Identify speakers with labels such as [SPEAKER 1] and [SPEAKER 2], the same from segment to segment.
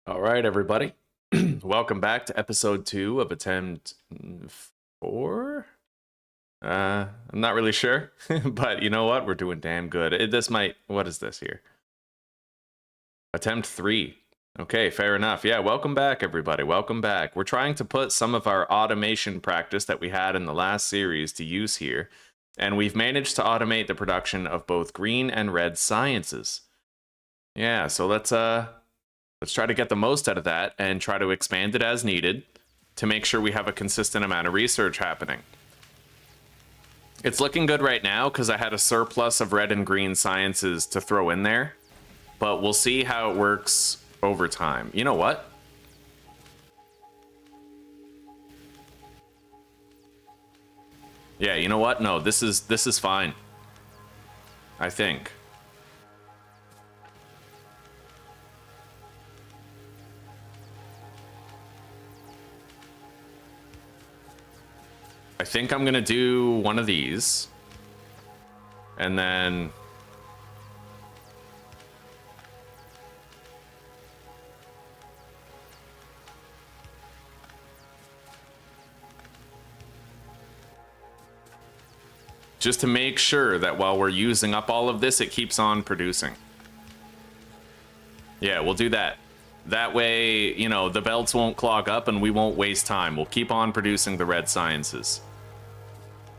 [SPEAKER 1] All right, everybody. Welcome back to episode 2 of attempt 4. I'm not really sure, but you know what? We're doing damn good. What is this here? Attempt 3. Okay, fair enough. Yeah, welcome back, everybody. Welcome back. We're trying to put some of our automation practice that we had in the last series to use here, and we've managed to automate the production of both green and red sciences. Yeah, so let's try to get the most out of that and try to expand it as needed to make sure we have a consistent amount of research happening. It's looking good right now because I had a surplus of red and green sciences to throw in there, but we'll see how it works over time. You know what? Yeah, you know what? No, this is fine. I think. I think I'm gonna do one of these, and then just to make sure that while we're using up all of this, it keeps on producing. Yeah, we'll do that. That way, you know, the belts won't clog up and we won't waste time. We'll keep on producing the red sciences.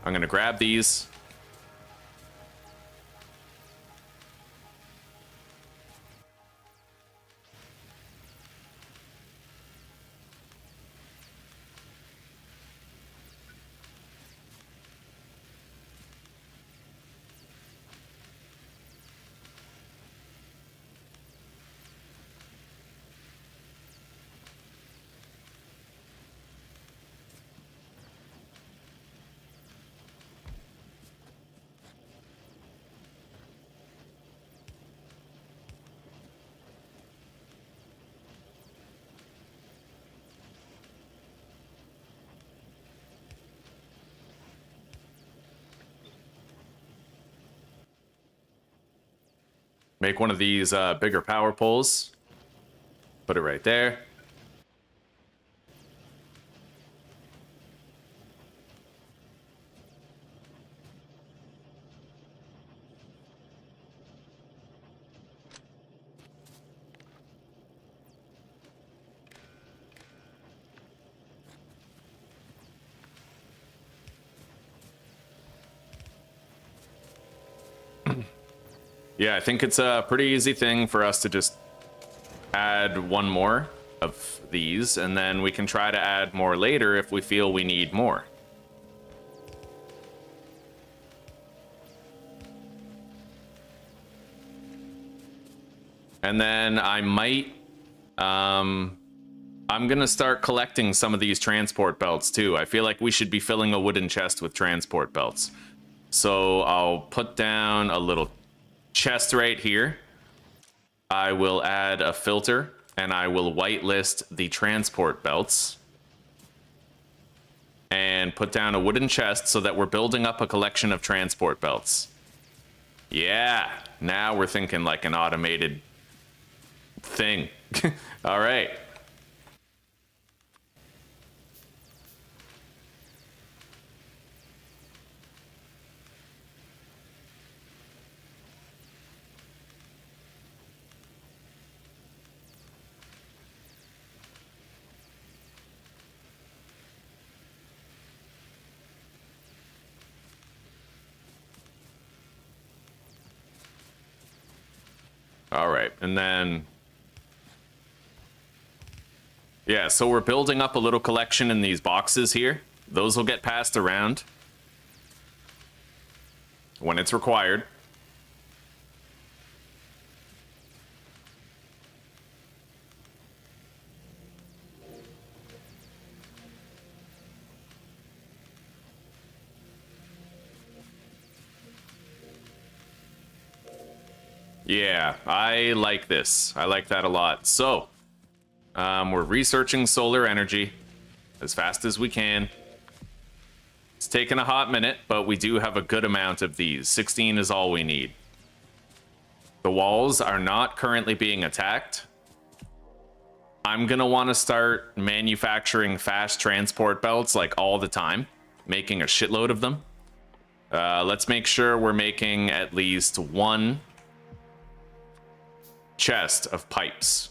[SPEAKER 1] I'm gonna grab these. Make one of these bigger power poles. Put it right there. Yeah, I think it's a pretty easy thing for us to just add one more of these, and then we can try to add more later if we feel we need more. And then I might, I'm gonna start collecting some of these transport belts too. I feel like we should be filling a wooden chest with transport belts. So I'll put down a little chest right here. I will add a filter and I will whitelist the transport belts and put down a wooden chest so that we're building up a collection of transport belts. Yeah, now we're thinking like an automated thing. All right. All right, and then, yeah, so we're building up a little collection in these boxes here. Those will get passed around when it's required. Yeah, I like this. I like that a lot. So, we're researching solar energy as fast as we can. It's taken a hot minute, but we do have a good amount of these. 16 is all we need. The walls are not currently being attacked. I'm gonna want to start manufacturing fast transport belts like all the time, making a shitload of them. Let's make sure we're making at least one chest of pipes.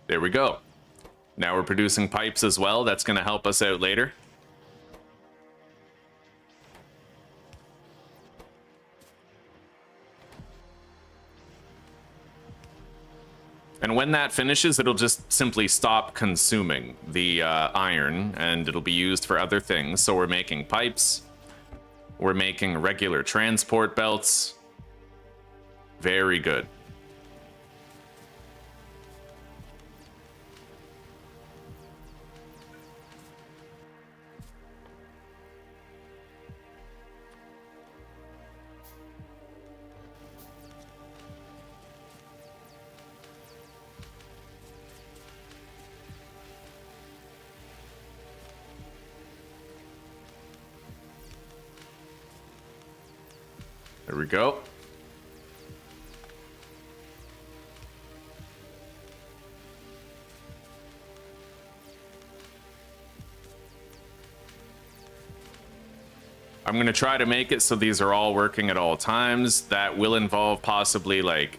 [SPEAKER 1] There we go. Now we're producing pipes as well. That's going to help us out later. And when that finishes, it'll just simply stop consuming the iron, and it'll be used for other things. So we're making pipes. We're making regular transport belts. Very good. There we go. I'm going to try to make it so these are all working at all times. That will involve possibly, like,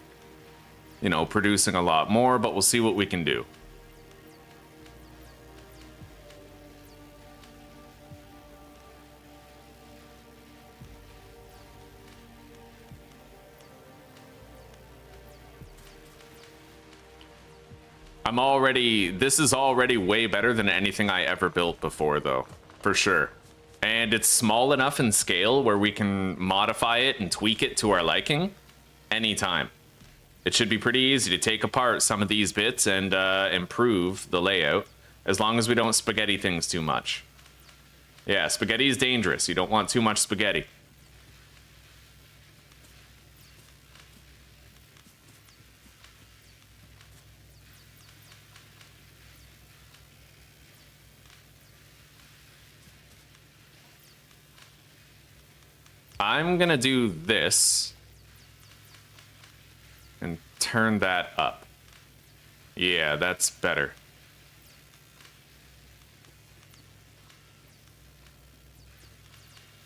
[SPEAKER 1] you know, producing a lot more, but we'll see what we can do. This is already way better than anything I ever built before, though, for sure. And it's small enough in scale where we can modify it and tweak it to our liking anytime. It should be pretty easy to take apart some of these bits and improve the layout, as long as we don't spaghetti things too much. Yeah, spaghetti is dangerous. You don't want too much spaghetti. I'm gonna do this and turn that up. Yeah, that's better.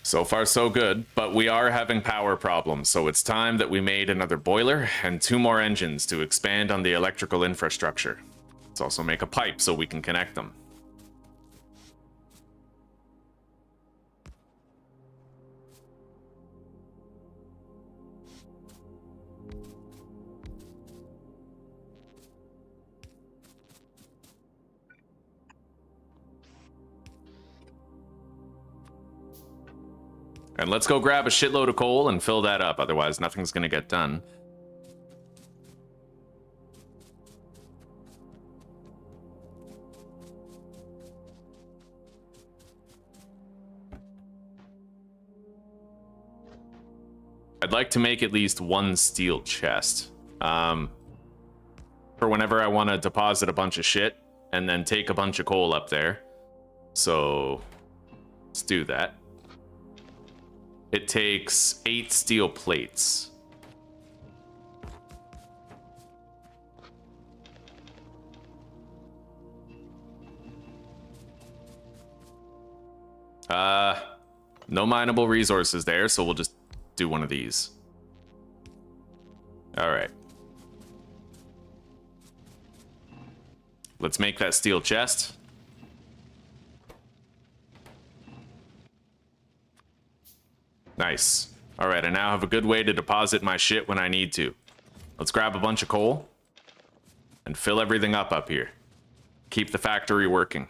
[SPEAKER 1] So far, so good, but we are having power problems, so it's time that we made another boiler and 2 more engines to expand on the electrical infrastructure. Let's also make a pipe so we can connect them. And let's go grab a shitload of coal and fill that up, otherwise nothing's gonna get done. I'd like to make at least 1 steel chest. For whenever I want to deposit a bunch of shit and then take a bunch of coal up there. So let's do that. It takes 8 steel plates. No mineable resources there, so we'll just do one of these. All right. Let's make that steel chest. Nice. All right, I now have a good way to deposit my shit when I need to. Let's grab a bunch of coal and fill everything up here. Keep the factory working.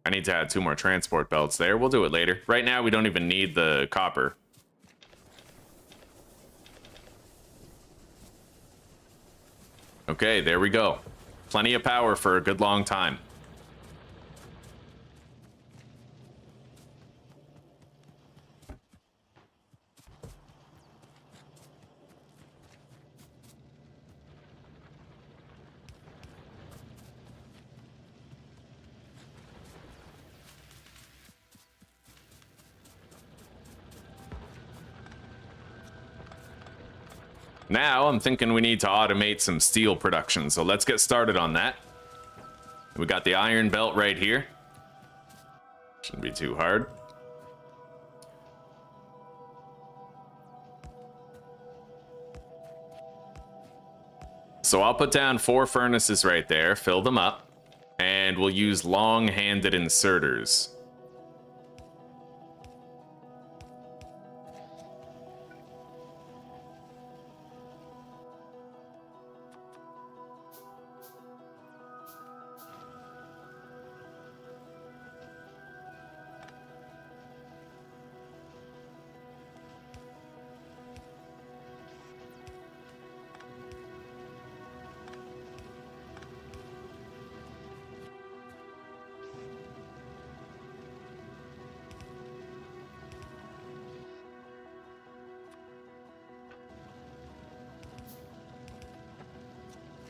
[SPEAKER 1] I need to add 2 more transport belts there. We'll do it later. Right now, we don't even need the copper. Okay, there we go. Plenty of power for a good long time. Now, I'm thinking we need to automate some steel production, so let's get started on that. We got the iron belt right here. Shouldn't be too hard. So I'll put down 4 furnaces right there, fill them up, and we'll use long-handed inserters.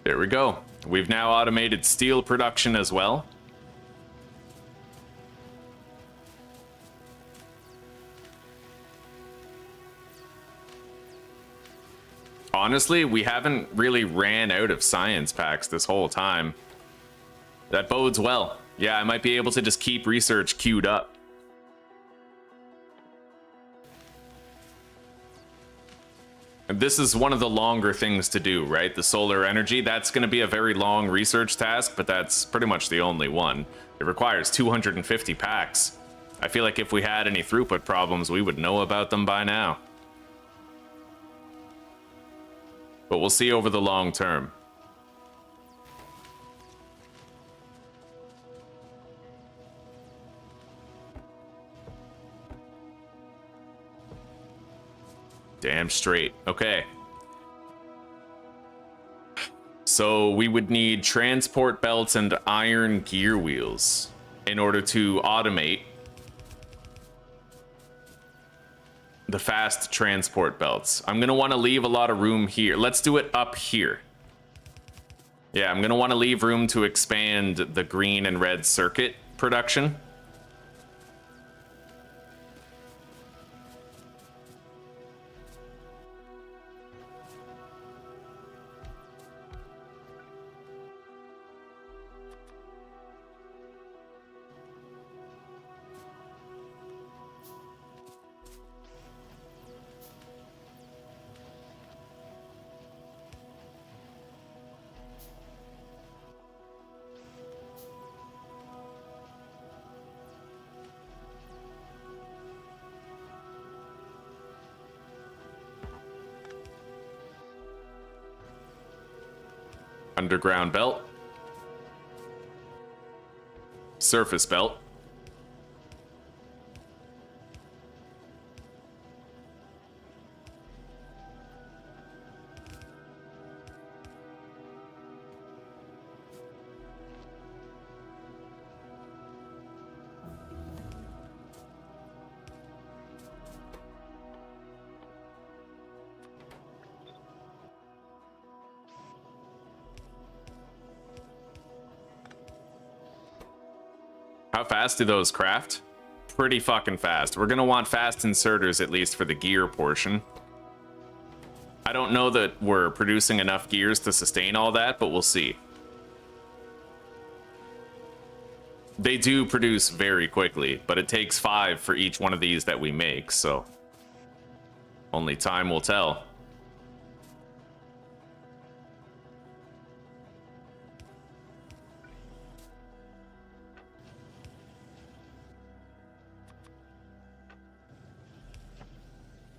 [SPEAKER 1] There we go. We've now automated steel production as well. Honestly, we haven't really ran out of science packs this whole time. That bodes well. Yeah, I might be able to just keep research queued up. And this is one of the longer things to do, right? The solar energy, that's going to be a very long research task, but that's pretty much the only one. It requires 250 packs. I feel like if we had any throughput problems, we would know about them by now. But we'll see over the long term. Damn straight. Okay. So we would need transport belts and iron gear wheels in order to automate the fast transport belts. I'm going to want to leave a lot of room here. Let's do it up here. Yeah, I'm going to want to leave room to expand the green and red circuit production. Underground belt. Surface belt. How fast do those craft? Pretty fucking fast. We're gonna want fast inserters at least for the gear portion. I don't know that we're producing enough gears to sustain all that, but we'll see. They do produce very quickly, but it takes 5 for each one of these that we make, so only time will tell.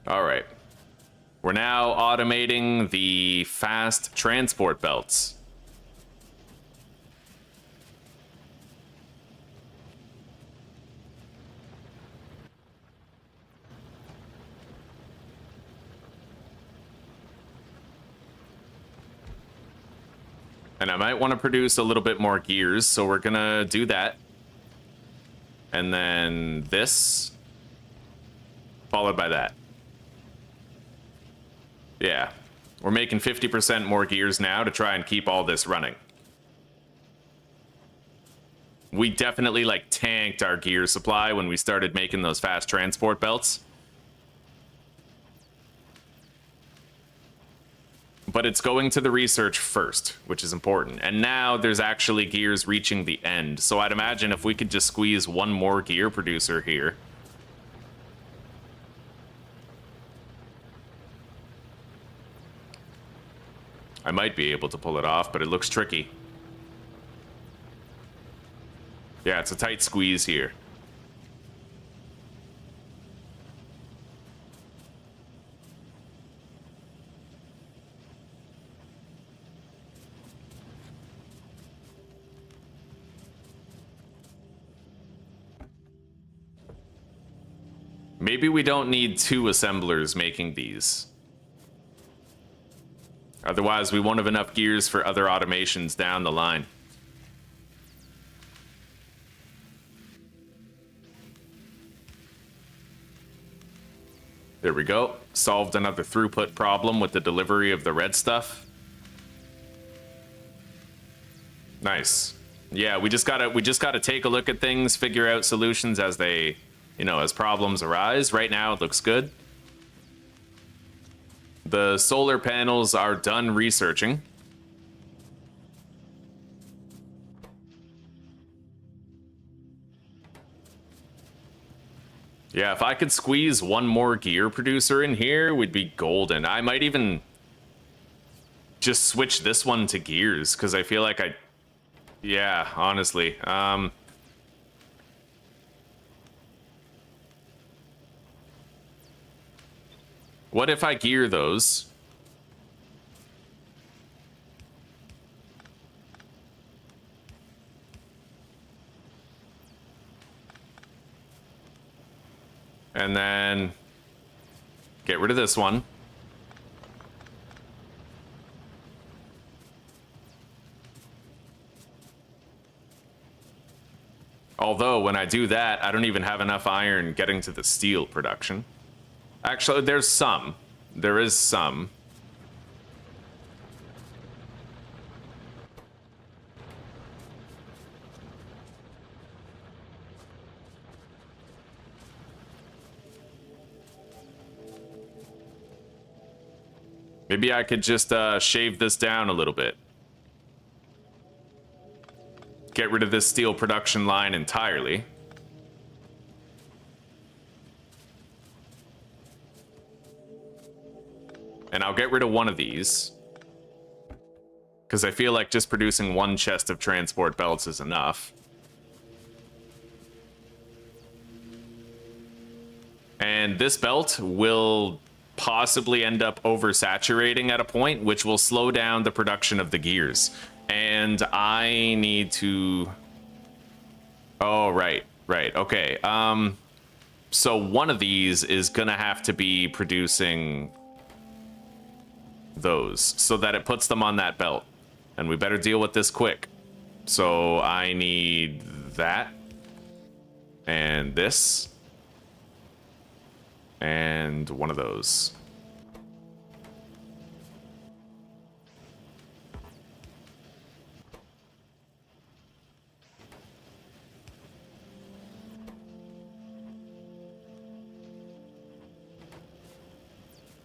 [SPEAKER 1] All right. We're now automating the fast transport belts. And I might want to produce a little bit more gears, so we're gonna do that. And then this, followed by that. Yeah, we're making 50% more gears now to try and keep all this running. We definitely like tanked our gear supply when we started making those fast transport belts. But it's going to the research first, which is important. And now there's actually gears reaching the end. So I'd imagine if we could just squeeze one more gear producer here. I might be able to pull it off, but it looks tricky. Yeah, it's a tight squeeze here. Maybe we don't need 2 assemblers making these. Otherwise, we won't have enough gears for other automations down the line. There we go. Solved another throughput problem with the delivery of the red stuff. Nice. Yeah, we just gotta take a look at things, figure out solutions as they, you know, as problems arise. Right now, it looks good. The solar panels are done researching. Yeah, if I could squeeze one more gear producer in here, we'd be golden. I might even just switch this one to gears, because I feel like yeah, honestly. What if I gear those? And then get rid of this one. Although, when I do that, I don't even have enough iron getting to the steel production. Actually, there's some. There is some. Maybe I could just shave this down a little bit. Get rid of this steel production line entirely. And I'll get rid of one of these. Because I feel like just producing one chest of transport belts is enough. And this belt will possibly end up oversaturating at a point, which will slow down the production of the gears. And I need to... Oh, right, okay. So one of these is gonna have to be producing those, so that it puts them on that belt. And we better deal with this quick. So I need that. And this. And one of those.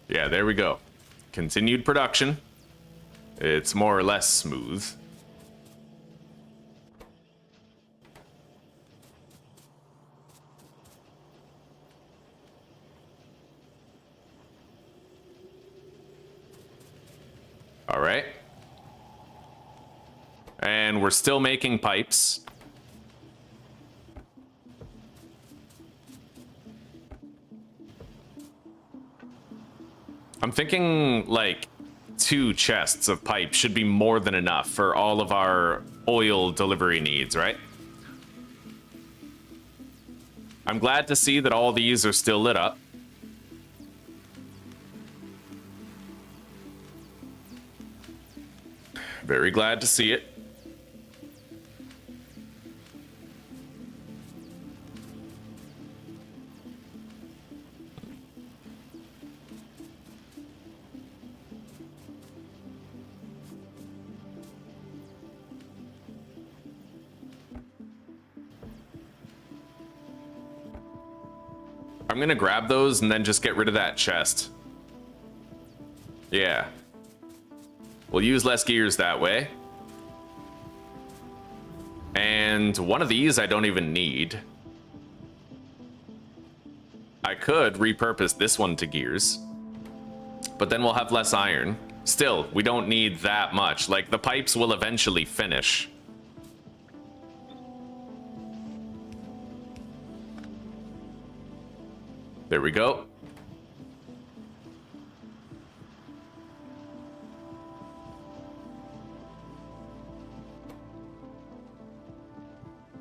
[SPEAKER 1] Yeah, there we go. Continued production. It's more or less smooth. All right. And we're still making pipes. I'm thinking like 2 chests of pipe should be more than enough for all of our oil delivery needs, right? I'm glad to see that all these are still lit up. Very glad to see it. I'm gonna grab those and then just get rid of that chest. Yeah. We'll use less gears that way. And one of these I don't even need. I could repurpose this one to gears, but then we'll have less iron. Still, we don't need that much. Like, the pipes will eventually finish. There we go.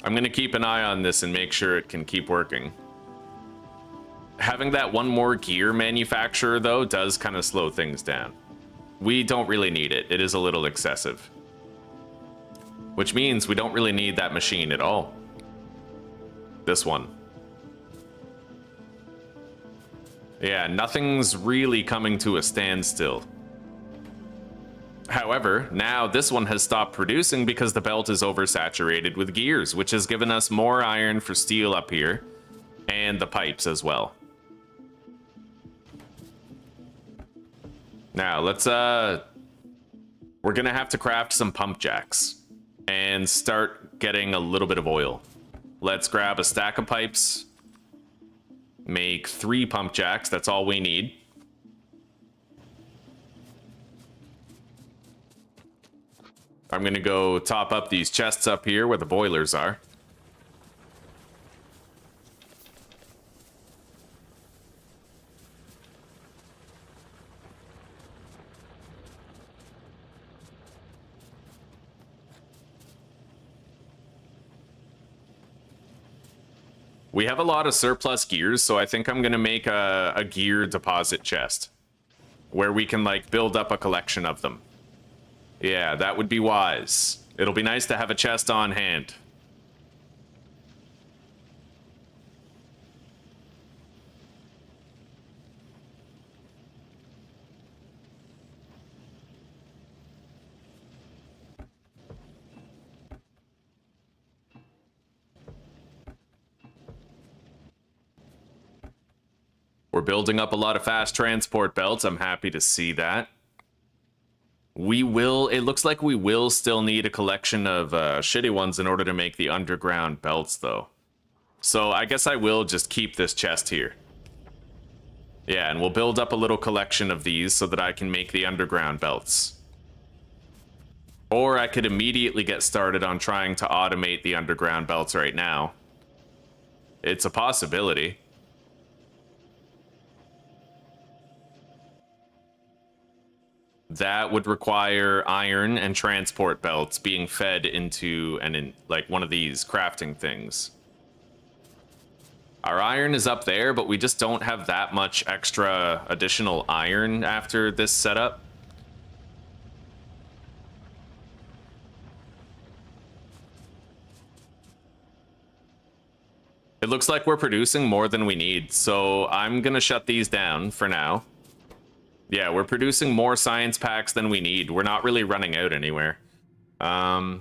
[SPEAKER 1] I'm gonna keep an eye on this and make sure it can keep working. Having that one more gear manufacturer, though, does kind of slow things down. We don't really need it. It is a little excessive. Which means we don't really need that machine at all. This one. Yeah, nothing's really coming to a standstill. However, now this one has stopped producing because the belt is oversaturated with gears, which has given us more iron for steel up here, and the pipes as well. Now, let's, we're gonna have to craft some pump jacks and start getting a little bit of oil. Let's grab a stack of pipes, make 3 pump jacks, that's all we need. I'm gonna go top up these chests up here where the boilers are. We have a lot of surplus gears, so I think I'm gonna make a gear deposit chest where we can, like, build up a collection of them. Yeah, that would be wise. It'll be nice to have a chest on hand. We're building up a lot of fast transport belts. I'm happy to see that. We will, it looks like we will still need a collection of shitty ones in order to make the underground belts, though. So I guess I will just keep this chest here. Yeah, and we'll build up a little collection of these so that I can make the underground belts. Or I could immediately get started on trying to automate the underground belts right now. It's a possibility. That would require iron and transport belts being fed into like one of these crafting things. Our iron is up there, but we just don't have that much extra additional iron after this setup. It looks like we're producing more than we need, so I'm gonna shut these down for now. Yeah, we're producing more science packs than we need. We're not really running out anywhere. I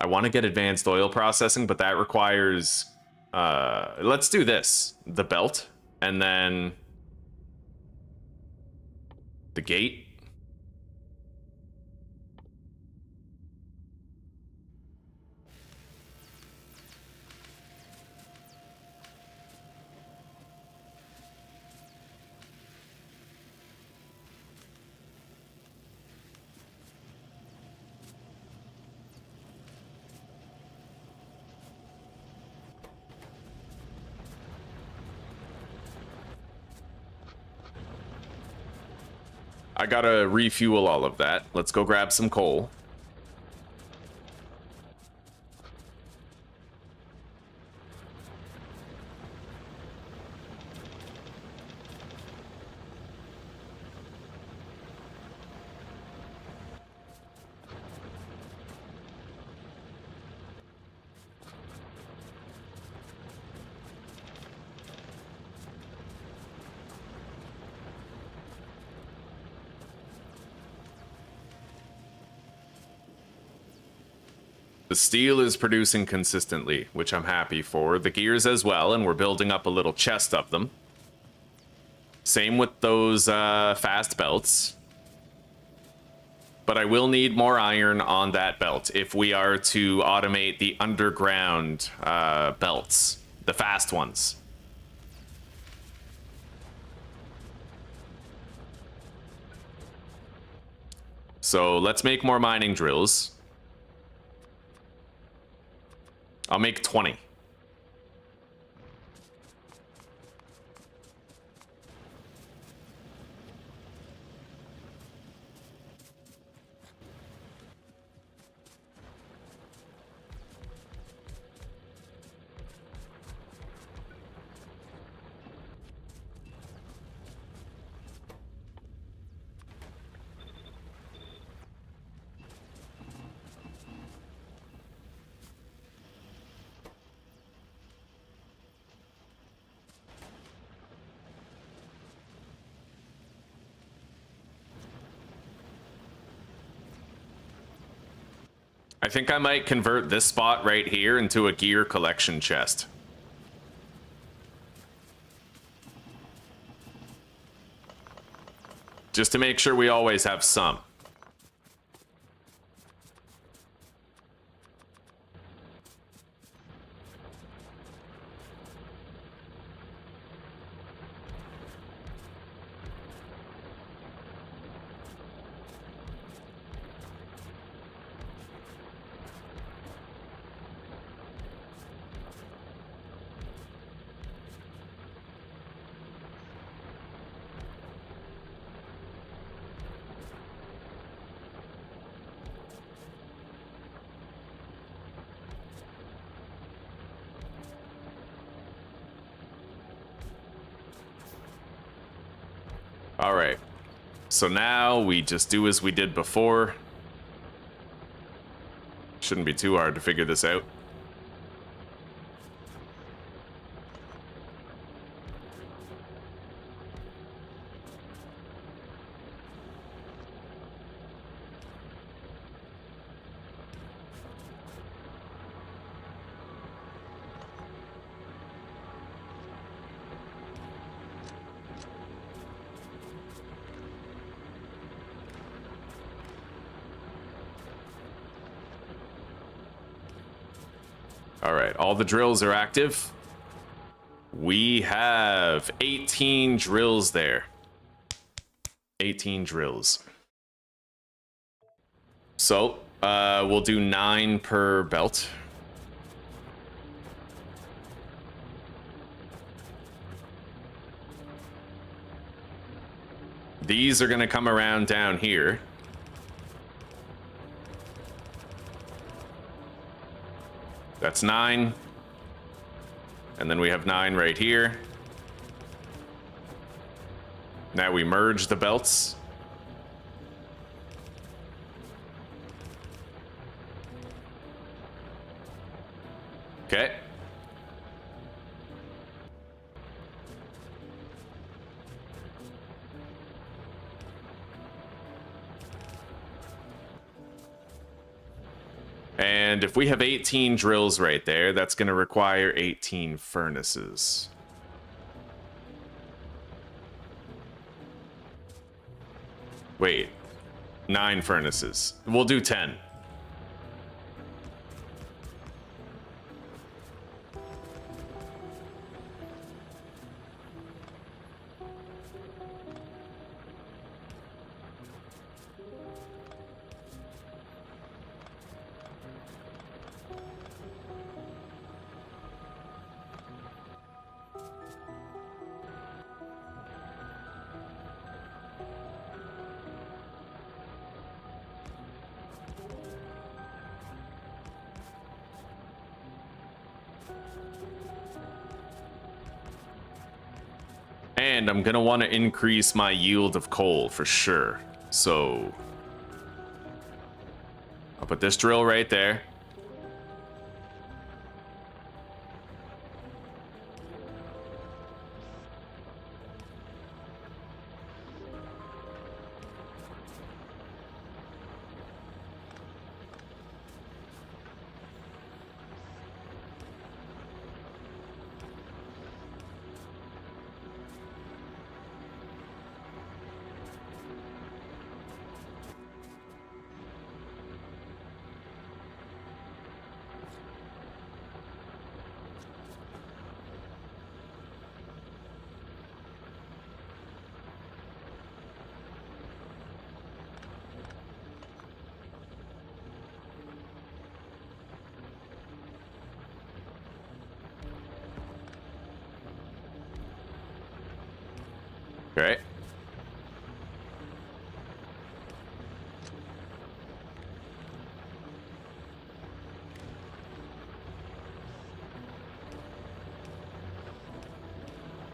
[SPEAKER 1] want to get advanced oil processing, but that requires... let's do this. The belt, and then... the gate. I gotta refuel all of that. Let's go grab some coal. The steel is producing consistently, which I'm happy for. The gears as well, and we're building up a little chest of them. Same with those fast belts. But I will need more iron on that belt if we are to automate the underground belts, the fast ones. So let's make more mining drills. I'll make 20. I think I might convert this spot right here into a gear collection chest. Just to make sure we always have some. All right, so now we just do as we did before. Shouldn't be too hard to figure this out. All right, all the drills are active. We have 18 drills there. 18 drills. So, we'll do 9 per belt. These are gonna come around down here. That's 9. And then we have 9 right here. Now we merge the belts. Okay. And if we have 18 drills right there, that's going to require 18 furnaces. Wait, 9 furnaces. We'll do 10. And I'm gonna want to increase my yield of coal for sure. So I'll put this drill right there. Okay.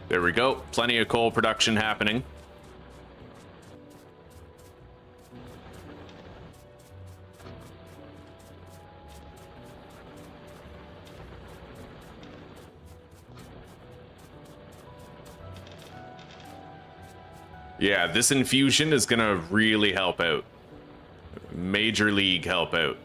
[SPEAKER 1] There we go. Plenty of coal production happening. Yeah, this infusion is gonna really help out. Major league help out.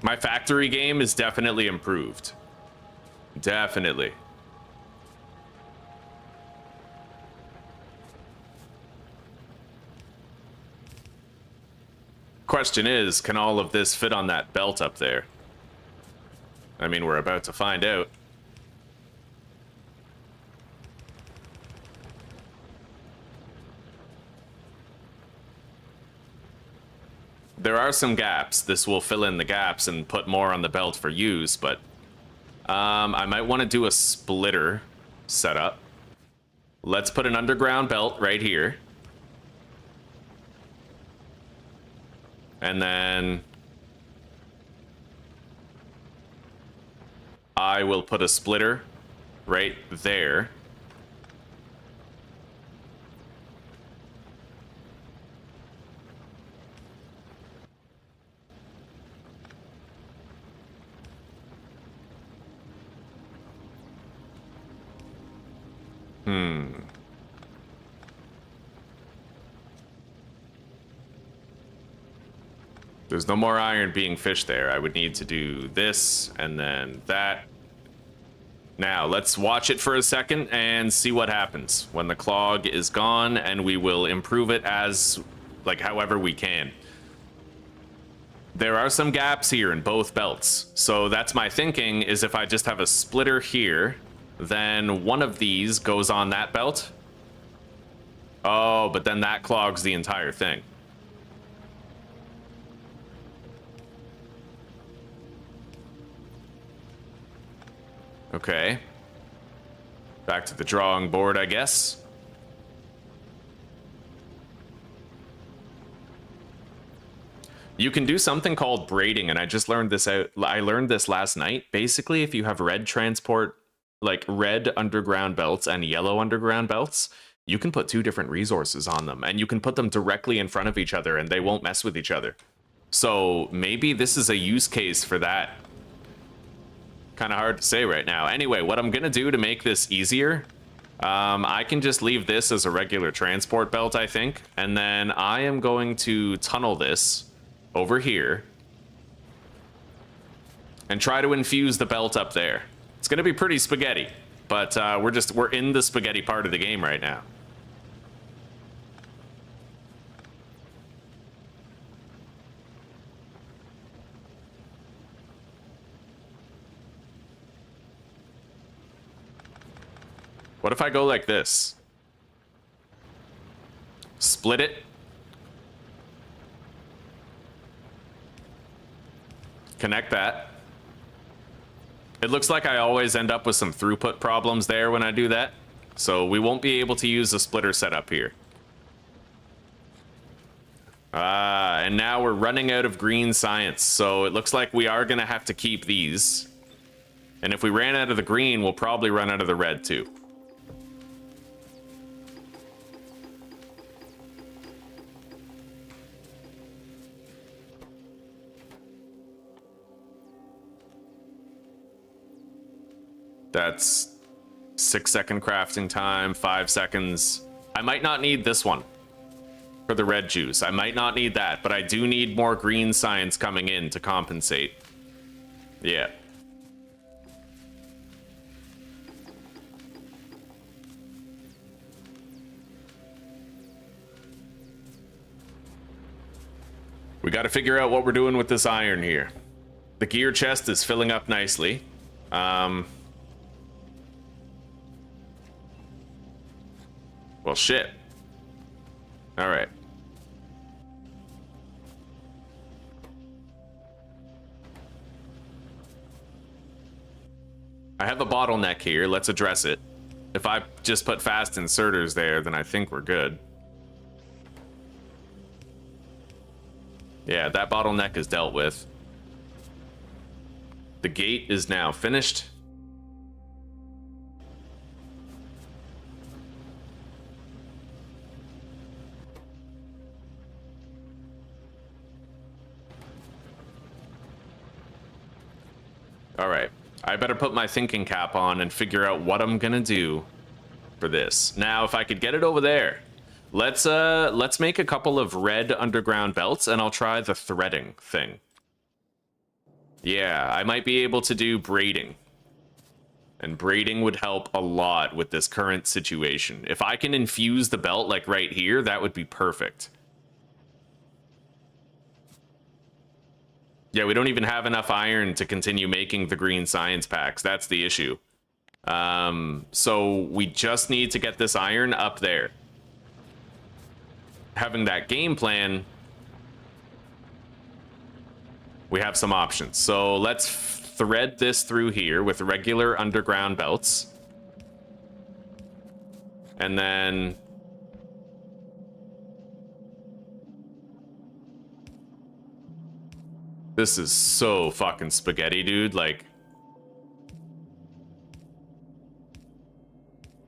[SPEAKER 1] My factory game is definitely improved. Definitely. Question is, can all of this fit on that belt up there? I mean, we're about to find out. There are some gaps. This will fill in the gaps and put more on the belt for use, but I might want to do a splitter setup. Let's put an underground belt right here. And then I will put a splitter right there. There's no more iron being fished there. I would need to do this and then that. Now, let's watch it for a second and see what happens when the clog is gone, and we will improve it as, like, however we can. There are some gaps here in both belts. So that's my thinking, is if I just have a splitter here, then one of these goes on that belt. Oh, but then that clogs the entire thing. Okay. Back to the drawing board, I guess. You can do something called braiding, and I just learned this out. I learned this last night. Basically, if you have red transport, like red underground belts and yellow underground belts, you can put two different resources on them, and you can put them directly in front of each other, and they won't mess with each other. So maybe this is a use case for that. Kind of hard to say right now. Anyway, what I'm gonna do to make this easier, I can just leave this as a regular transport belt, I think, and then I am going to tunnel this over here and try to infuse the belt up there. It's gonna be pretty spaghetti, but we're in the spaghetti part of the game right now. What if I go like this? Split it. Connect that. It looks like I always end up with some throughput problems there when I do that. So we won't be able to use the splitter setup here. And now we're running out of green science. So it looks like we are going to have to keep these. And if we ran out of the green, we'll probably run out of the red too. That's 6-second crafting time, 5 seconds. I might not need this one for the red juice. I might not need that, but I do need more green science coming in to compensate. Yeah. got to figure out what we're doing with this iron here. The gear chest is filling up nicely. Well, shit. All right. I have a bottleneck here. Let's address it. If I just put fast inserters there, then I think we're good. Yeah, that bottleneck is dealt with. The gate is now finished. All right. I better put my thinking cap on and figure out what I'm gonna do for this. Now, if I could get it over there, let's make a couple of red underground belts, and I'll try the threading thing. Yeah, I might be able to do braiding. And braiding would help a lot with this current situation. If I can infuse the belt, like right here, that would be perfect. Yeah, we don't even have enough iron to continue making the green science packs. That's the issue. So we just need to get this iron up there. Having that game plan, we have some options. So let's thread this through here with regular underground belts. And then this is so fucking spaghetti, dude. Like,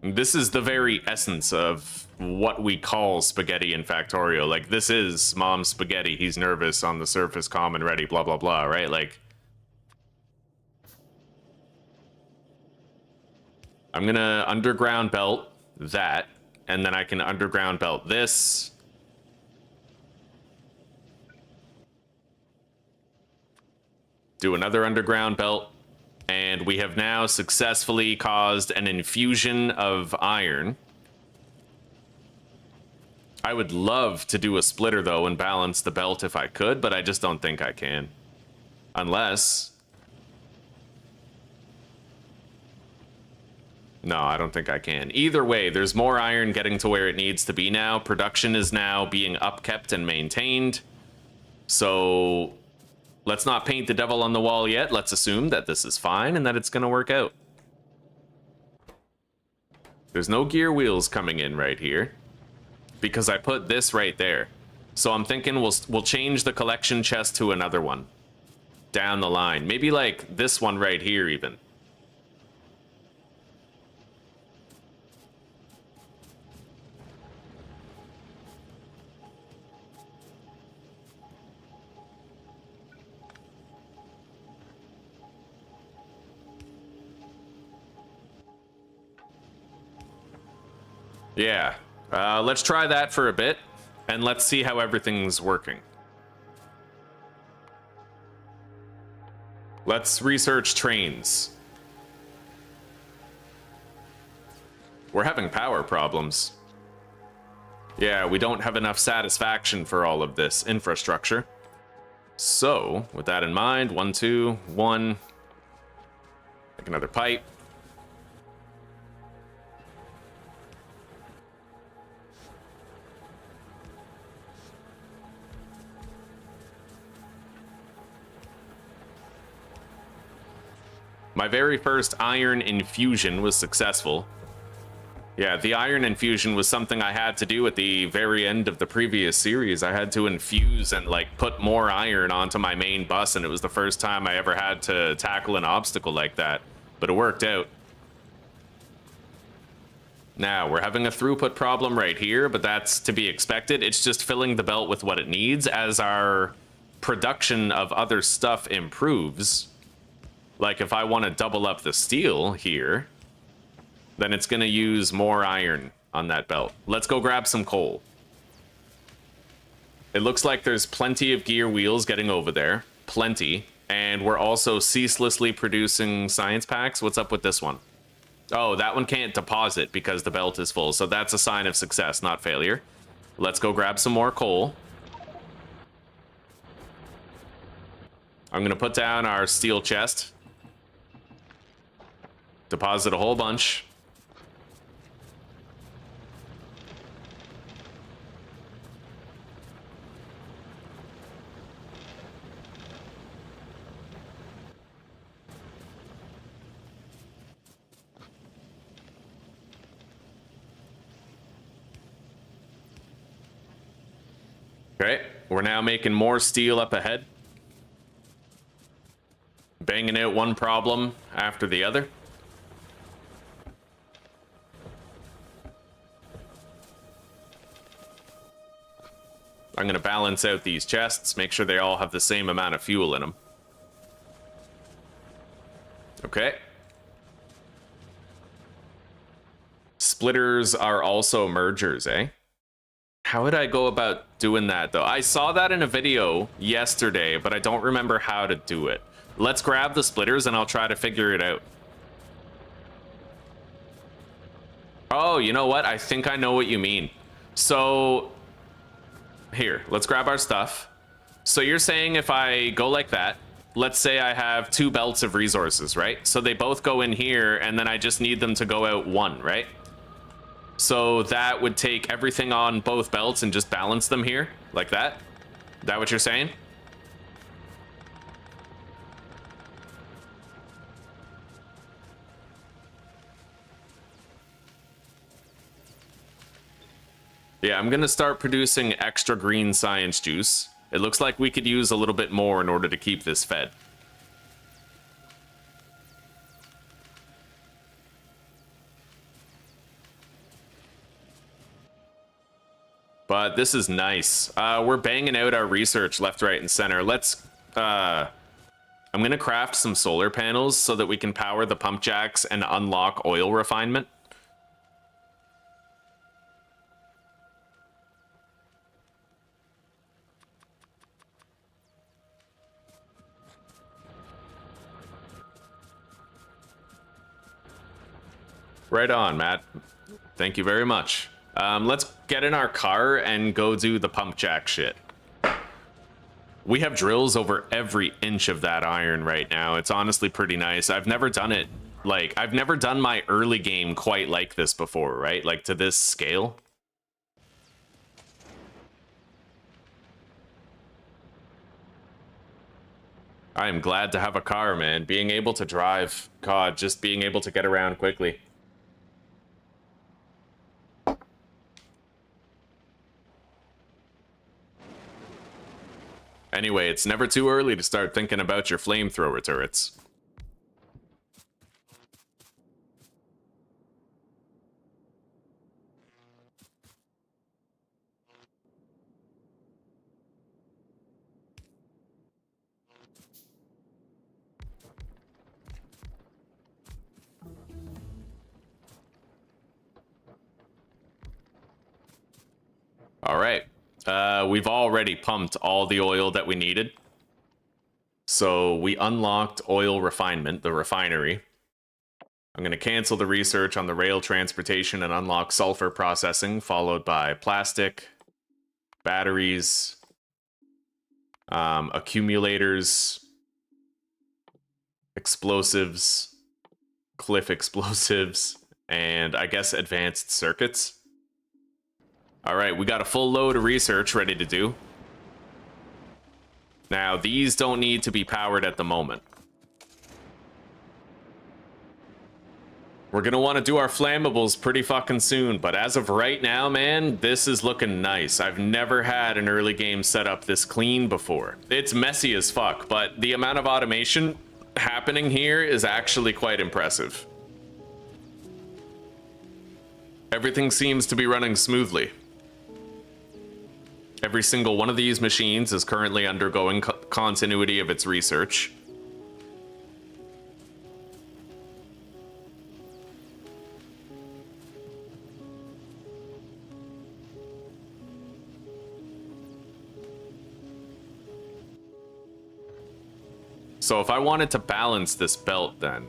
[SPEAKER 1] this is the very essence of what we call spaghetti in Factorio. Like, this is mom's spaghetti. He's nervous on the surface, calm and ready, blah, blah, blah, right? Like, I'm gonna underground belt that, and then I can underground belt this. Do another underground belt, and we have now successfully caused an infusion of iron. I would love to do a splitter, though, and balance the belt if I could, but I just don't think I can. Unless... No, I don't think I can. Either way, there's more iron getting to where it needs to be now. Production is now being upkept and maintained. So... let's not paint the devil on the wall yet. Let's assume that this is fine and that it's going to work out. There's no gear wheels coming in right here because I put this right there. So I'm thinking we'll change the collection chest to another one down the line. Maybe like this one right here even. Yeah, let's try that for a bit, and let's see how everything's working. Let's research trains. We're having power problems. Yeah, we don't have enough satisfaction for all of this infrastructure. So, with that in mind, 1, 2, 1. Make another pipe. My very first iron infusion was successful. Yeah, the iron infusion was something I had to do at the very end of the previous series. I had to infuse and, like, put more iron onto my main bus, and it was the first time I ever had to tackle an obstacle like that. But it worked out. Now, we're having a throughput problem right here, but that's to be expected. It's just filling the belt with what it needs. As our production of other stuff improves, like if I want to double up the steel here, then it's going to use more iron on that belt. Let's go grab some coal. It looks like there's plenty of gear wheels getting over there. Plenty. And we're also ceaselessly producing science packs. What's up with this one? Oh, that one can't deposit because the belt is full. So that's a sign of success, not failure. Let's go grab some more coal. I'm gonna put down our steel chest. Deposit a whole bunch. Okay, we're now making more steel up ahead. Banging out one problem after the other. I'm going to balance out these chests, make sure they all have the same amount of fuel in them. Okay. Splitters are also mergers, eh? How would I go about doing that, though? I saw that in a video yesterday, but I don't remember how to do it. Let's grab the splitters and I'll try to figure it out. Oh, you know what? I think I know what you mean. So, here, let's grab our stuff. So you're saying if I go like that, let's say I have 2 belts of resources, right? So they both go in here, and then I just need them to go out 1, right? So that would take everything on both belts and just balance them here, like that? Is that what you're saying? Yeah, I'm gonna start producing extra green science juice. It looks like we could use a little bit more in order to keep this fed. But this is nice. We're banging out our research left, right, and center. Let's... I'm gonna craft some solar panels so that we can power the pump jacks and unlock oil refinement. Right on, Matt. Thank you very much. Let's get in our car and go do the pump jack shit. We have drills over every inch of that iron right now. It's honestly pretty nice. I've never done it, like, I've never done my early game quite like this before, right? Like, to this scale. I am glad to have a car, man. Being able to drive, God, just being able to get around quickly. Anyway, it's never too early to start thinking about your flamethrower turrets. All right. We've already pumped all the oil that we needed. So we unlocked oil refinement, the refinery. I'm going to cancel the research on the rail transportation and unlock sulfur processing, followed by plastic, batteries, accumulators, explosives, cliff explosives, and I guess advanced circuits. All right, we got a full load of research ready to do. Now, these don't need to be powered at the moment. We're gonna want to do our flammables pretty fucking soon, but as of right now, man, this is looking nice. I've never had an early game setup this clean before. It's messy as fuck, but the amount of automation happening here is actually quite impressive. Everything seems to be running smoothly. Every single one of these machines is currently undergoing continuity of its research. So if I wanted to balance this belt then,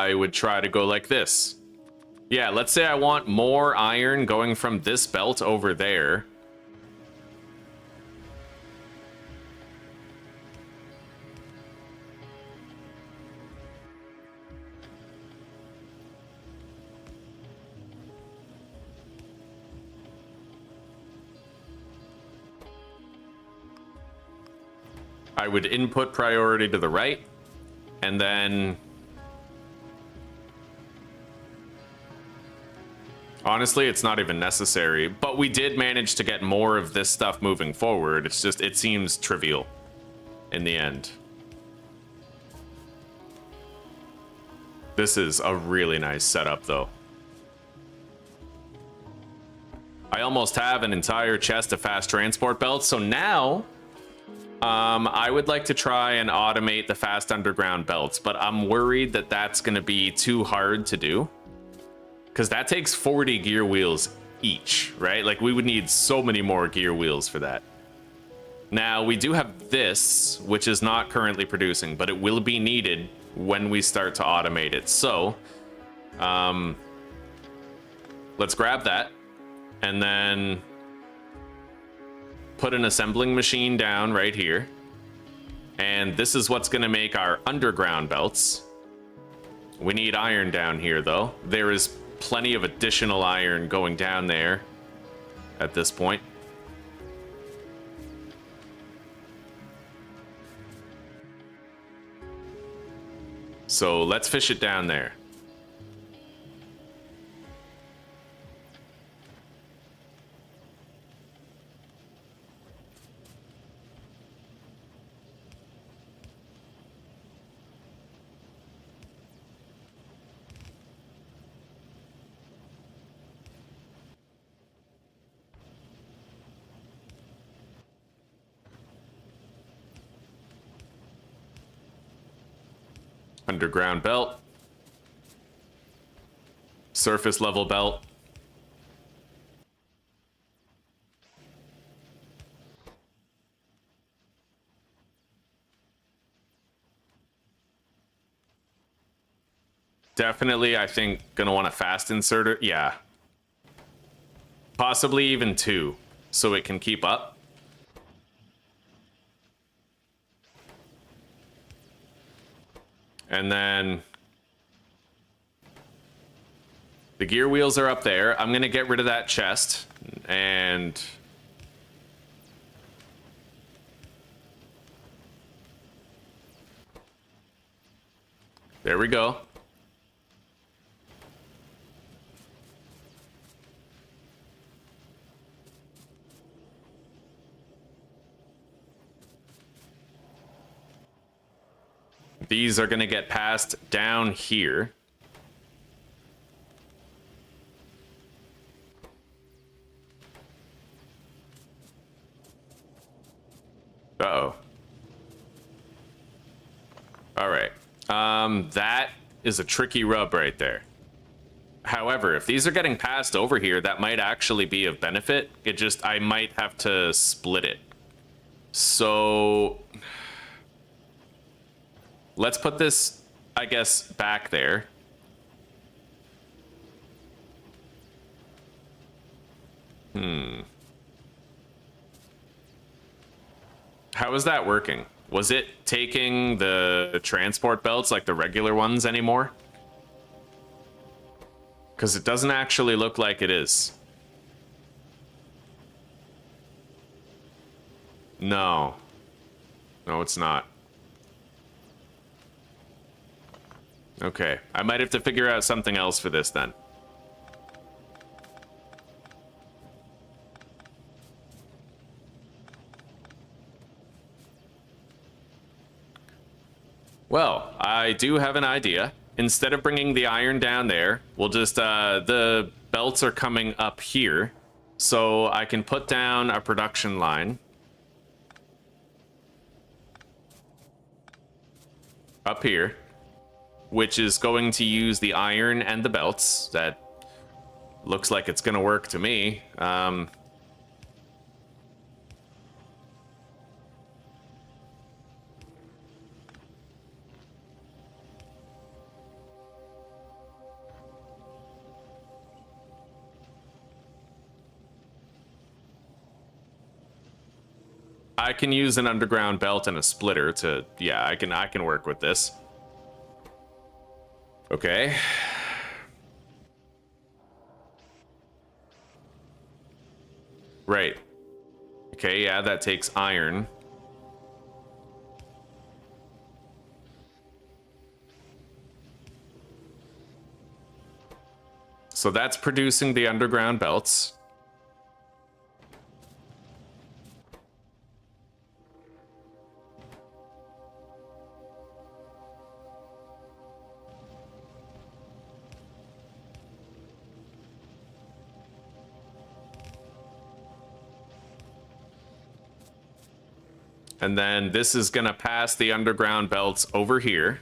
[SPEAKER 1] I would try to go like this. Yeah, let's say I want more iron going from this belt over there. I would input priority to the right, and then... Honestly, it's not even necessary, but we did manage to get more of this stuff moving forward. It's just, it seems trivial in the end. This is a really nice setup, though. I almost have an entire chest of fast transport belts, so now... I would like to try and automate the fast underground belts, but I'm worried that that's going to be too hard to do. Because that takes 40 gear wheels each, right? Like, we would need so many more gear wheels for that. Now, we do have this, which is not currently producing, but it will be needed when we start to automate it. So, let's grab that, and then... put an assembling machine down right here. And this is what's going to make our underground belts. We need iron down here, though. There is plenty of additional iron going down there at this point. So let's fish it down there. Underground belt. Surface level belt. Definitely, I think, gonna want a fast inserter. Yeah. Possibly even 2, so it can keep up. And then the gear wheels are up there. I'm going to get rid of that chest. And there we go. These are going to get passed down here. Uh-oh. All right. That is a tricky rub right there. However, if these are getting passed over here, that might actually be of benefit. It just, I might have to split it. So... let's put this, I guess, back there. How is that working? Was it taking the transport belts like the regular ones anymore? Because it doesn't actually look like it is. No. No, it's not. Okay, I might have to figure out something else for this then. Well, I do have an idea. Instead of bringing the iron down there, we'll just, the belts are coming up here. So I can put down a production line. Up here. Which is going to use the iron and the belts. That looks like it's going to work to me. I can use an underground belt and a splitter to, yeah, I can work with this. Okay. Right. Okay, yeah, that takes iron. So that's producing the underground belts. And then this is gonna pass the underground belts over here,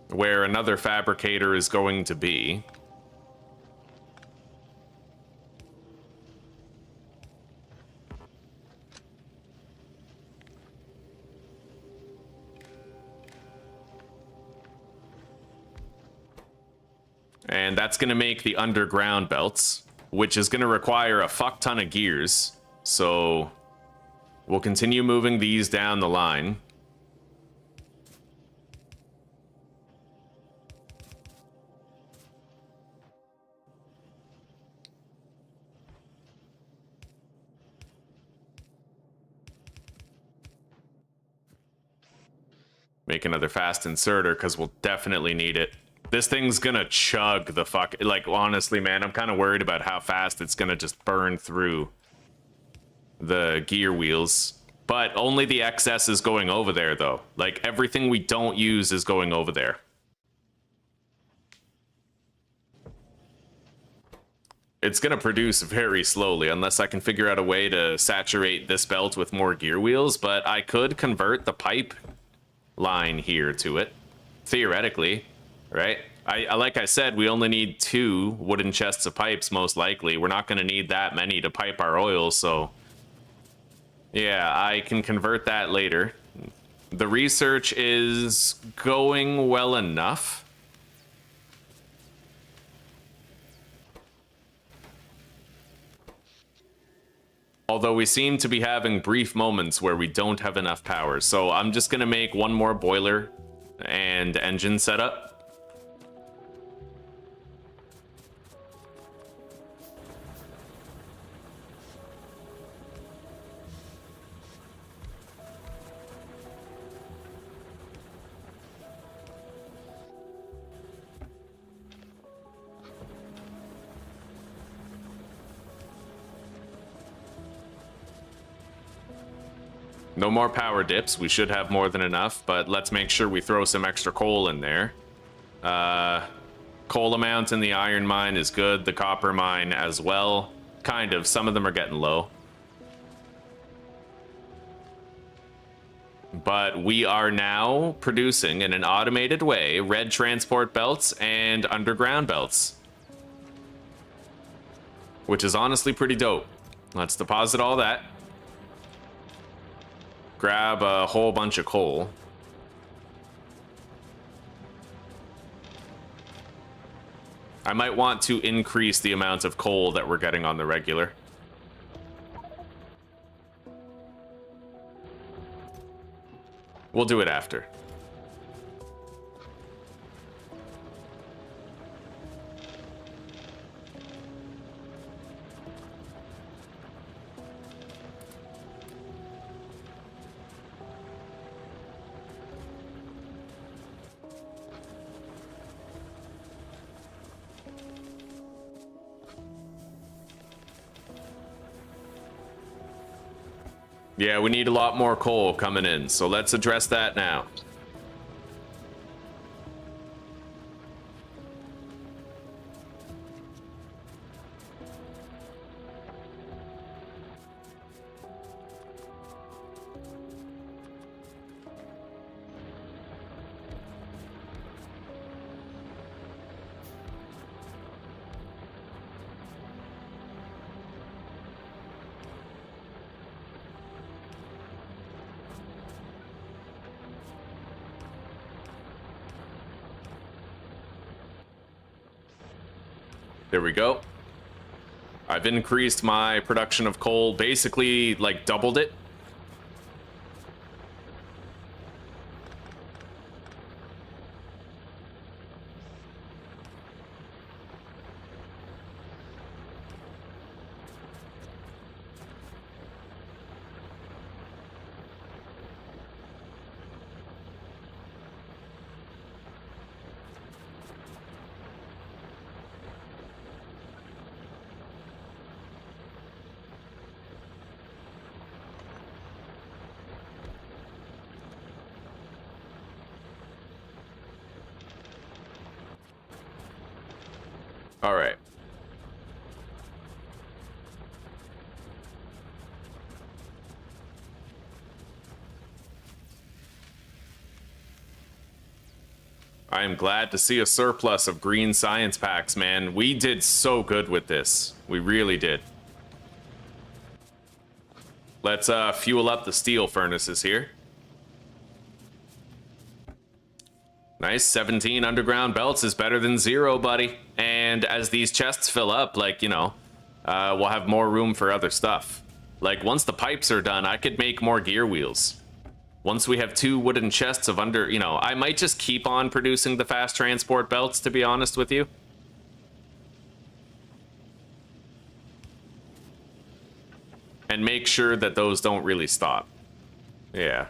[SPEAKER 1] where another fabricator is going to be. And that's gonna make the underground belts, which is gonna require a fuck ton of gears. So we'll continue moving these down the line. Make another fast inserter, because we'll definitely need it. This thing's gonna chug the fuck... Like, honestly, man, I'm kind of worried about how fast it's gonna just burn through the gear wheels. But only the excess is going over there, though. Like, everything we don't use is going over there. It's gonna produce very slowly, unless I can figure out a way to saturate this belt with more gear wheels, but I could convert the pipe line here to it, theoretically, right? Like I said, we only need 2 wooden chests of pipes, most likely. We're not gonna need that many to pipe our oil, so... Yeah, I can convert that later. The research is going well enough. Although we seem to be having brief moments where we don't have enough power. So I'm just gonna make one more boiler and engine setup. No more power dips. We should have more than enough, but let's make sure we throw some extra coal in there. Coal amount in the iron mine is good. The copper mine as well. Kind of. Some of them are getting low. But we are now producing in an automated way red transport belts and underground belts, which is honestly pretty dope. Let's deposit all that. Grab a whole bunch of coal. I might want to increase the amount of coal that we're getting on the regular. We'll do it after. Yeah, we need a lot more coal coming in, so let's address that now. There we go. I've increased my production of coal, basically, like, doubled it. All right. I am glad to see a surplus of green science packs, man. We did so good with this. We really did. Let's fuel up the steel furnaces here. Nice, 17 underground belts is better than 0, buddy. And as these chests fill up, like, you know, we'll have more room for other stuff. Like, once the pipes are done, I could make more gear wheels. Once we have 2 wooden chests of you know, I might just keep on producing the fast transport belts, to be honest with you. And make sure that those don't really stop. Yeah.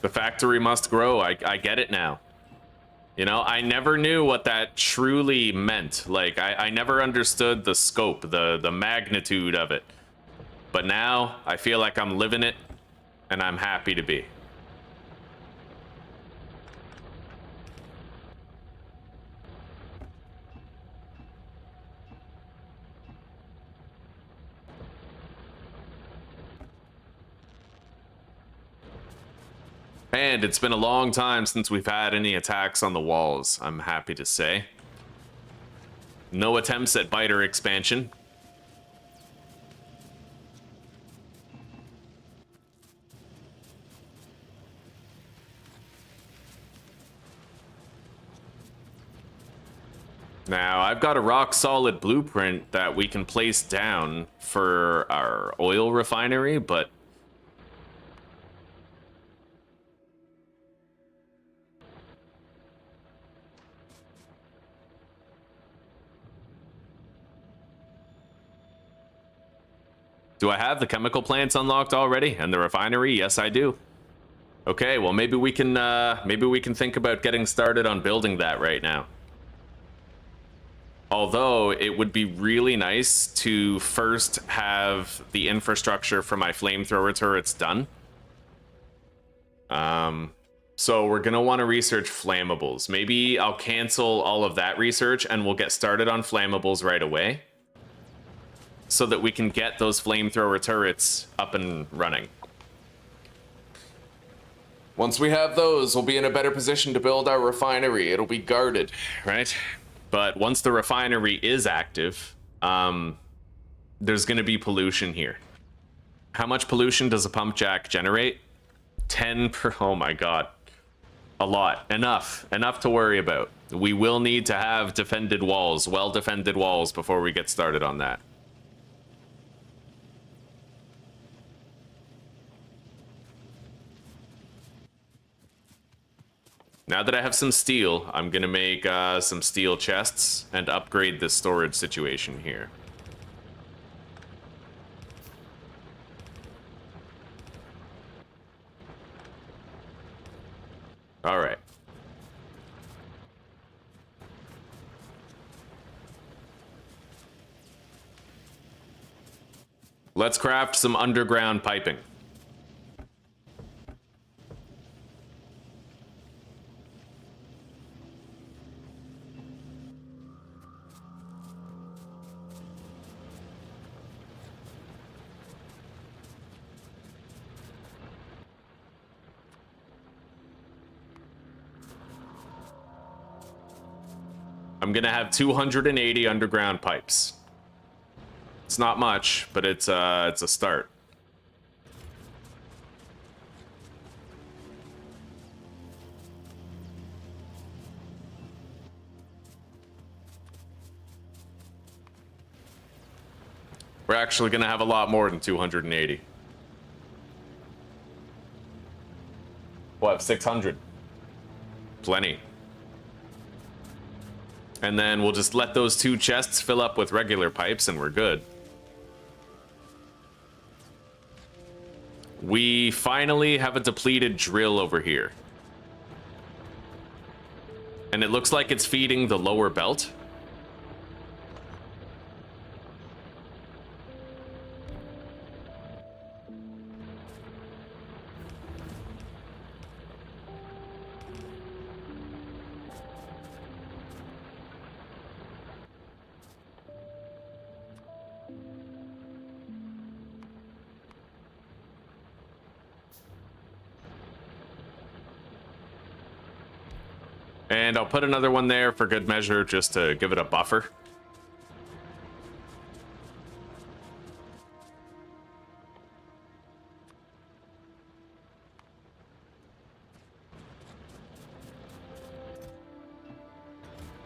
[SPEAKER 1] The factory must grow. I get it now. You know, I never knew what that truly meant. Like, I never understood the scope, the magnitude of it. But now, I feel like I'm living it, and I'm happy to be. And it's been a long time since we've had any attacks on the walls, I'm happy to say. No attempts at biter expansion. Now, I've got a rock-solid blueprint that we can place down for our oil refinery, but do I have the chemical plants unlocked already and the refinery? Yes, I do. Okay, well maybe we can think about getting started on building that right now. Although it would be really nice to first have the infrastructure for my flamethrower turrets done. So we're gonna want to research flammables. Maybe I'll cancel all of that research and we'll get started on flammables right away, so that we can get those flamethrower turrets up and running. Once we have those, we'll be in a better position to build our refinery. It'll be guarded, right? But once the refinery is active, there's going to be pollution here. How much pollution does a pump jack generate? 10 per... Oh my god. A lot. Enough to worry about. We will need to have defended walls, well-defended walls, before we get started on that. Now that I have some steel, I'm gonna make some steel chests and upgrade this storage situation here. All right. Let's craft some underground piping. I'm gonna have 280 underground pipes. It's not much, but it's a start. We're actually gonna have a lot more than 280. We'll have 600. Plenty. And then we'll just let those 2 chests fill up with regular pipes and we're good. We finally have a depleted drill over here. And it looks like it's feeding the lower belt. And I'll put another one there for good measure, just to give it a buffer.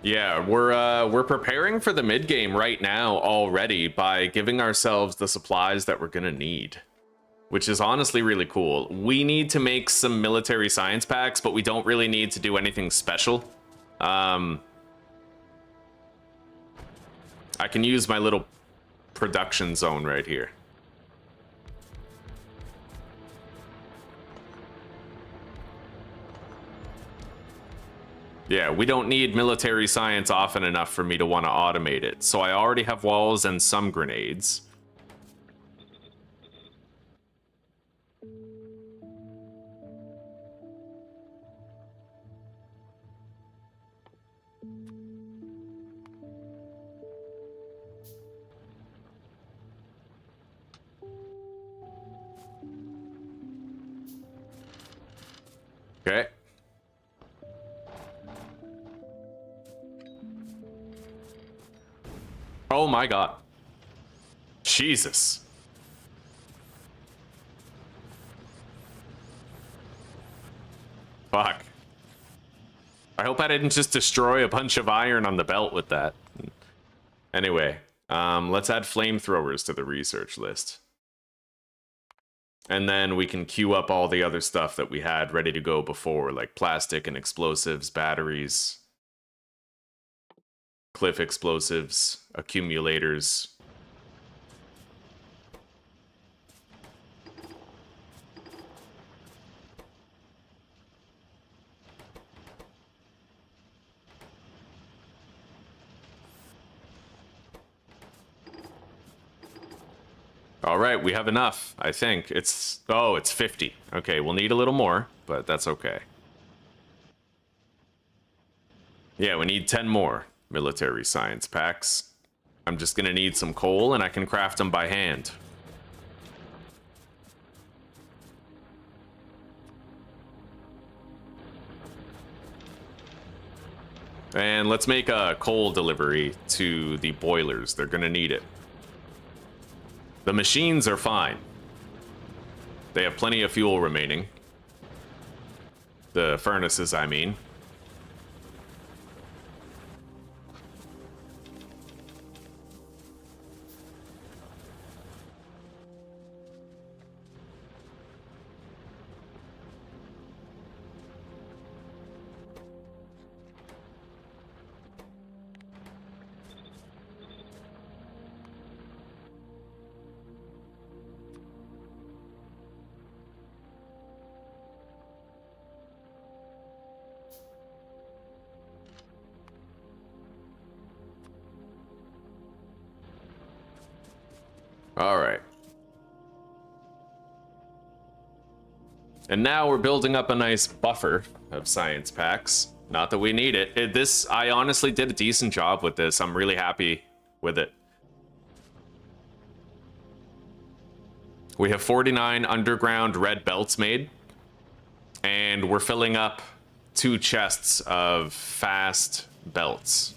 [SPEAKER 1] Yeah, we're preparing for the mid game right now already by giving ourselves the supplies that we're gonna need, which is honestly really cool. We need to make some military science packs, but we don't really need to do anything special. I can use my little production zone right here. Yeah, we don't need military science often enough for me to want to automate it. So I already have walls and some grenades. Okay. Oh my god. Jesus. Fuck. I hope I didn't just destroy a bunch of iron on the belt with that. Anyway, let's add flamethrowers to the research list. And then we can queue up all the other stuff that we had ready to go before, like plastic and explosives, batteries, cliff explosives, accumulators. All right, we have enough, I think. It's 50. Okay, we'll need a little more, but that's okay. Yeah, we need 10 more military science packs. I'm just gonna need some coal, and I can craft them by hand. And let's make a coal delivery to the boilers. They're gonna need it. The machines are fine. They have plenty of fuel remaining. The furnaces, I mean. All right. And now we're building up a nice buffer of science packs. Not that we need it. I honestly did a decent job with this. I'm really happy with it. We have 49 underground red belts made. And we're filling up 2 chests of fast belts.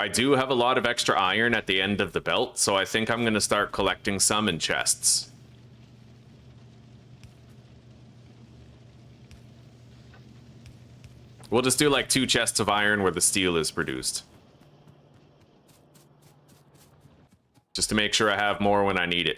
[SPEAKER 1] I do have a lot of extra iron at the end of the belt, so I think I'm going to start collecting some in chests. We'll just do like 2 chests of iron where the steel is produced. Just to make sure I have more when I need it.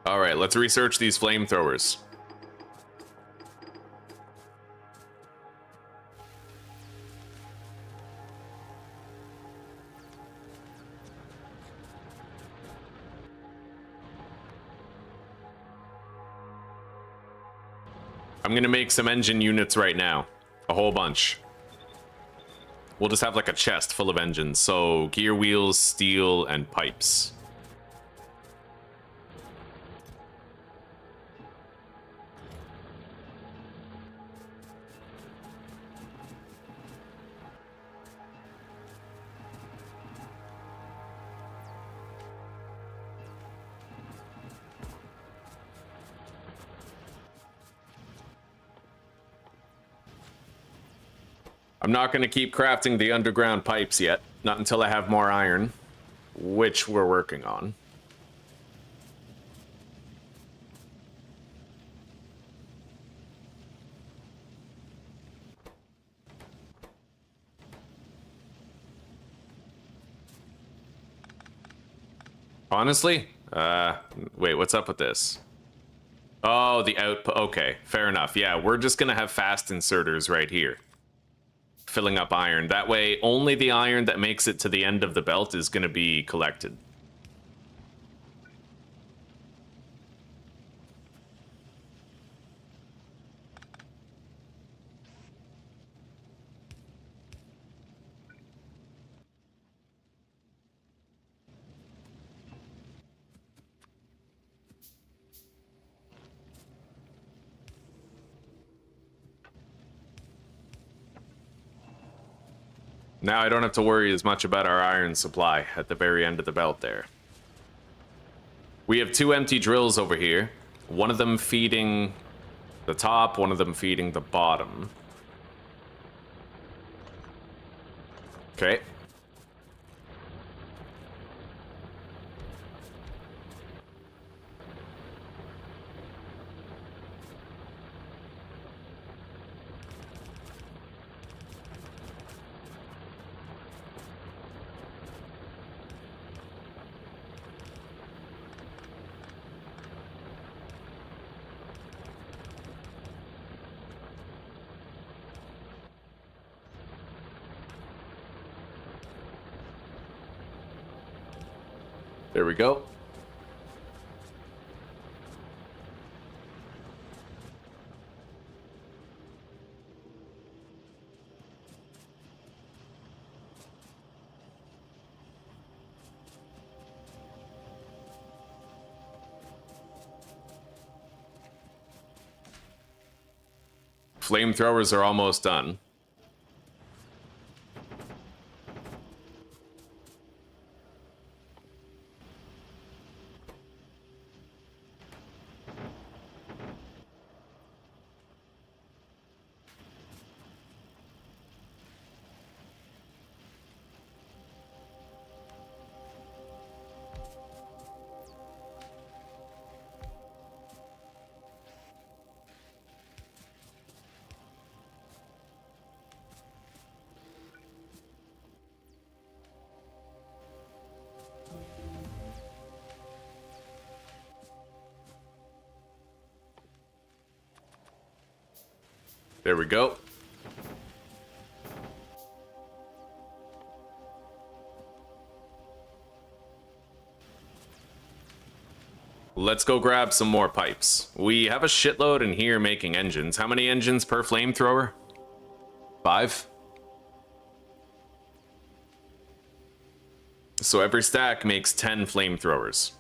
[SPEAKER 1] Alright, let's research these flamethrowers. I'm gonna make some engine units right now. A whole bunch. We'll just have like a chest full of engines. So gear wheels, steel, and pipes. I'm not going to keep crafting the underground pipes yet. Not until I have more iron, which we're working on. Honestly? Wait, what's up with this? Oh, the output. Okay, fair enough. Yeah, we're just going to have fast inserters right here. Filling up iron. That way, only the iron that makes it to the end of the belt is going to be collected. Now I don't have to worry as much about our iron supply at the very end of the belt there. We have 2 empty drills over here. One of them feeding the top, one of them feeding the bottom. Okay. There we go. Flamethrowers are almost done. There we go. Let's go grab some more pipes. We have a shitload in here making engines. How many engines per flamethrower? 5? So every stack makes 10 flamethrowers.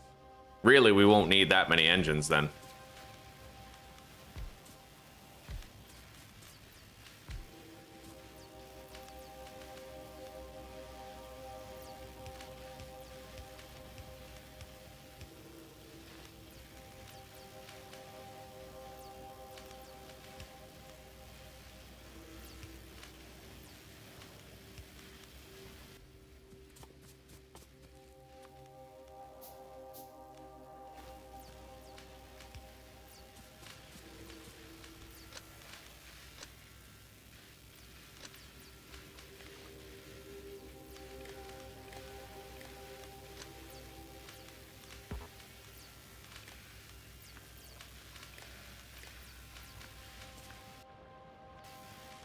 [SPEAKER 1] Really, we won't need that many engines then.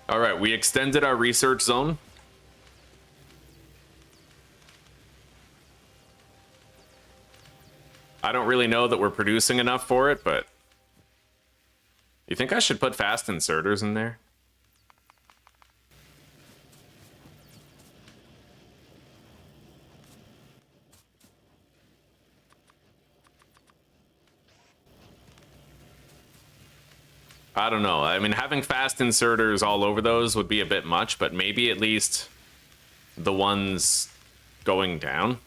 [SPEAKER 1] All right, we extended our research zone. I don't really know that we're producing enough for it, but you think I should put fast inserters in there? I don't know. I mean, having fast inserters all over those would be a bit much, but maybe at least the ones going down.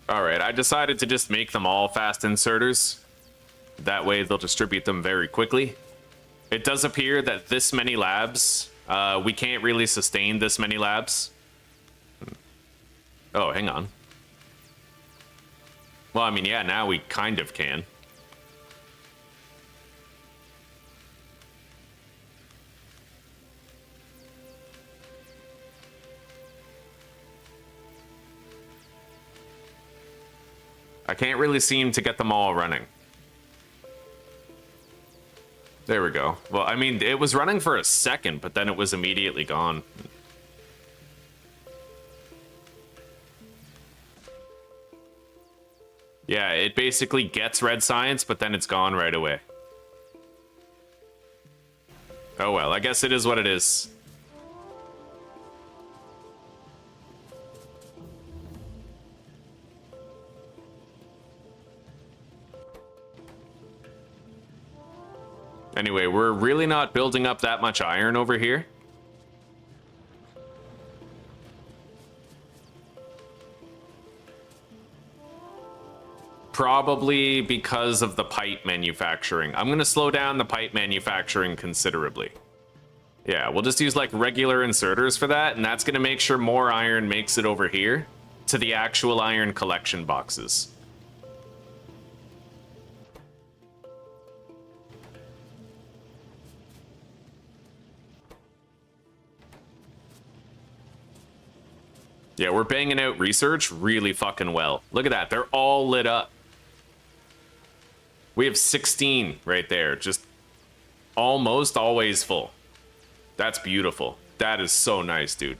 [SPEAKER 1] All right, I decided to just make them all fast inserters. That way they'll distribute them very quickly. It does appear that this many labs, we can't really sustain this many labs. Oh, hang on. Well, I mean, yeah, now we kind of can. I can't really seem to get them all running. There we go. Well, I mean, it was running for a second, but then it was immediately gone. Yeah, it basically gets red science, but then it's gone right away. Oh well, I guess it is what it is. Anyway, we're really not building up that much iron over here. Probably because of the pipe manufacturing. I'm going to slow down the pipe manufacturing considerably. Yeah, we'll just use like regular inserters for that, and that's going to make sure more iron makes it over here to the actual iron collection boxes. Yeah, we're banging out research really fucking well. Look at that. They're all lit up. We have 16 right there. Just almost always full. That's beautiful. That is so nice, dude.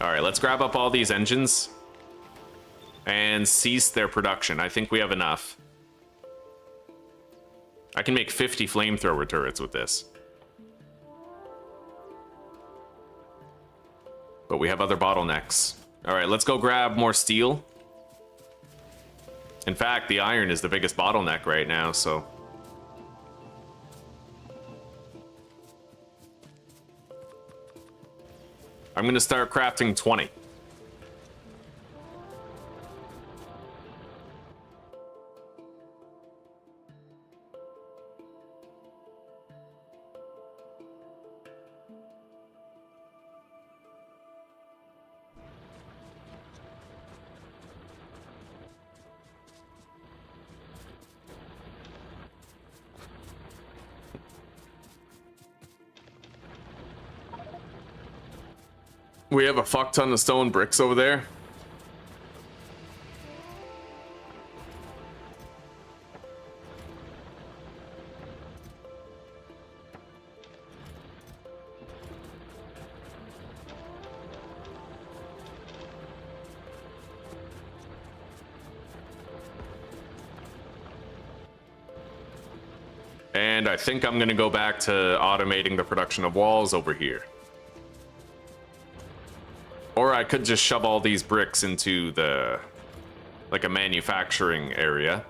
[SPEAKER 1] All right, let's grab up all these engines and cease their production. I think we have enough. I can make 50 flamethrower turrets with this. But we have other bottlenecks. All right, let's go grab more steel. In fact, the iron is the biggest bottleneck right now, so... I'm gonna start crafting 20. We have a fuck ton of stone bricks over there. And I think I'm gonna go back to automating the production of walls over here. Or I could just shove all these bricks into the, like a manufacturing area.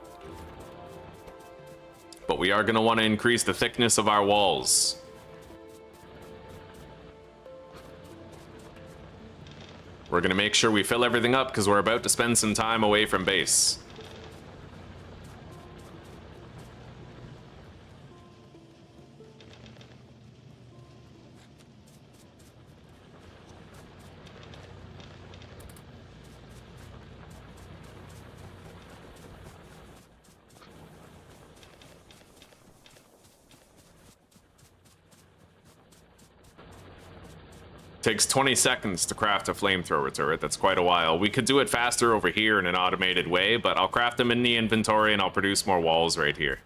[SPEAKER 1] But we are going to want to increase the thickness of our walls. We're gonna make sure we fill everything up because we're about to spend some time away from base. Takes 20 seconds to craft a flamethrower turret. That's quite a while. We could do it faster over here in an automated way, but I'll craft them in the inventory and I'll produce more walls right here.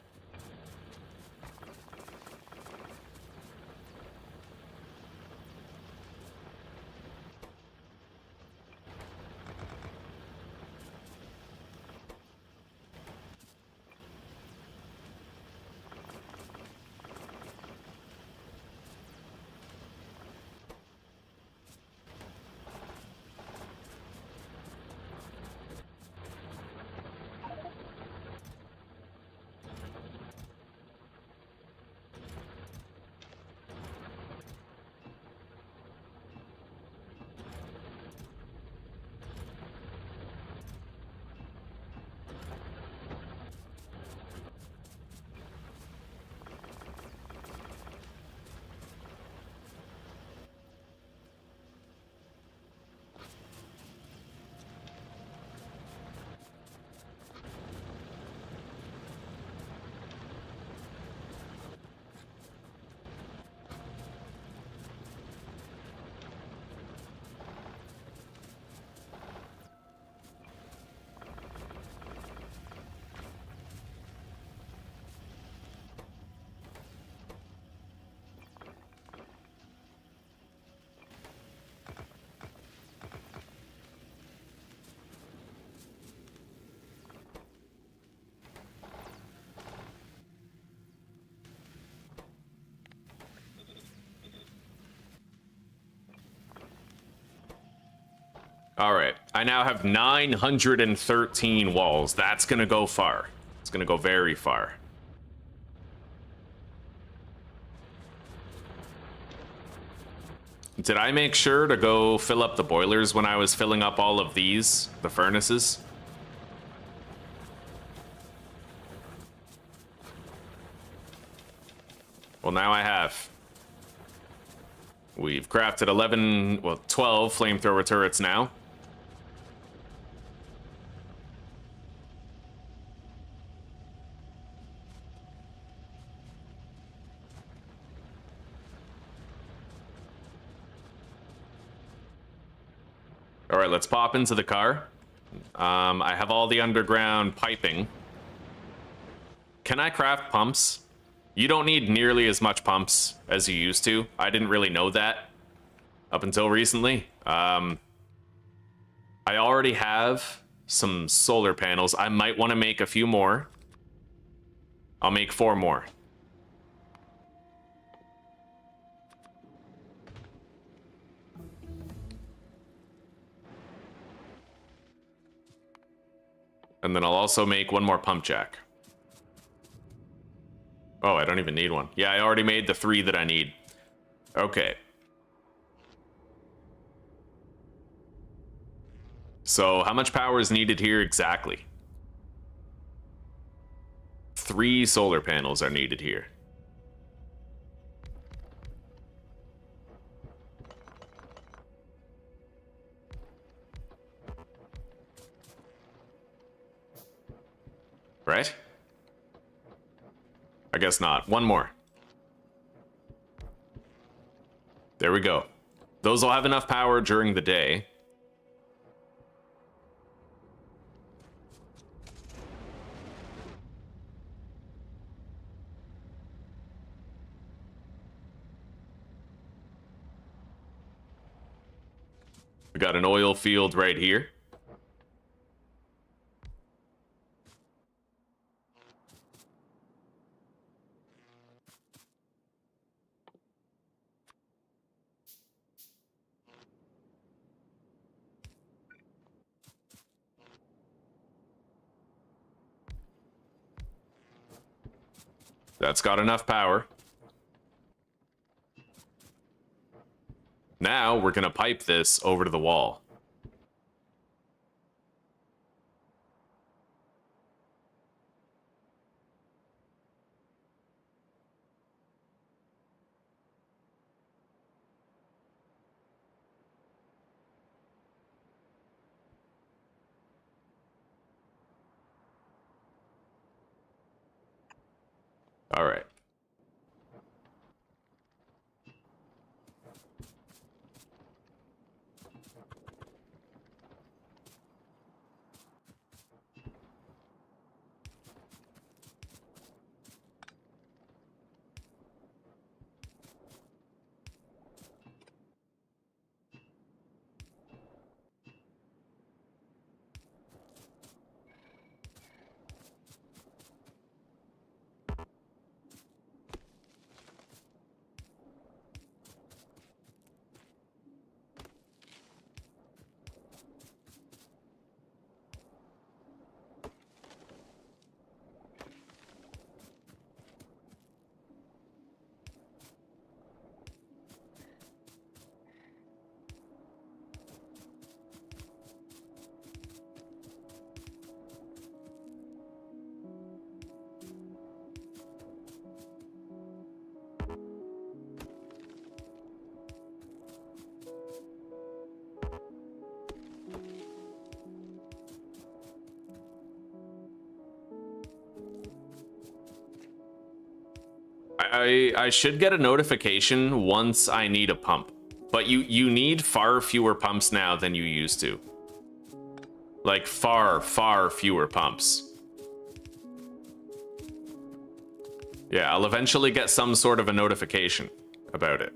[SPEAKER 1] All right, I now have 913 walls. That's gonna go far. It's gonna go very far. Did I make sure to go fill up the boilers when I was filling up all of these, the furnaces? Well, now I have. We've crafted 11, well, 12 flamethrower turrets now. All right, let's pop into the car. I have all the underground piping. Can I craft pumps? You don't need nearly as much pumps as you used to. I didn't really know that up until recently. I already have some solar panels. I might want to make a few more. I'll make 4 more. And then I'll also make 1 more pump jack. Oh, I don't even need one. Yeah, I already made the 3 that I need. Okay. So how much power is needed here exactly? 3 solar panels are needed here. Right? I guess not. 1 more. There we go. Those will have enough power during the day. We got an oil field right here. That's got enough power. Now we're gonna pipe this over to the wall. All right. I should get a notification once I need a pump, but you need far fewer pumps now than you used to. Like far fewer pumps. Yeah, I'll eventually get some sort of a notification about it.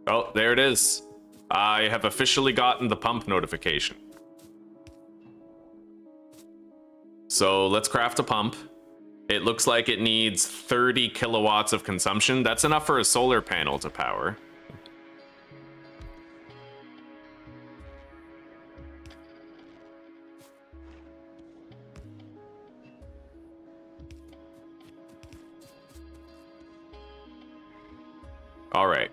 [SPEAKER 1] Oh, there it is. I have officially gotten the pump notification. So let's craft a pump. It looks like it needs 30 kilowatts of consumption. That's enough for a solar panel to power. All right.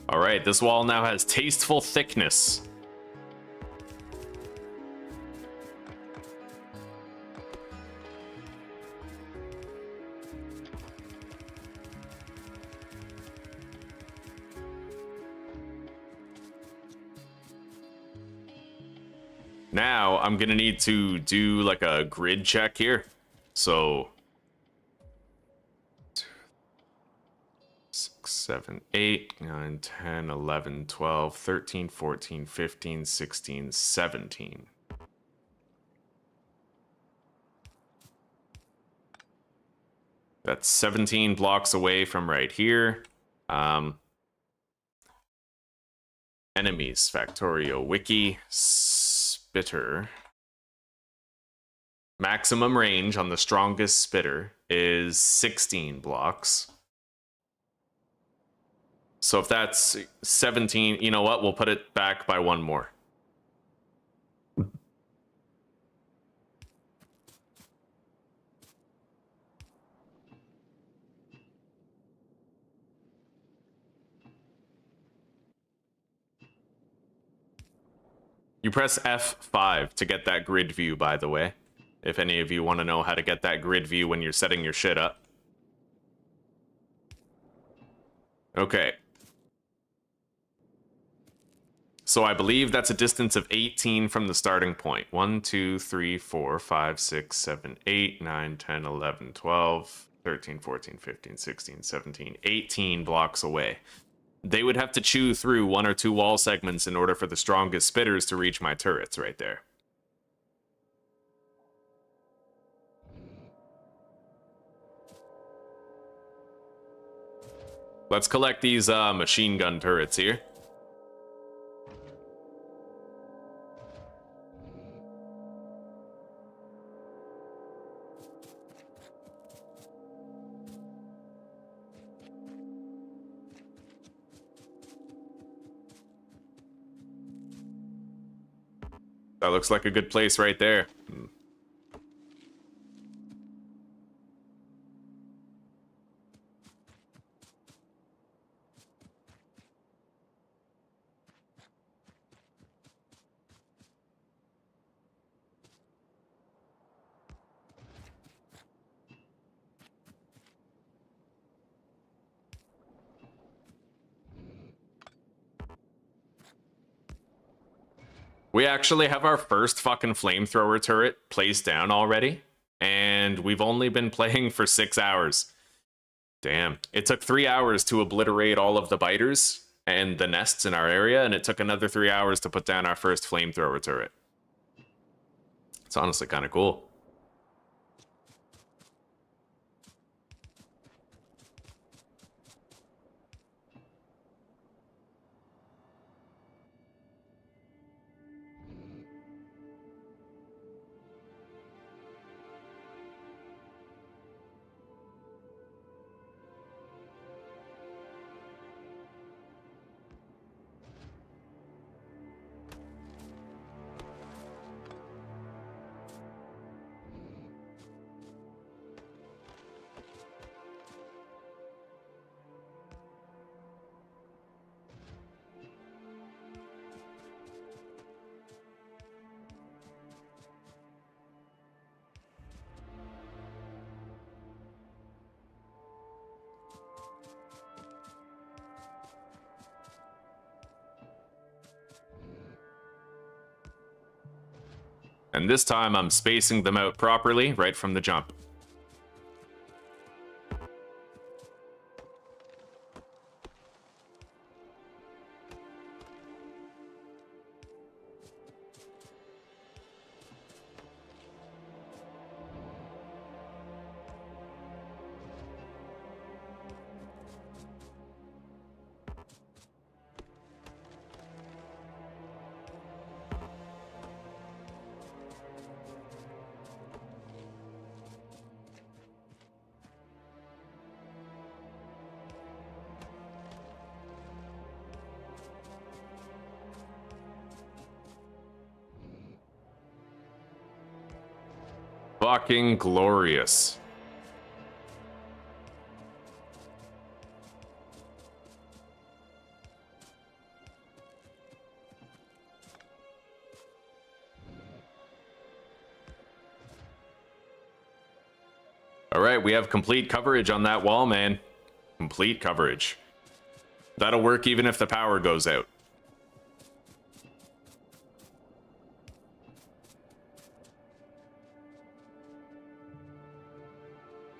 [SPEAKER 1] All right, this wall now has tasteful thickness. Now I'm gonna need to do like a grid check here. So 7, 8, 9, 10, 11, 12, 13, 14, 15, 16, 17. That's 17 blocks away from right here. Enemies, Factorio, Wiki, Spitter. Maximum range on the strongest Spitter is 16 blocks. So if that's 17, you know what? We'll put it back by one more. You press F5 to get that grid view, by the way. If any of you want to know how to get that grid view when you're setting your shit up. Okay. So I believe that's a distance of 18 from the starting point. 1, 2, 3, 4, 5, 6, 7, 8, 9, 10, 11, 12, 13, 14, 15, 16, 17, 18 blocks away. they would have to chew through 1 or 2 wall segments in order for the strongest spitters to reach my turrets right there. Let's collect these machine gun turrets here. That looks like a good place right there. We actually have our first fucking flamethrower turret placed down already, and we've only been playing for 6 hours. Damn. It took 3 hours to obliterate all of the biters and the nests in our area, and it took another 3 hours to put down our first flamethrower turret. It's honestly kind of cool. And this time I'm spacing them out properly right from the jump. Fucking glorious. All right, we have complete coverage on that wall, man. Complete coverage. That'll work even if the power goes out.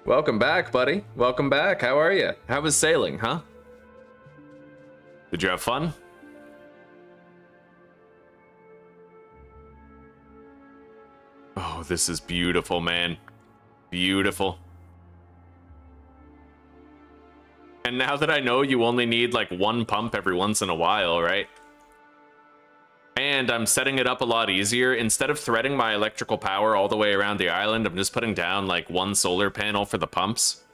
[SPEAKER 1] Welcome back, buddy. Welcome back. How are you? How was sailing, huh? Did you have fun? Oh, this is beautiful, man. Beautiful. And now that I know you only need like 1 pump every once in a while, right? And I'm setting it up a lot easier. Instead of threading my electrical power all the way around the island, I'm just putting down like 1 solar panel for the pumps.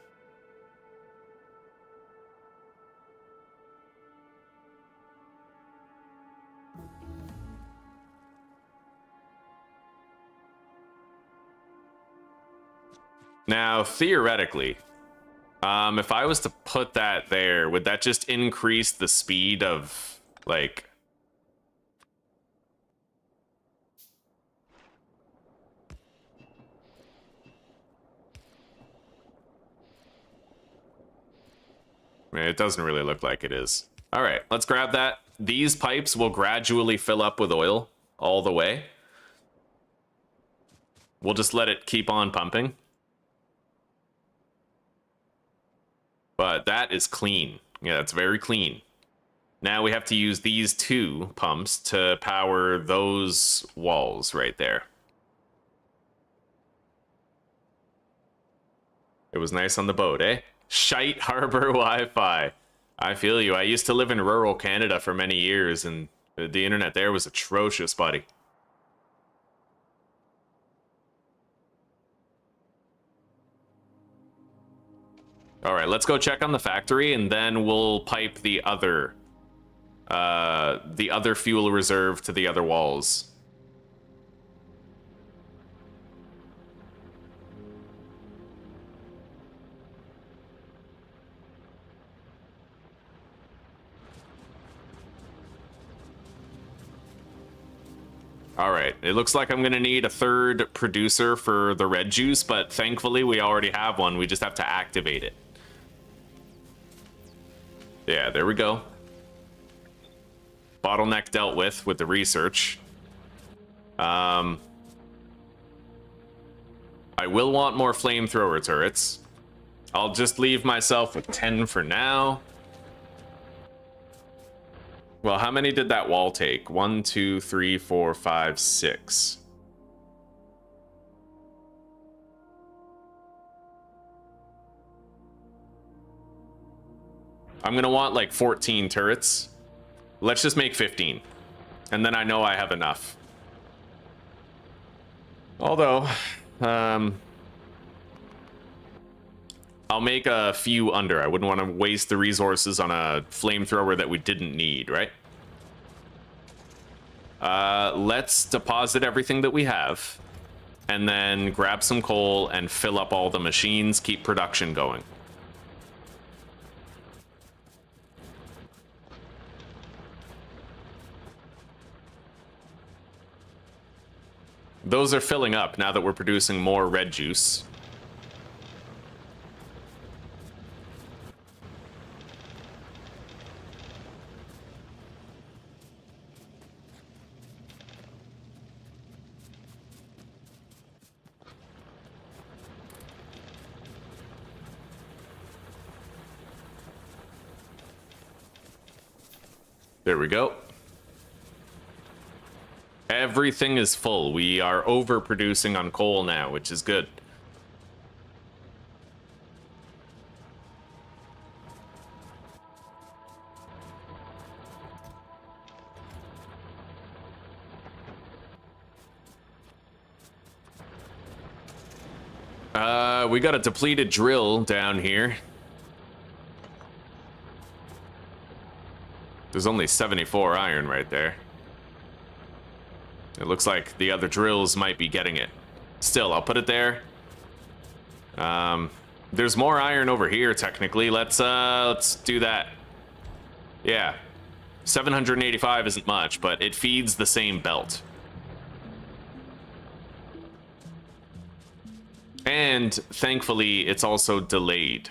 [SPEAKER 1] Now, theoretically, if I was to put that there, would that just increase the speed of, like... It doesn't really look like it is. All right, let's grab that. These pipes will gradually fill up with oil all the way. We'll just let it keep on pumping. But that is clean. Yeah, that's very clean. Now we have to use these 2 pumps to power those walls right there. It was nice on the boat, eh? Shite harbor Wi-Fi. I feel you. I used to live in rural Canada for many years, and the internet there was atrocious, buddy. All right, let's go check on the factory, and then we'll pipe the other fuel reserve to the other walls. All right, it looks like I'm gonna need a 3rd producer for the red juice, but thankfully we already have one. We just have to activate it. Yeah, there we go. Bottleneck dealt with the research. I will want more flamethrower turrets. I'll just leave myself with 10 for now. Well, how many did that wall take? 1, 2, 3, 4, 5, 6. I'm gonna want like 14 turrets. Let's just make 15. And then I know I have enough. Although, I'll make a few under. I wouldn't want to waste the resources on a flamethrower that we didn't need, right? Let's deposit everything that we have. And then grab some coal and fill up all the machines. Keep production going. Those are filling up now that we're producing more red juice. There we go. Everything is full. We are overproducing on coal now, which is good. We got a depleted drill down here. There's only 74 iron right there. It looks like the other drills might be getting it. Still, I'll put it there. There's more iron over here, technically. Let's do that. Yeah. 785 isn't much, but it feeds the same belt. And thankfully, it's also delayed.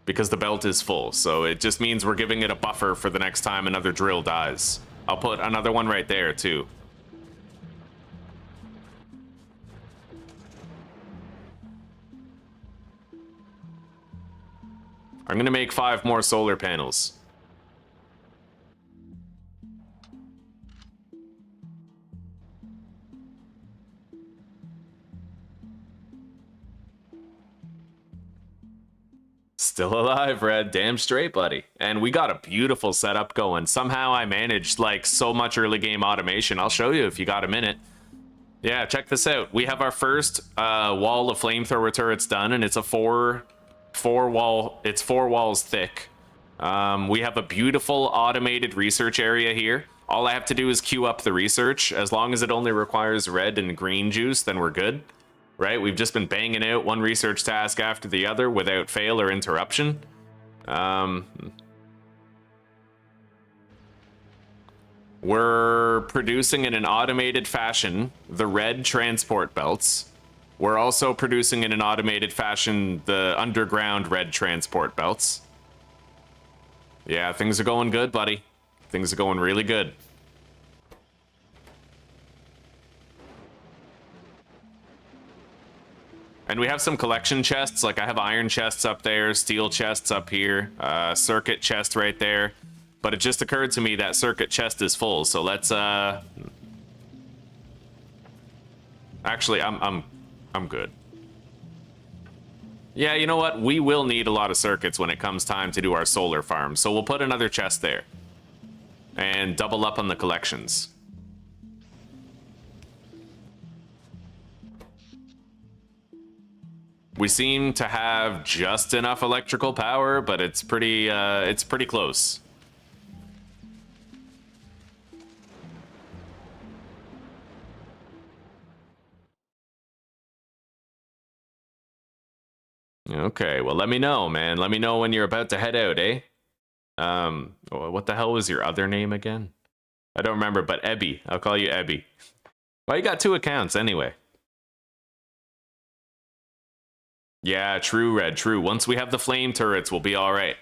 [SPEAKER 1] Because the belt is full, so it just means we're giving it a buffer for the next time another drill dies. I'll put another one right there, too. I'm gonna make 5 more solar panels. Still alive, Red. Damn straight, buddy. And we got a beautiful setup going. Somehow I managed, like, so much early game automation. I'll show you if you got a minute. Yeah, check this out. We have our first wall of flamethrower turrets done, and it's a four walls thick. We have a beautiful automated research area here. All I have to do is queue up the research. As long as it only requires red and green juice, then we're good. Right? We've just been banging out one research task after the other without fail or interruption. We're producing in an automated fashion the red transport belts. We're also producing in an automated fashion the underground red transport belts. Yeah, things are going good, buddy. Things are going really good. And we have some collection chests, like I have iron chests up there, steel chests up here, circuit chest right there. But it just occurred to me that circuit chest is full, so let's actually I'm good. Yeah, you know what? We will need a lot of circuits when it comes time to do our solar farm, so we'll put another chest there. And double up on the collections. We seem to have just enough electrical power, but it's pretty close. Okay, well, let me know, man. Let me know when you're about to head out, eh? What the hell was your other name again? I don't remember, but Ebby. I'll call you Ebby. Well, you got 2 accounts anyway. Yeah, true, Red, true. Once we have the flame turrets, we'll be all right.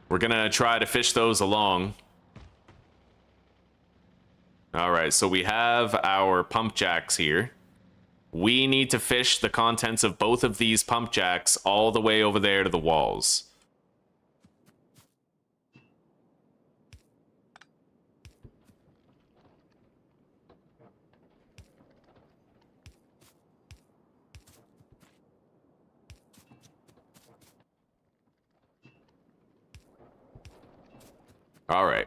[SPEAKER 1] We're gonna try to fish those along. All right, so we have our pump jacks here. We need to fish the contents of both of these pump jacks all the way over there to the walls. All right.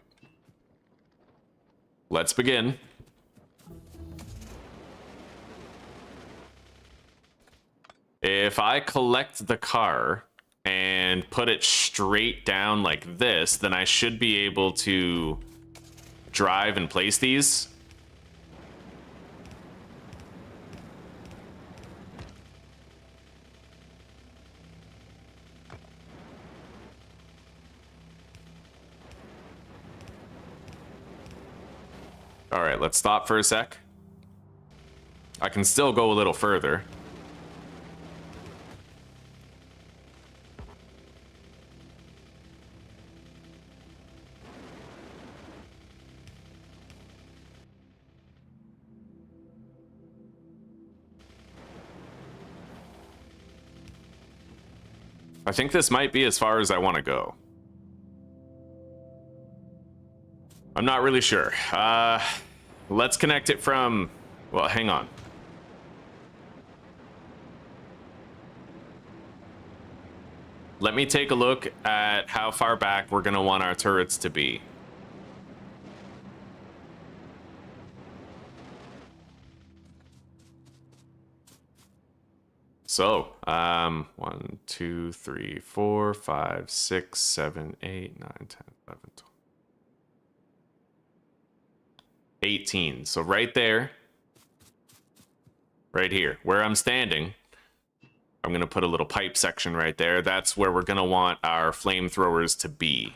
[SPEAKER 1] Let's begin. If I collect the car and put it straight down like this, then I should be able to drive and place these. All right, let's stop for a sec. I can still go a little further. I think this might be as far as I want to go. I'm not really sure. Let's connect it from... Well, hang on. Let me take a look at how far back we're going to want our turrets to be. So, 1, 2, 3, 4, 5, 6, 7, 8, 9, 10, 11, 12. 18. So right there, right here, where I'm standing, I'm going to put a little pipe section right there. That's where we're going to want our flamethrowers to be.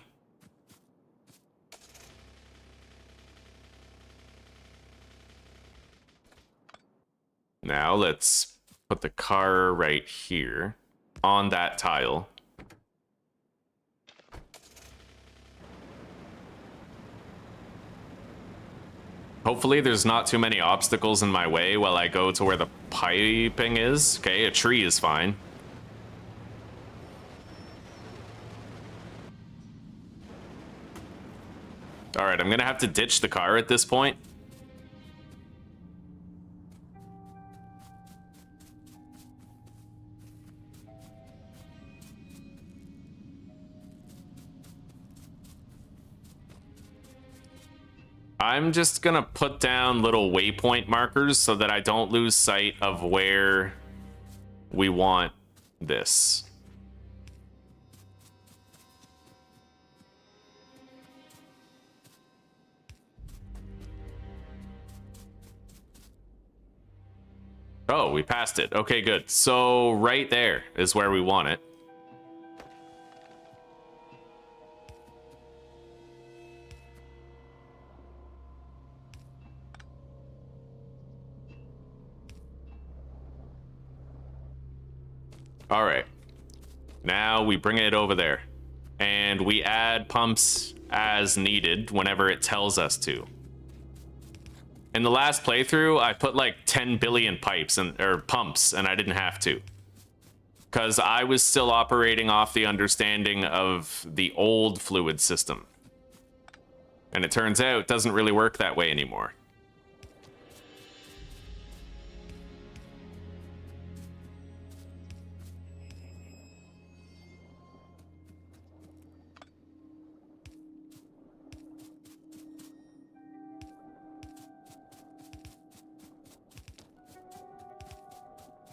[SPEAKER 1] Now let's put the car right here on that tile. Hopefully there's not too many obstacles in my way while I go to where the piping is. Okay, a tree is fine. All right, I'm gonna have to ditch the car at this point. I'm just gonna put down little waypoint markers so that I don't lose sight of where we want this. Oh, we passed it. Okay, good. So right there is where we want it. All right, now we bring it over there and we add pumps as needed whenever it tells us to. In the last playthrough, I put like 10 billion pipes or pumps, and I didn't have to. Because I was still operating off the understanding of the old fluid system. And it turns out it doesn't really work that way anymore.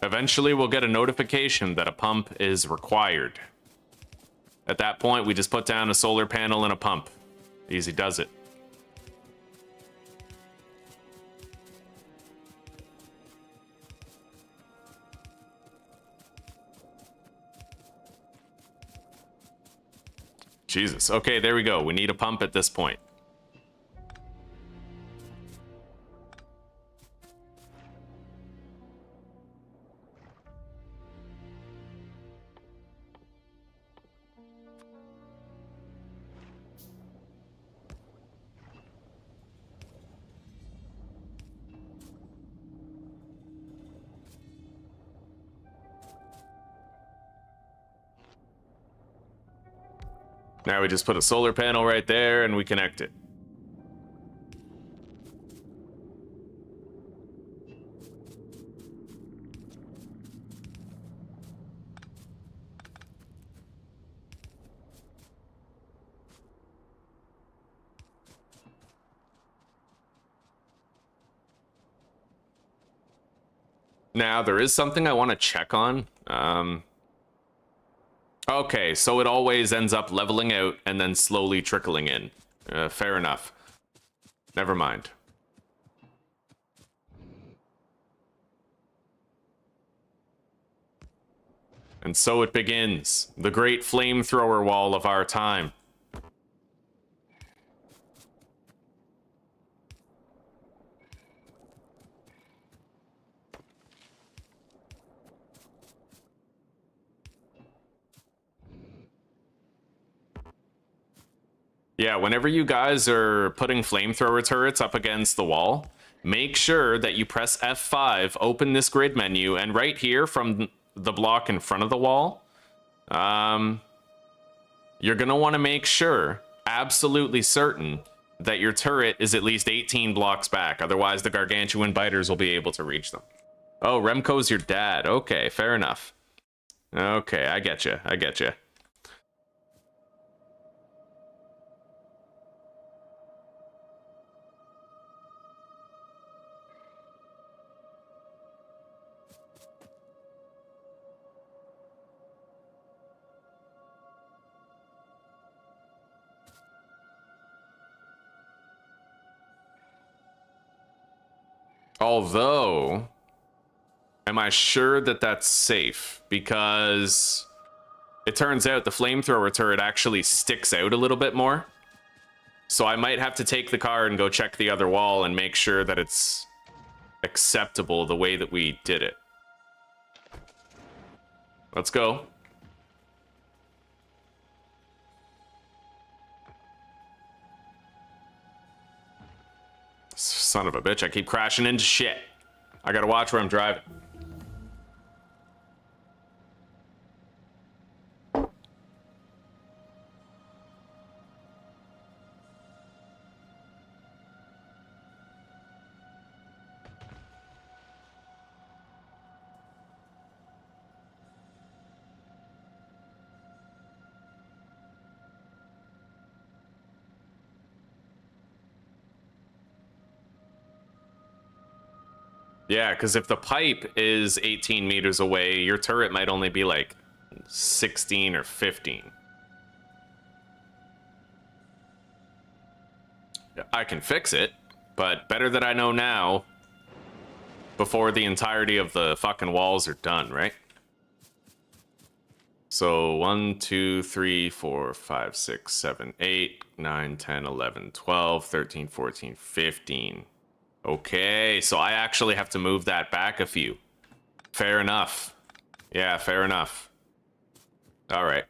[SPEAKER 1] Eventually, we'll get a notification that a pump is required. At that point, we just put down a solar panel and a pump. Easy does it. Jesus. Okay, there we go. We need a pump at this point. Now we just put a solar panel right there and we connect it. Now, there is something I want to check on. Okay, so it always ends up leveling out and then slowly trickling in. Fair enough. Never mind. And so it begins, the great flamethrower wall of our time. Yeah, whenever you guys are putting flamethrower turrets up against the wall, make sure that you press F5, open this grid menu, and right here from the block in front of the wall, you're going to want to make sure, absolutely certain, that your turret is at least 18 blocks back. Otherwise, the gargantuan biters will be able to reach them. Oh, Remco's your dad. Okay, fair enough. Okay, I get you. I get you. Although, am I sure that that's safe? Because it turns out the flamethrower turret actually sticks out a little bit more. So I might have to take the car and go check the other wall and make sure that it's acceptable the way that we did it. Let's go. Son of a bitch, I keep crashing into shit. I gotta watch where I'm driving. Yeah, because if the pipe is 18 meters away, your turret might only be like 16 or 15. I can fix it, but better that I know now before the entirety of the fucking walls are done, right? So 1, 2, 3, 4, 5, 6, 7, 8, 9, 10, 11, 12, 13, 14, 15. Okay, so I actually have to move that back a few. Fair enough. Yeah, fair enough. All right.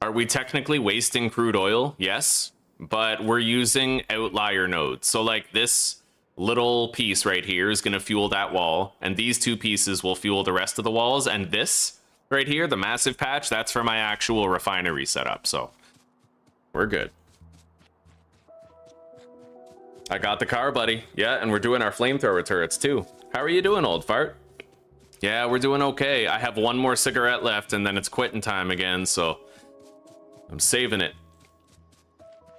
[SPEAKER 1] Are we technically wasting crude oil? Yes, but we're using outlier nodes. So like this little piece right here is going to fuel that wall, and these two pieces will fuel the rest of the walls, and this right here, the massive patch, that's for my actual refinery setup. So we're good. I got the car, buddy. Yeah, and we're doing our flamethrower turrets too. How are you doing, old fart? Yeah, we're doing okay. I have one more cigarette left, and then it's quitting time again, so I'm saving it.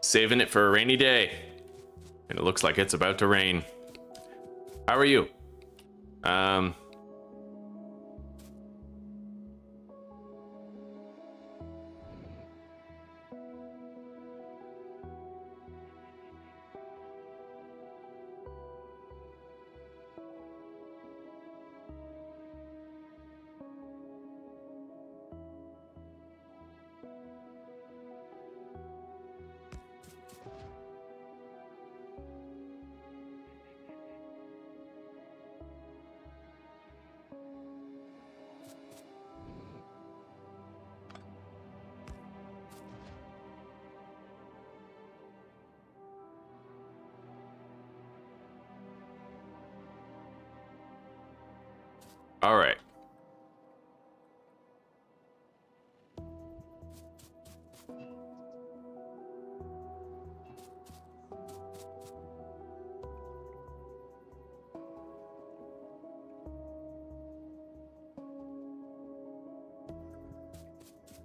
[SPEAKER 1] Saving it for a rainy day. And it looks like it's about to rain. How are you? All right.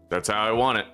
[SPEAKER 1] That's how I want it.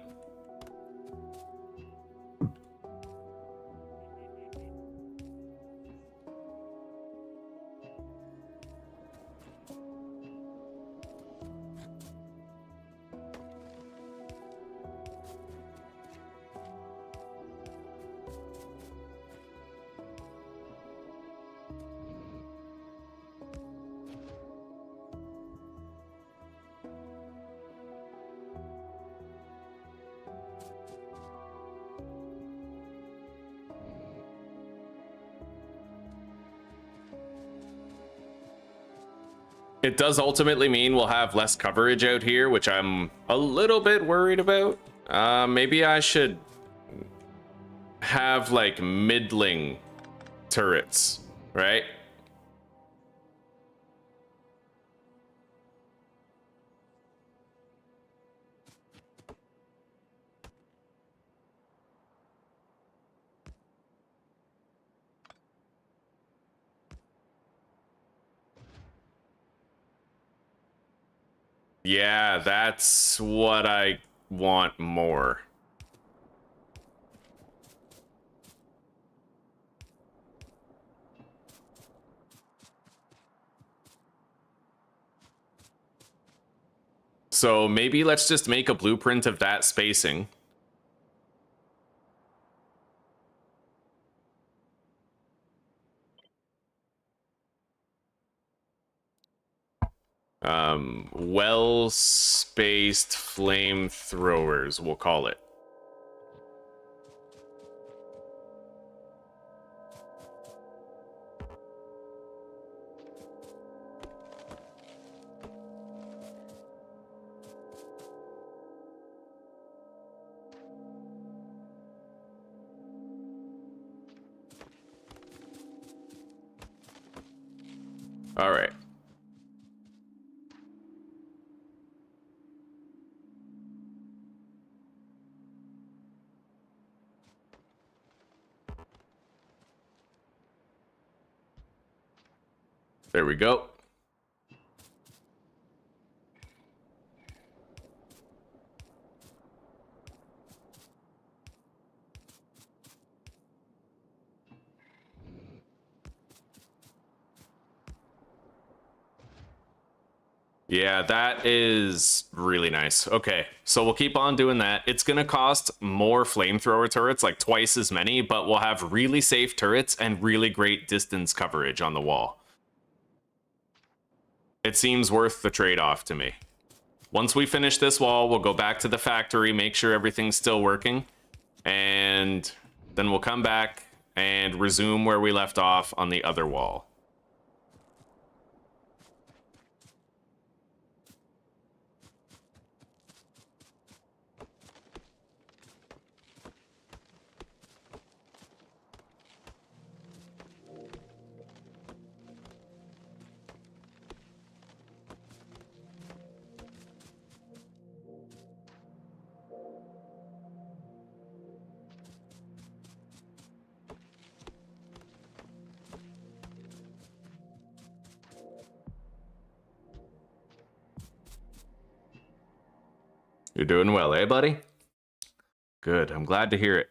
[SPEAKER 1] It does ultimately mean we'll have less coverage out here, which I'm a little bit worried about. Maybe I should have like middling turrets, right? Yeah, that's what I want more. So maybe let's just make a blueprint of that spacing. Well-spaced flamethrowers, we'll call it. All right. There we go. Yeah, that is really nice. Okay, so we'll keep on doing that. It's gonna cost more flamethrower turrets, like twice as many, but we'll have really safe turrets and really great distance coverage on the wall. It seems worth the trade-off to me. Once we finish this wall, we'll go back to the factory, make sure everything's still working, and then we'll come back and resume where we left off on the other wall. You're doing well, eh, buddy? Good. I'm glad to hear it.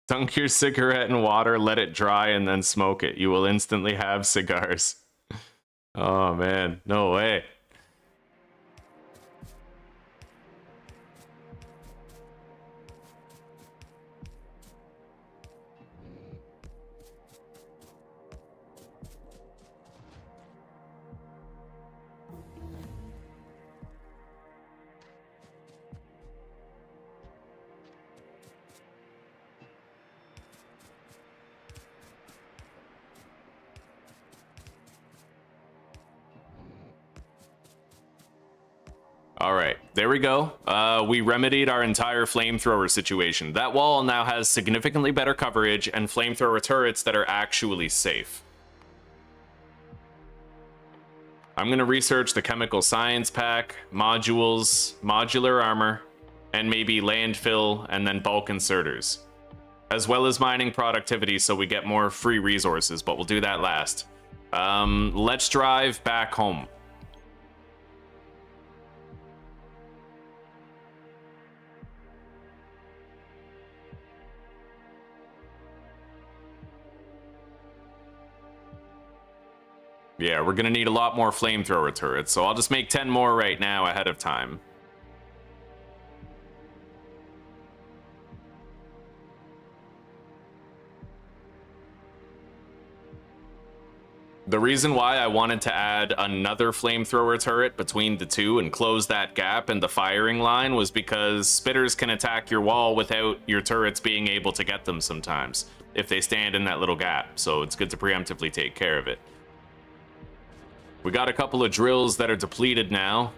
[SPEAKER 1] Dunk your cigarette in water, let it dry, and then smoke it. You will instantly have cigars. Oh, man. No way. All right, there we go. We remedied our entire flamethrower situation. That wall now has significantly better coverage and flamethrower turrets that are actually safe. I'm going to research the chemical science pack, modules, modular armor, and maybe landfill and then bulk inserters, as well as mining productivity so we get more free resources, but we'll do that last. Let's drive back home. Yeah, we're gonna need a lot more flamethrower turrets, so I'll just make 10 more right now ahead of time. The reason why I wanted to add another flamethrower turret between the two and close that gap in the firing line was because spitters can attack your wall without your turrets being able to get them sometimes, if they stand in that little gap, so it's good to preemptively take care of it. We got a couple of drills that are depleted now.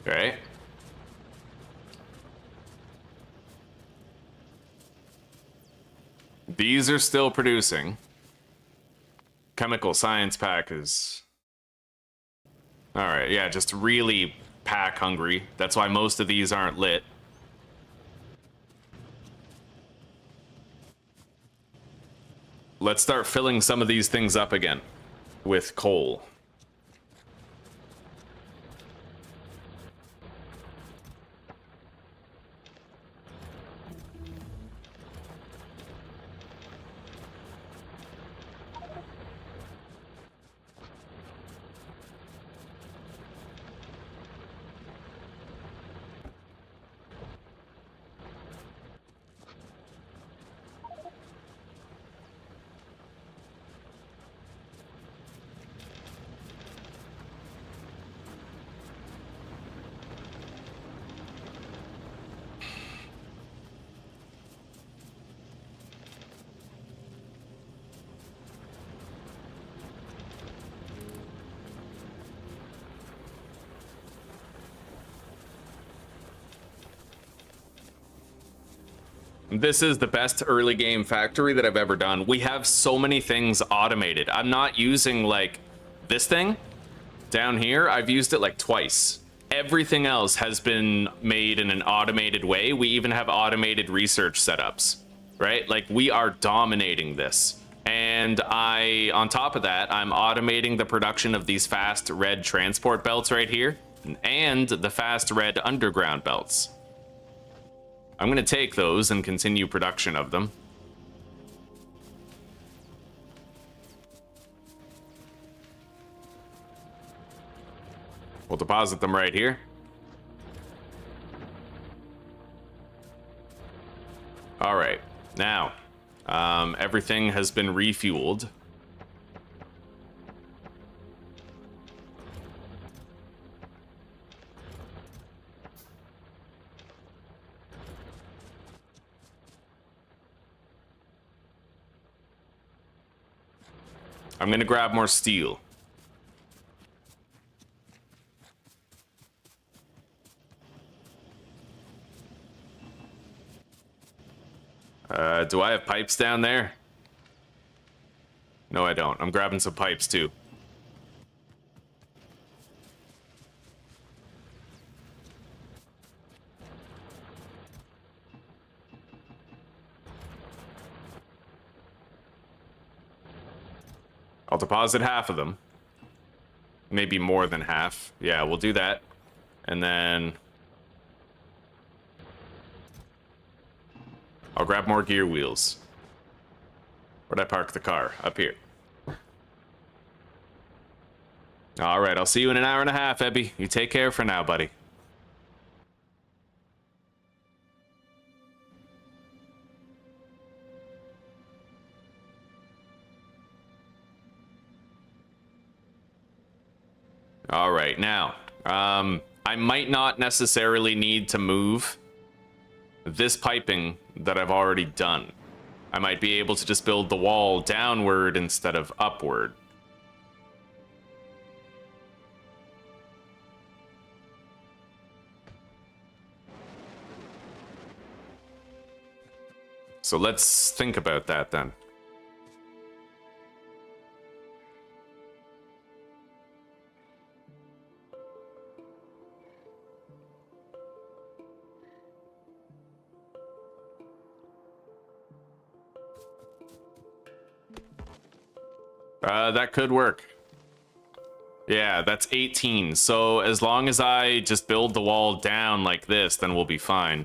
[SPEAKER 1] Right. These are still producing. Chemical science pack is... Alright, yeah, just really pack hungry. That's why most of these aren't lit. Let's start filling some of these things up again with coal. This is the best early game factory that I've ever done. We have so many things automated. I'm not using like this thing down here. I've used it like twice. Everything else has been made in an automated way. We even have automated research setups, right? Like we are dominating this. And on top of that, I'm automating the production of these fast red transport belts right here and the fast red underground belts. I'm going to take those and continue production of them. We'll deposit them right here. All right. Now, everything has been refueled. I'm gonna grab more steel. Do I have pipes down there? No, I don't. I'm grabbing some pipes too. I'll deposit half of them. Maybe more than half. Yeah, we'll do that. And then I'll grab more gear wheels. Where'd I park the car? Up here. All right, I'll see you in an hour and a half, Ebby. You take care for now, buddy. All right, now, I might not necessarily need to move this piping that I've already done. I might be able to just build the wall downward instead of upward. So let's think about that then. That could work. Yeah, that's 18. So as long as I just build the wall down like this, then we'll be fine.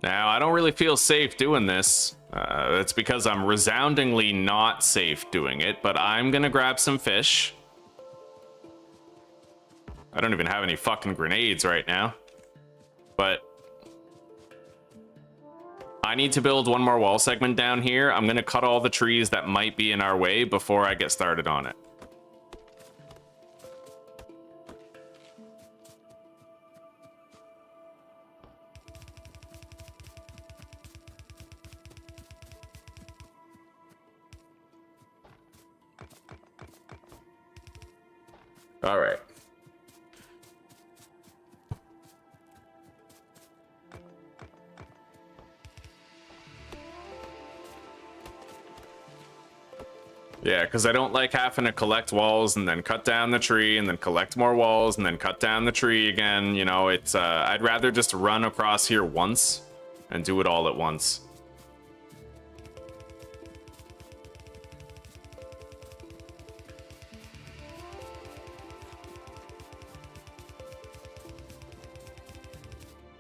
[SPEAKER 1] Now, I don't really feel safe doing this. That's because I'm resoundingly not safe doing it, but I'm gonna grab some fish. I don't even have any fucking grenades right now. But I need to build one more wall segment down here. I'm gonna cut all the trees that might be in our way before I get started on it. All right. Yeah, because I don't like having to collect walls and then cut down the tree and then collect more walls and then cut down the tree again. You know, it's I'd rather just run across here once and do it all at once.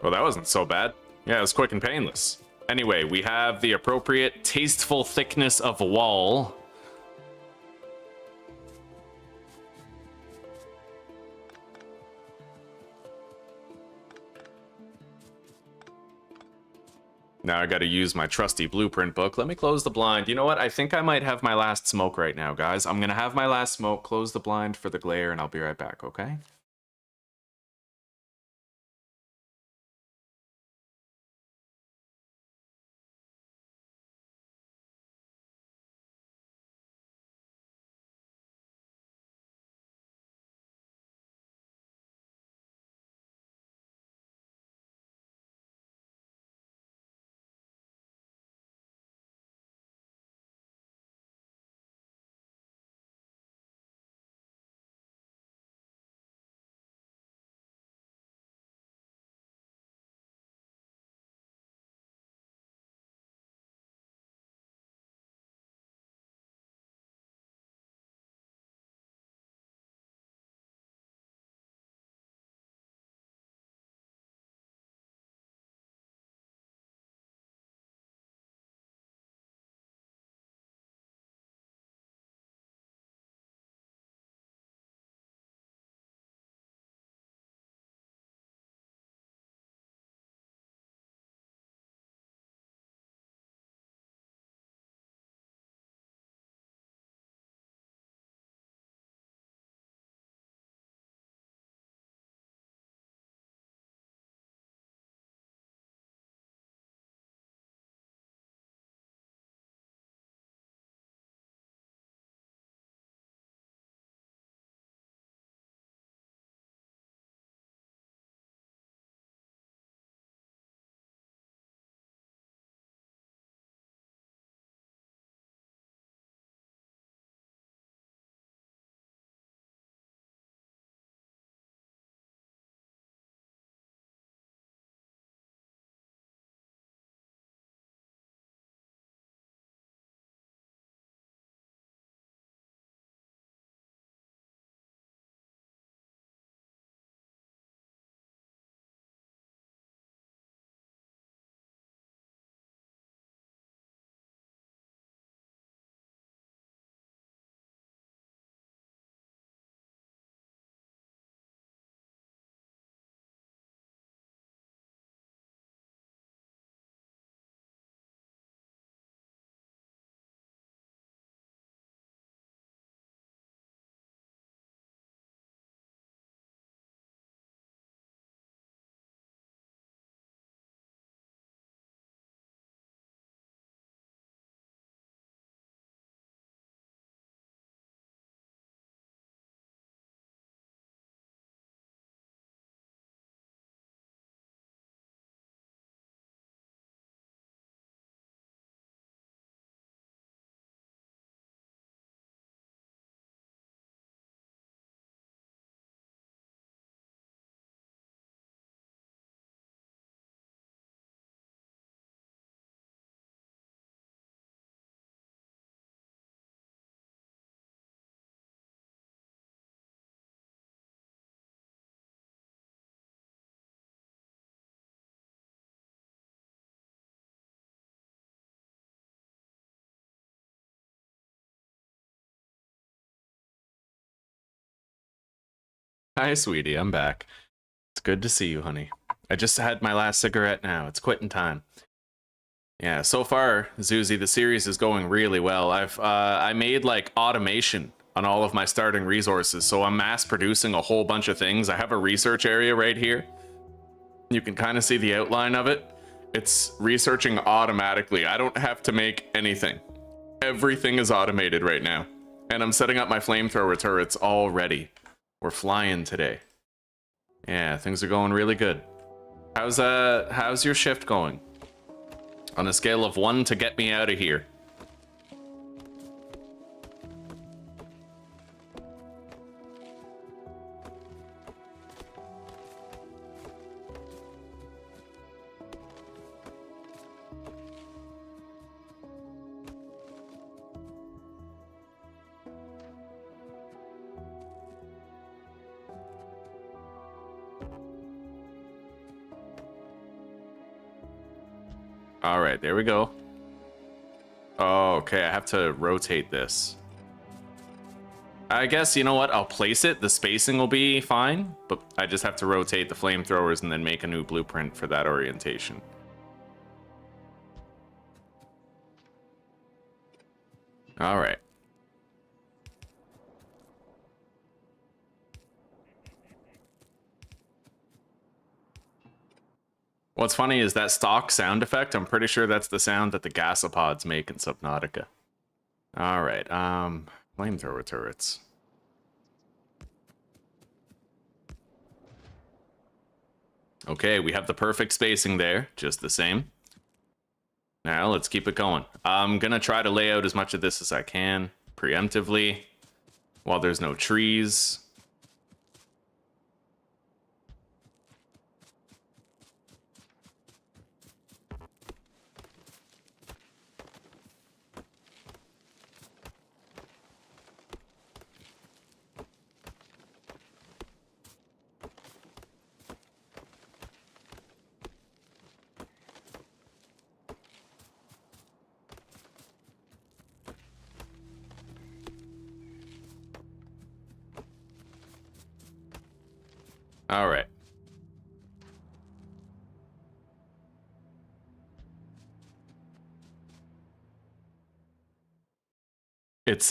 [SPEAKER 1] Well, that wasn't so bad. Yeah, it was quick and painless. Anyway, we have the appropriate tasteful thickness of wall. Now I gotta use my trusty blueprint book. Let me close the blind. You know what? I think I might have my last smoke right now, guys. I'm gonna have my last smoke, close the blind for the glare, and I'll be right back, okay? Hi, sweetie. I'm back. It's good to see you, honey. I just had my last cigarette now. It's quitting time. Yeah, so far, Zuzi, the series is going really well. I made like automation on all of my starting resources, so I'm mass producing a whole bunch of things. I have a research area right here. You can kind of see the outline of it. It's researching automatically. I don't have to make anything. Everything is automated right now. And I'm setting up my flamethrower turrets already. We're flying today. Yeah, things are going really good. How's your shift going? On a scale of 1 to get me out of here. All right, there we go. Oh, okay, I have to rotate this. I guess, you know what? I'll place it. The spacing will be fine, but I just have to rotate the flamethrowers and then make a new blueprint for that orientation. All right. What's funny is that stock sound effect. I'm pretty sure that's the sound that the gasopods make in Subnautica. All right, flamethrower turrets. Okay, we have the perfect spacing there, just the same. Now let's keep it going. I'm gonna try to lay out as much of this as I can preemptively while there's no trees. All right.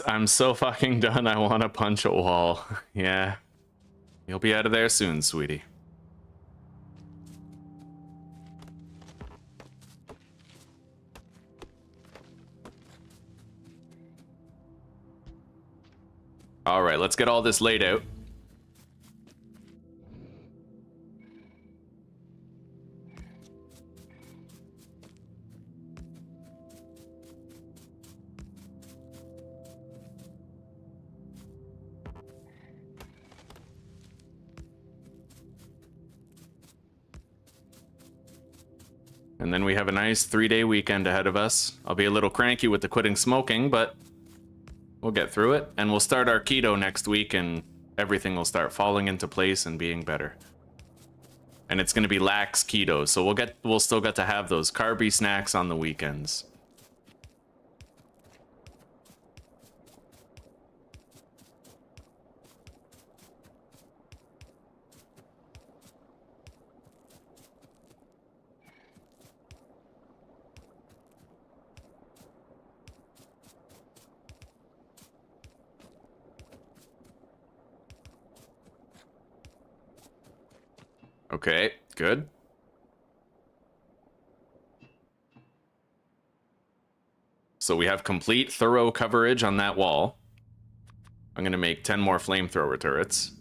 [SPEAKER 1] I'm so fucking done. I want to punch a wall. Yeah. You'll be out of there soon, sweetie. All right, let's get all this laid out. And then we have a nice 3-day weekend ahead of us. I'll be a little cranky with the quitting smoking, but we'll get through it. And we'll start our keto next week, and everything will start falling into place and being better. And it's going to be lax keto, so we'll still get to have those carby snacks on the weekends. Okay, good. So we have complete, thorough coverage on that wall. I'm going to make 10 more flamethrower turrets.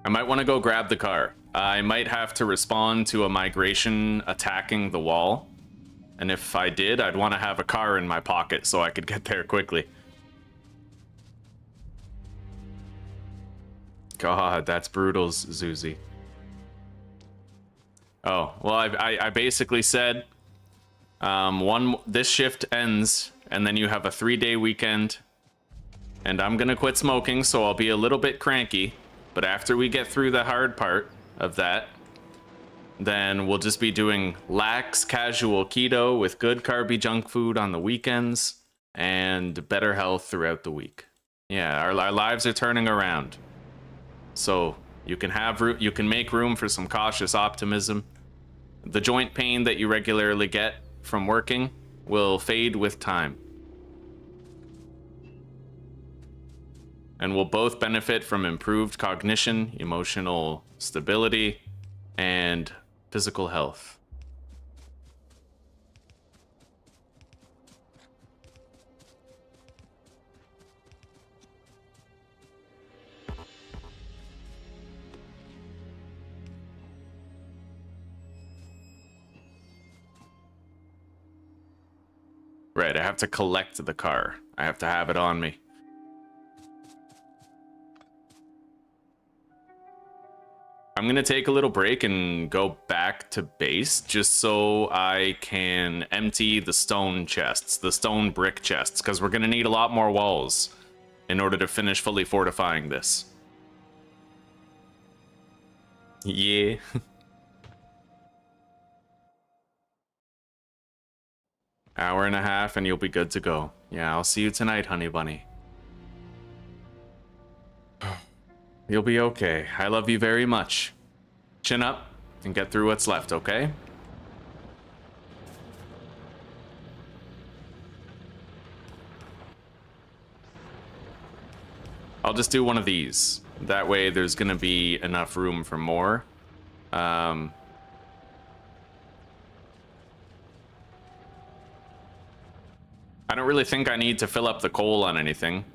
[SPEAKER 1] I might want to go grab the car. I might have to respond to a migration attacking the wall. And if I did, I'd want to have a car in my pocket so I could get there quickly. God, that's brutal, Zuzi. Oh, well, I basically said this shift ends, and then you have a 3-day weekend, And I'm gonna quit smoking, so I'll be a little bit cranky. But after we get through the hard part of that, then we'll just be doing lax, casual keto with good carby junk food on the weekends and better health throughout the week. Yeah, our lives are turning around. So you can make room for some cautious optimism. The joint pain that you regularly get from working will fade with time. And we'll both benefit from improved cognition, emotional stability, and physical health. Right, I have to collect the car. I have to have it on me. I'm gonna take a little break and go back to base just so I can empty the stone chests, the stone brick chests, because we're gonna need a lot more walls in order to finish fully fortifying this. Yeah. Hour and a half and you'll be good to go. Yeah, I'll see you tonight, honey bunny. You'll be okay. I love you very much. Chin up and get through what's left, okay? I'll just do one of these. That way there's gonna be enough room for more. I don't really think I need to fill up the coal on anything.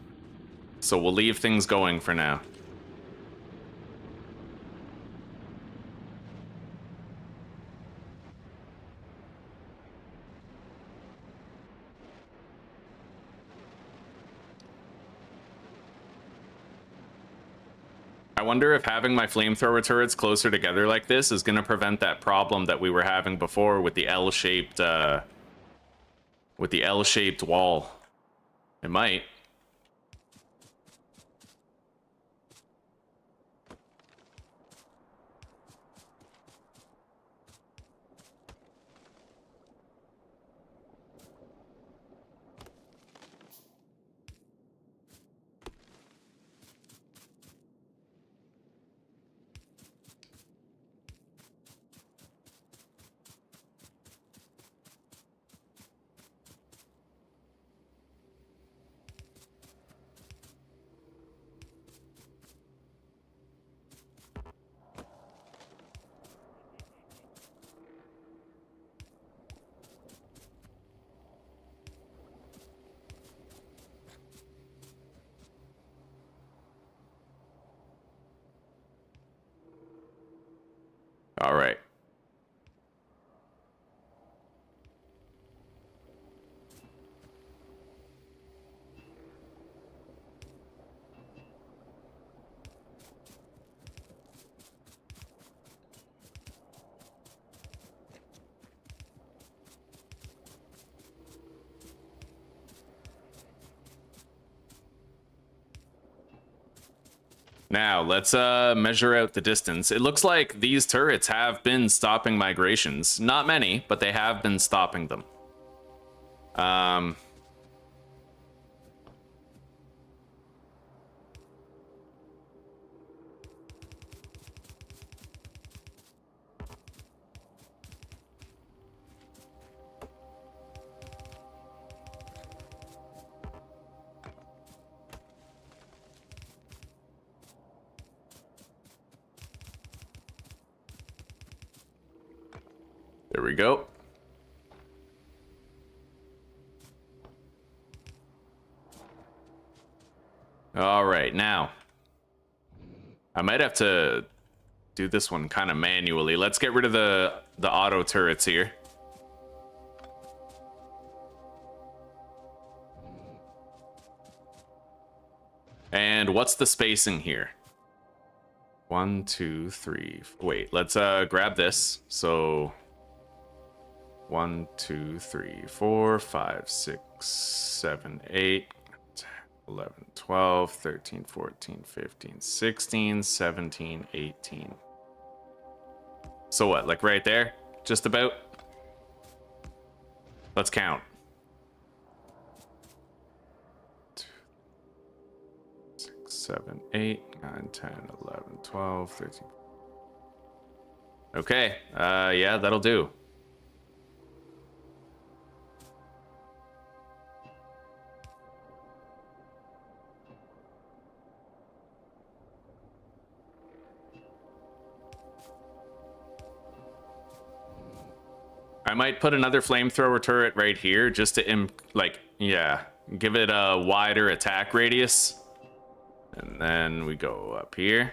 [SPEAKER 1] So we'll leave things going for now. I wonder if having my flamethrower turrets closer together like this is going to prevent that problem that we were having before with the L-shaped wall. It might. All right. Now, let's measure out the distance. It looks like these turrets have been stopping migrations. Not many, but they have been stopping them. There we go. All right, now I might have to do this one kind of manually. Let's get rid of the auto turrets here. And what's the spacing here? 1, 2, 3. Wait, let's grab this. So 1, 2, 3, 4, 5, 6, 7, 8, 11, 12, 13, 14, 15, 16, 17, 18. So what, like right there? Just about? Let's count. 2, 6, 7, 8, 9, 10, 11, 12, 13. Okay, yeah, that'll do. I might put another flamethrower turret right here just to, give it a wider attack radius. And then we go up here.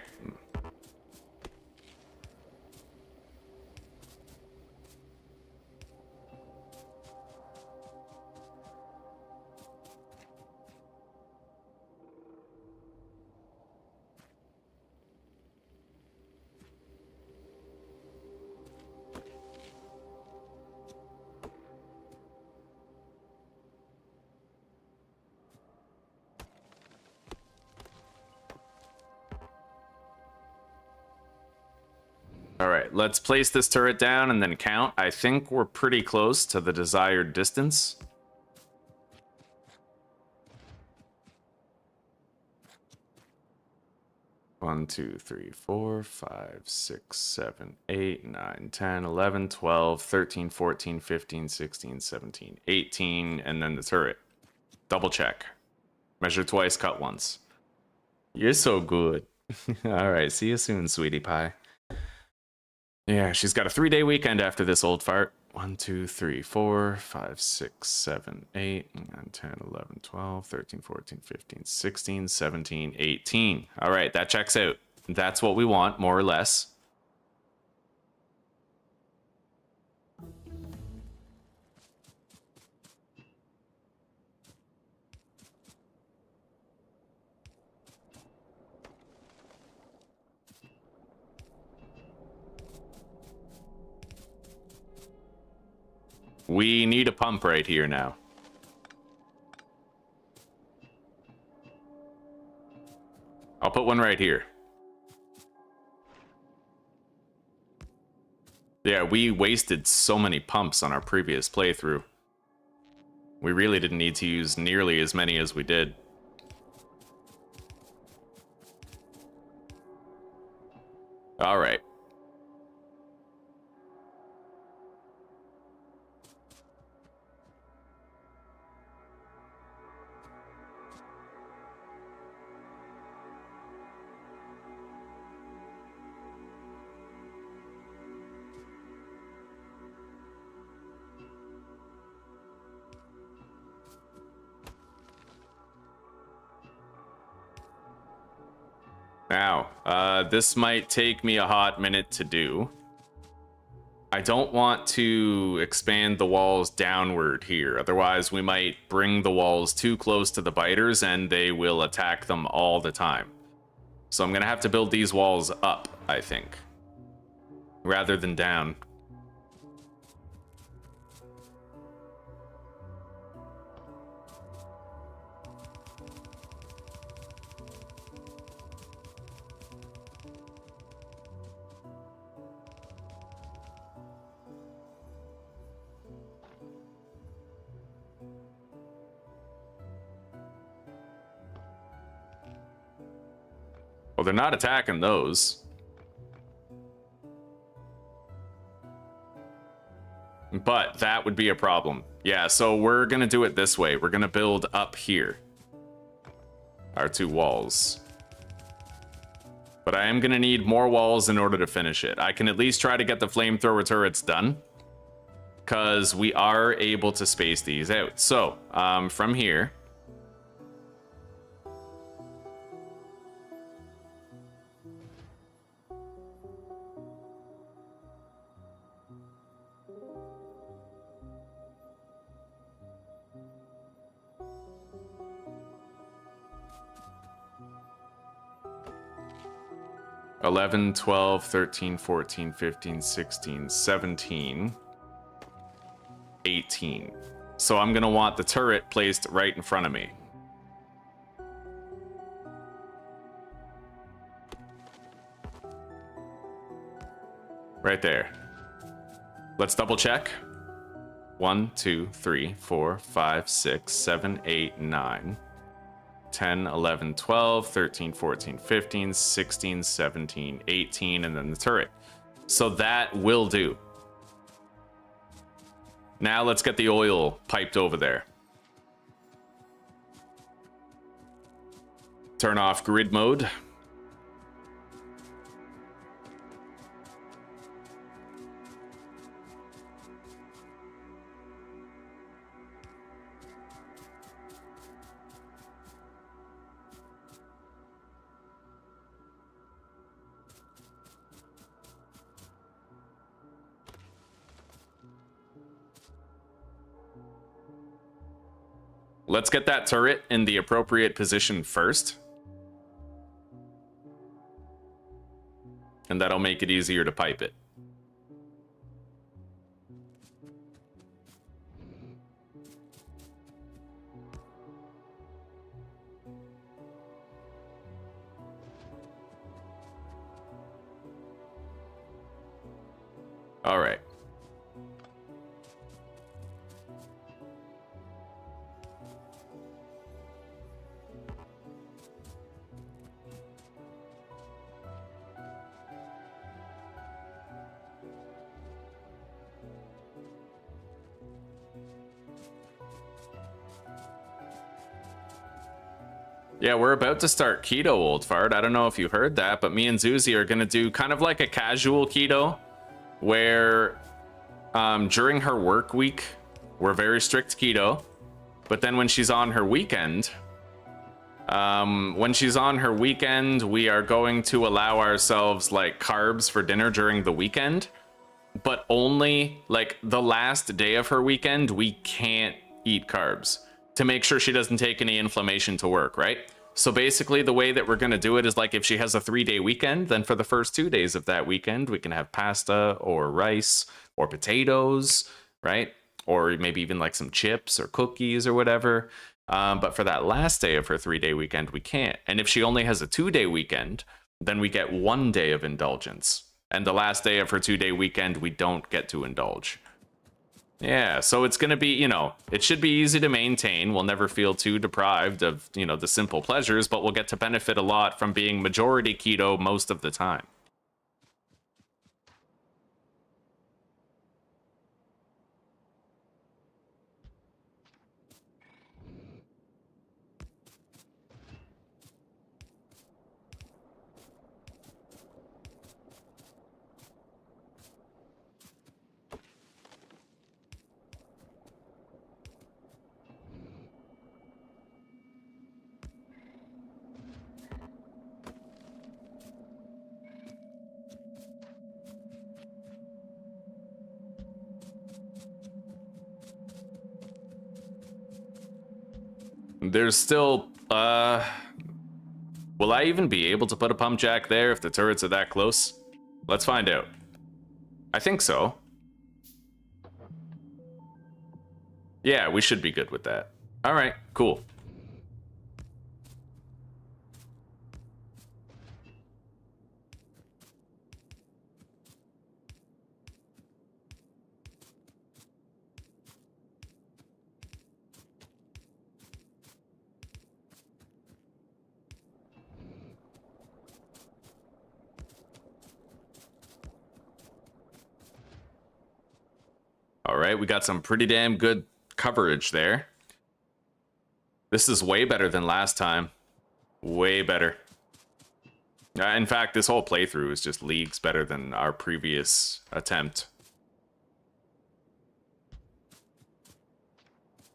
[SPEAKER 1] All right, let's place this turret down and then count. I think we're pretty close to the desired distance. One, 2, 3, 4, 5, 6, 7, 8, 9, 10, 11, 12, 13, 14, 15, 16, 17, 18, and then the turret. Double check. Measure twice, cut once. You're so good. All right, see you soon, sweetie pie. Yeah, she's got a 3-day weekend after this old fart. 1, 2, 3, 4, 5, 6, 7, 8, 9, 10, 11, 12, 13, 14, 15, 16, 17, 18. All right, that checks out. That's what we want, more or less. We need a pump right here now. I'll put one right here. Yeah, we wasted so many pumps on our previous playthrough. We really didn't need to use nearly as many as we did. All right. Now, this might take me a hot minute to do. I don't want to expand the walls downward here. Otherwise, we might bring the walls too close to the biters and they will attack them all the time. So I'm going to have to build these walls up, I think, rather than down. Well, they're not attacking those. But that would be a problem. Yeah, so we're going to do it this way. We're going to build up here. Our 2 walls. But I am going to need more walls in order to finish it. I can at least try to get the flamethrower turrets done. Because we are able to space these out. So, from here... 11, 12, 13, 14, 15, 16, 17, 18. So I'm going to want the turret placed right in front of me. Right there. Let's double check. 1, 2, 3, 4, 5, 6, 7, 8, 9, 10, 11, 12, 13, 14, 15, 16, 17, 18, and then the turret. So that will do. Now let's get the oil piped over there. Turn off grid mode. Let's get that turret in the appropriate position first. And that'll make it easier to pipe it. All right. Yeah, we're about to start keto, Old Fart. I don't know if you heard that, but me and Zuzi are going to do kind of like a casual keto where during her work week, we're very strict keto. But then when she's on her weekend, we are going to allow ourselves like carbs for dinner during the weekend. But only like the last day of her weekend, we can't eat carbs to make sure she doesn't take any inflammation to work, right? So basically the way that we're going to do it is like if she has a 3-day weekend, then for the first 2 days of that weekend, we can have pasta or rice or potatoes, right? Or maybe even like some chips or cookies or whatever. But for that last day of her 3-day weekend, we can't. And if she only has a 2-day weekend, then we get 1 day of indulgence. And the last day of her 2-day weekend, we don't get to indulge. Yeah, so it's going to be, you know, it should be easy to maintain. We'll never feel too deprived of, you know, the simple pleasures, but we'll get to benefit a lot from being majority keto most of the time. There's still, will I even be able to put a pump jack there if the turrets are that close? Let's find out. I think so. Yeah, we should be good with that. All right, cool. All right, we got some pretty damn good coverage there. This is way better than last time. Way better. In fact, this whole playthrough is just leagues better than our previous attempt.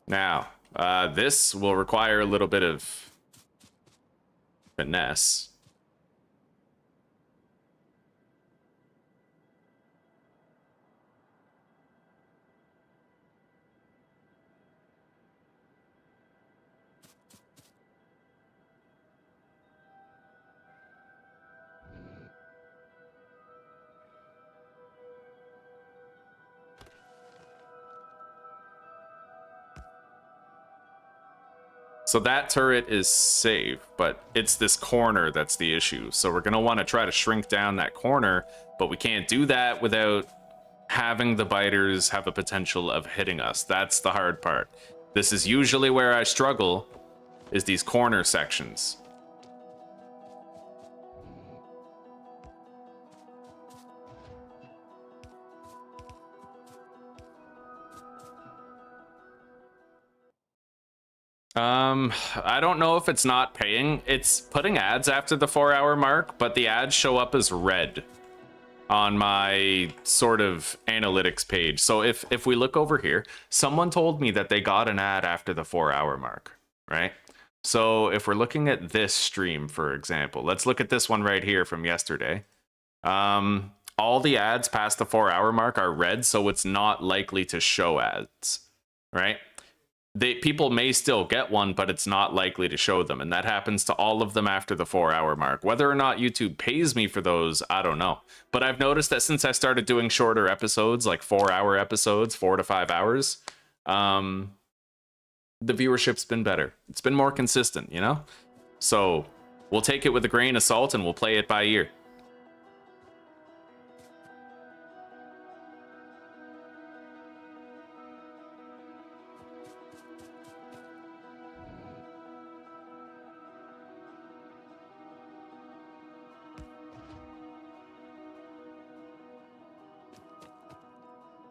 [SPEAKER 1] Now, this will require a little bit of finesse. So that turret is safe, but it's this corner that's the issue. So we're going to want to try to shrink down that corner, but we can't do that without having the biters have a potential of hitting us. That's the hard part. This is usually where I struggle, is these corner sections. I don't know if it's not paying. It's putting ads after the 4-hour mark, but the ads show up as red on my sort of analytics page. So if we look over here, someone told me that they got an ad after the 4-hour mark, right? So if we're looking at this stream, for example, let's look at this one right here from yesterday. All the ads past the 4-hour mark are red, so it's not likely to show ads, right? People may still get one, but it's not likely to show them. And that happens to all of them after the 4-hour mark. Whether or not YouTube pays me for those, I don't know. But I've noticed that since I started doing shorter episodes, like 4-hour episodes, 4 to 5 hours, the viewership's been better. It's been more consistent, you know? So we'll take it with a grain of salt and we'll play it by ear.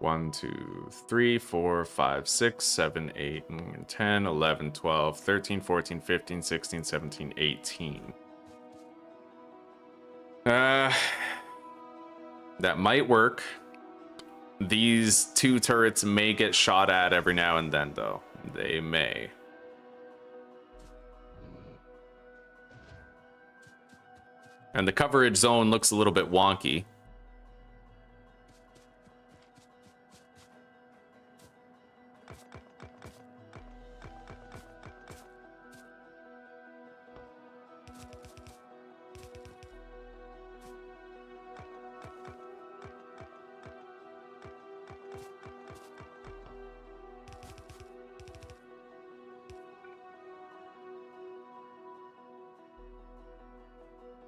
[SPEAKER 1] One, 2, 3, 4, 5, 6, 7, 8, 10, 11, 12, 13, 14, 15, 16, 17, 18. That might work. These 2 turrets may get shot at every now and then, though. They may. And the coverage zone looks a little bit wonky.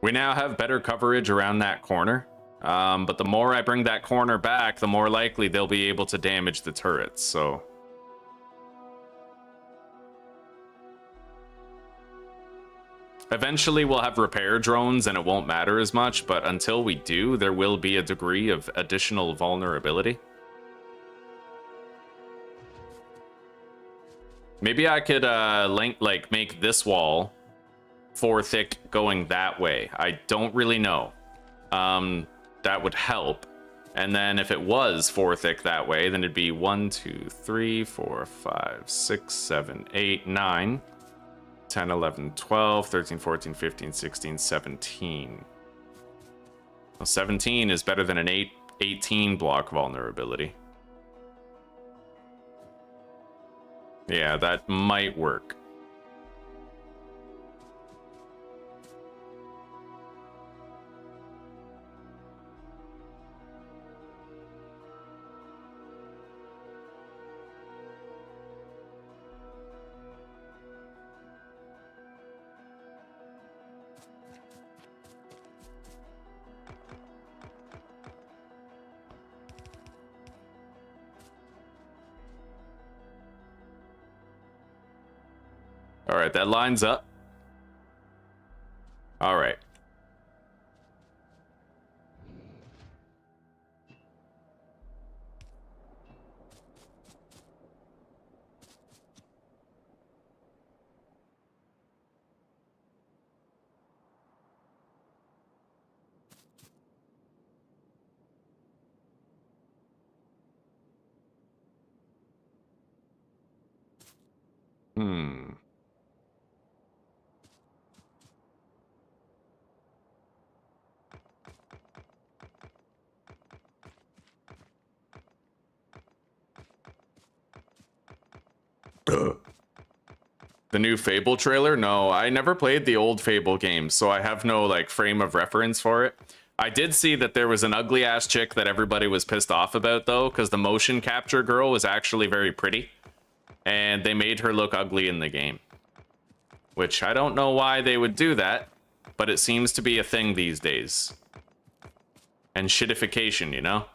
[SPEAKER 1] We now have better coverage around that corner, but the more I bring that corner back, the more likely they'll be able to damage the turrets, so... Eventually we'll have repair drones and it won't matter as much, but until we do, there will be a degree of additional vulnerability. Maybe I could make this wall 4 thick going that way. I don't really know. That would help. And then if it was 4 thick that way, then it'd be 1, 2, 3, 4, 5, 6, 7, 8, 9, 10, 11, 12, 13, 14, 15, 16, 17. Well, 17 is better than an 18 block vulnerability. Yeah, that might work. All right, that lines up. All right. The new Fable trailer? No, I never played the old Fable games, so I have no like frame of reference for it. I did see that there was an ugly ass chick that everybody was pissed off about though, because the motion capture girl was actually very pretty, and they made her look ugly in the game. which I don't know why they would do that, but it seems to be a thing these days. And shitification, you know?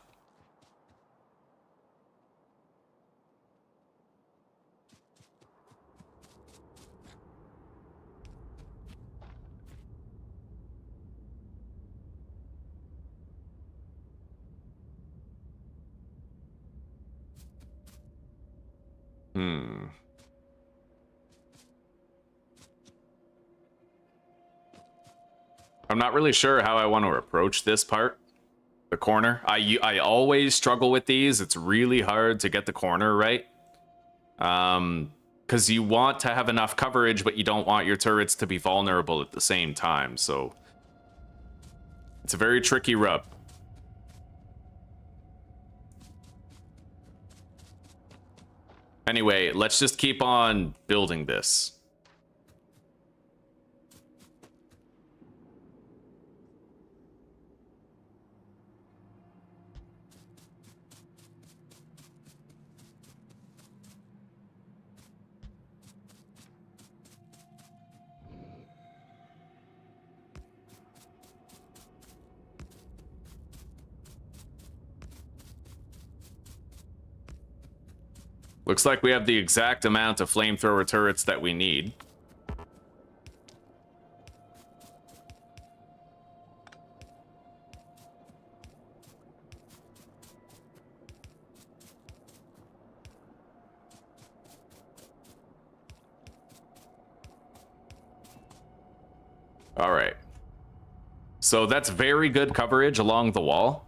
[SPEAKER 1] I'm not really sure how I want to approach this part. The corner. I always struggle with these. It's really hard to get the corner right. Because you want to have enough coverage, but you don't want your turrets to be vulnerable at the same time. So it's a very tricky rub. Anyway, let's just keep on building this. Looks like we have the exact amount of flamethrower turrets that we need. All right. So that's very good coverage along the wall.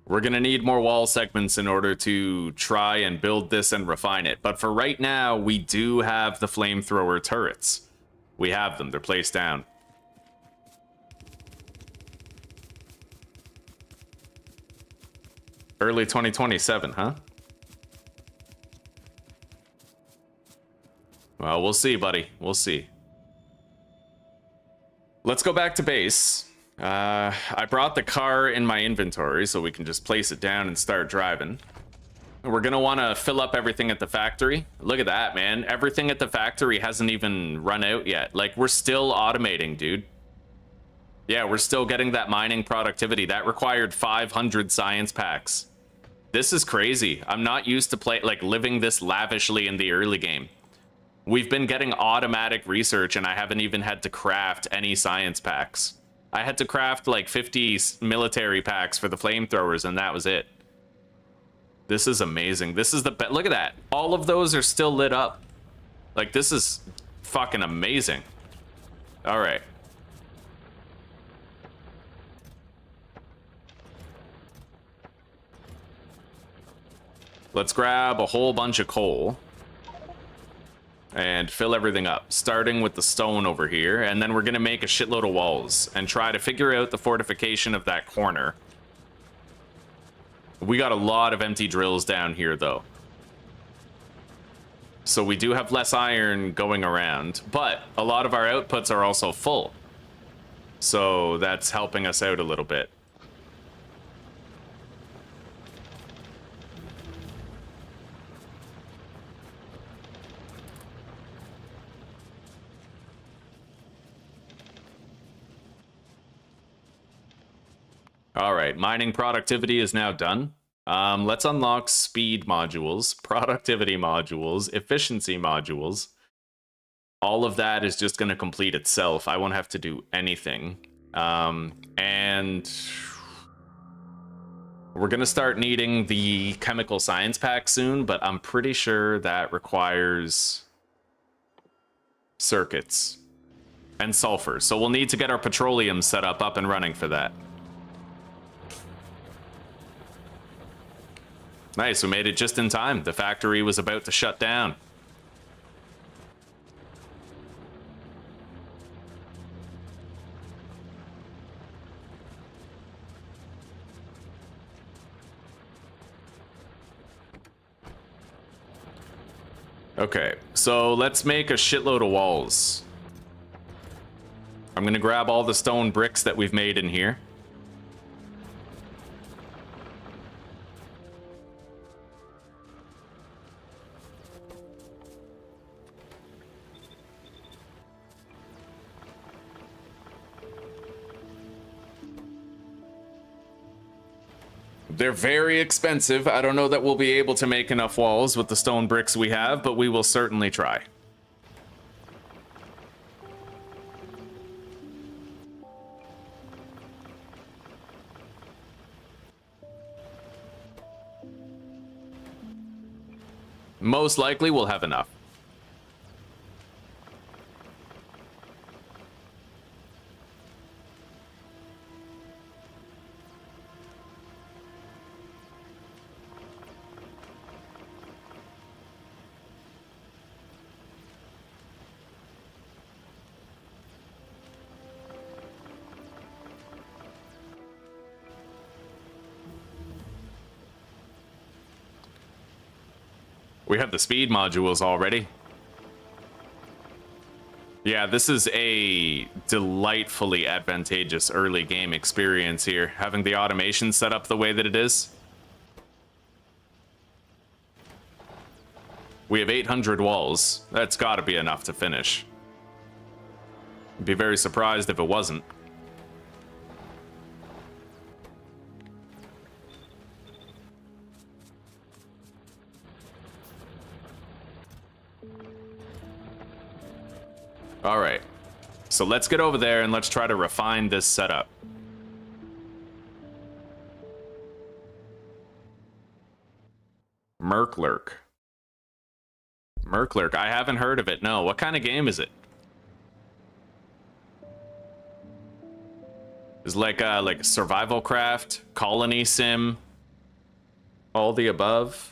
[SPEAKER 1] We're going to need more wall segments in order to try and build this and refine it. But for right now, we do have the flamethrower turrets. We have them. They're placed down. Early 2027, huh? Well, we'll see, buddy. We'll see. Let's go back to base. I brought the car in my inventory so we can just place it down and start driving. We're gonna want to fill up everything at the factory. Look at that, man. Everything at the factory hasn't even run out yet. Like, we're still automating, dude. Yeah, we're still getting that mining productivity. That required 500 science packs. This is crazy. I'm not used to living this lavishly in the early game. We've been getting automatic research and I haven't even had to craft any science packs. I had to craft like 50 military packs for the flamethrowers, and that was it. This is amazing. This is the best. Look at that. All of those are still lit up. Like, this is fucking amazing. All right. Let's grab a whole bunch of coal and fill everything up, starting with the stone over here, and then we're gonna make a shitload of walls and try to figure out the fortification of that corner. We got a lot of empty drills down here, though. So we do have less iron going around, but a lot of our outputs are also full. So that's helping us out a little bit. All right, mining productivity is now done. Let's unlock speed modules, productivity modules, efficiency modules. All of that is just going to complete itself. I won't have to do anything. And we're going to start needing the chemical science pack soon, but I'm pretty sure that requires circuits and sulfur. So we'll need to get our petroleum set up and running for that. Nice, we made it just in time. The factory was about to shut down. Okay, so let's make a shitload of walls. I'm gonna grab all the stone bricks that we've made in here. They're very expensive. I don't know that we'll be able to make enough walls with the stone bricks we have, but we will certainly try. Most likely we'll have enough. We have the speed modules already. Yeah, this is a delightfully advantageous early game experience here, having the automation set up the way that it is. We have 800 walls. That's got to be enough to finish. I'd be very surprised if it wasn't. All right, so let's get over there and let's try to refine this setup. Merklurk. Merklurk, I haven't heard of it. No, what kind of game is it? Is like a survival craft, colony sim, all the above.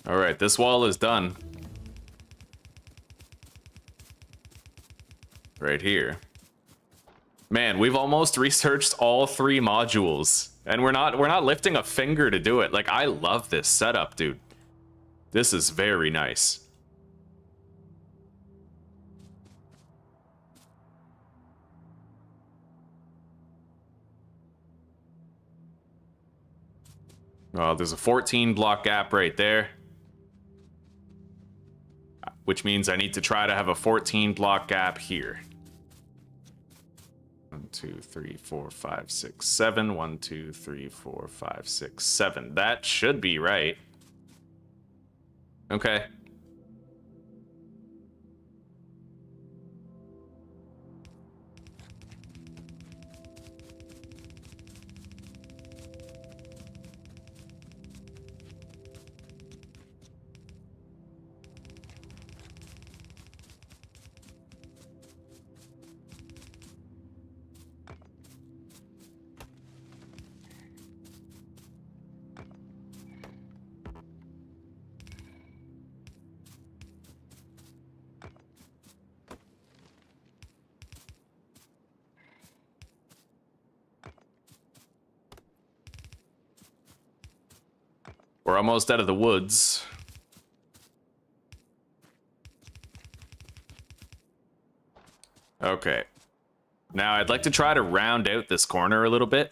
[SPEAKER 1] All right, this wall is done. Right here. Man, we've almost researched all 3 modules, and we're not lifting a finger to do it. Like, I love this setup, dude. This is very nice. Oh, there's a 14 block gap right there. Which means I need to try to have a 14 block gap here. 1, 2, 3, 4, 5, 6, 7. 1, 2, 3, 4, 5, 6, 7. That should be right. Okay. We're almost out of the woods. Okay. Now I'd like to try to round out this corner a little bit.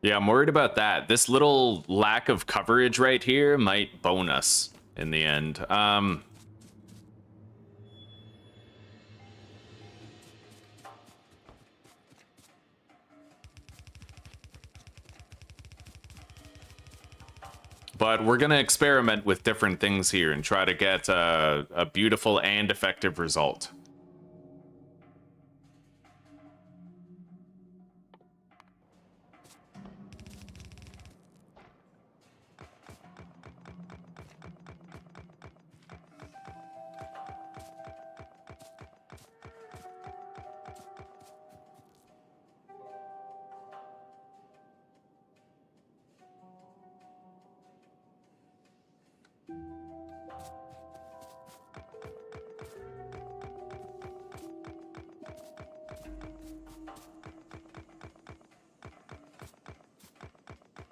[SPEAKER 1] Yeah, I'm worried about that. This little lack of coverage right here might bone us in the end. But we're going to experiment with different things here and try to get a beautiful and effective result.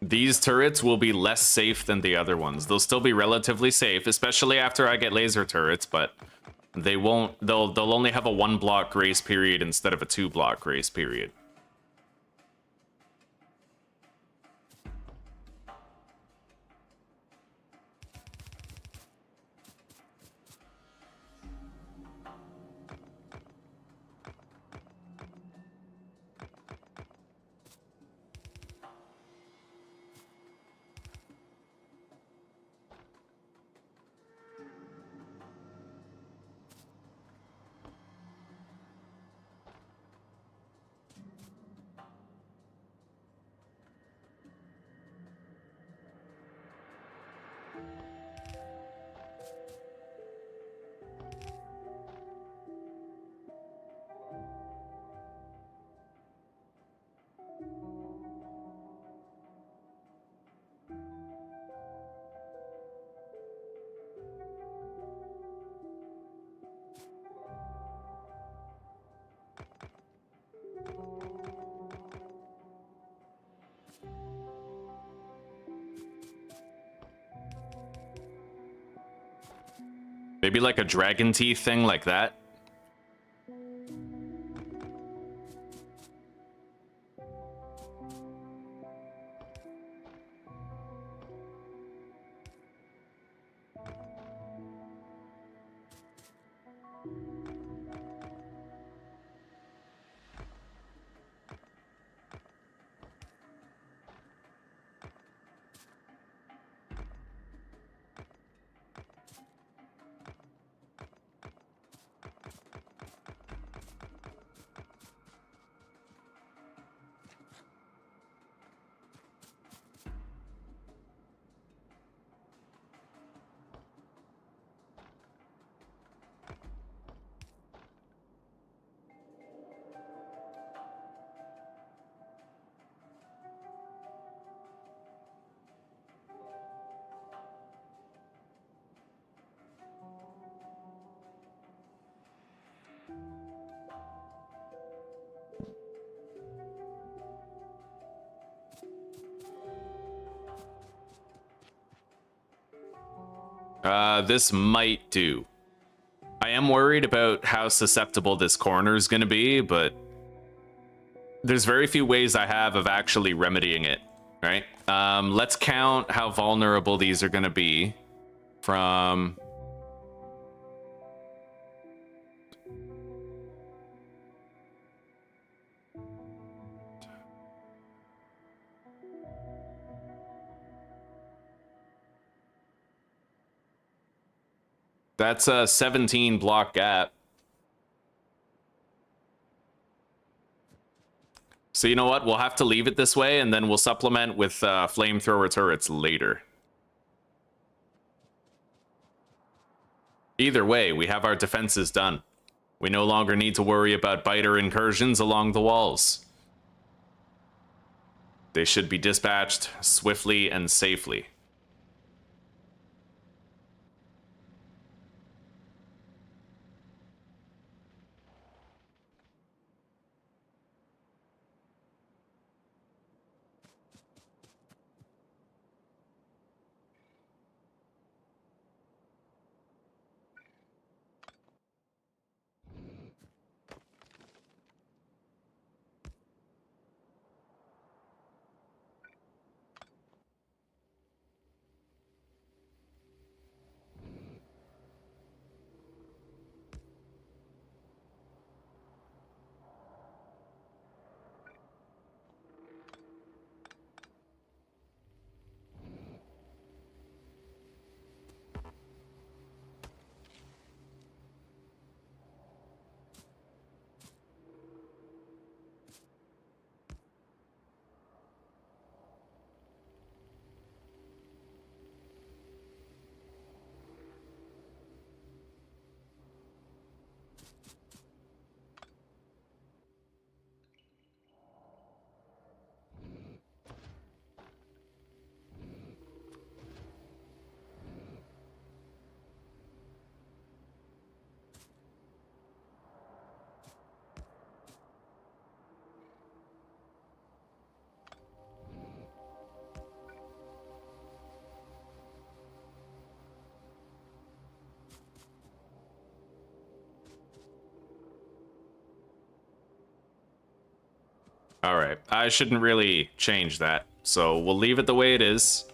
[SPEAKER 1] These turrets will be less safe than the other ones. They'll still be relatively safe, especially after I get laser turrets, but they won't. They'll only have a 1-block grace period instead of a 2-block grace period. Maybe like a dragon teeth thing like that. This might do. I am worried about how susceptible this corner is going to be, but there's very few ways I have of actually remedying it, right? Let's count how vulnerable these are going to be from... That's a 17 block gap. So you know what? We'll have to leave it this way, and then we'll supplement with flamethrower turrets later. Either way, we have our defenses done. We no longer need to worry about biter incursions along the walls. They should be dispatched swiftly and safely. All right, I shouldn't really change that, so we'll leave it the way it is.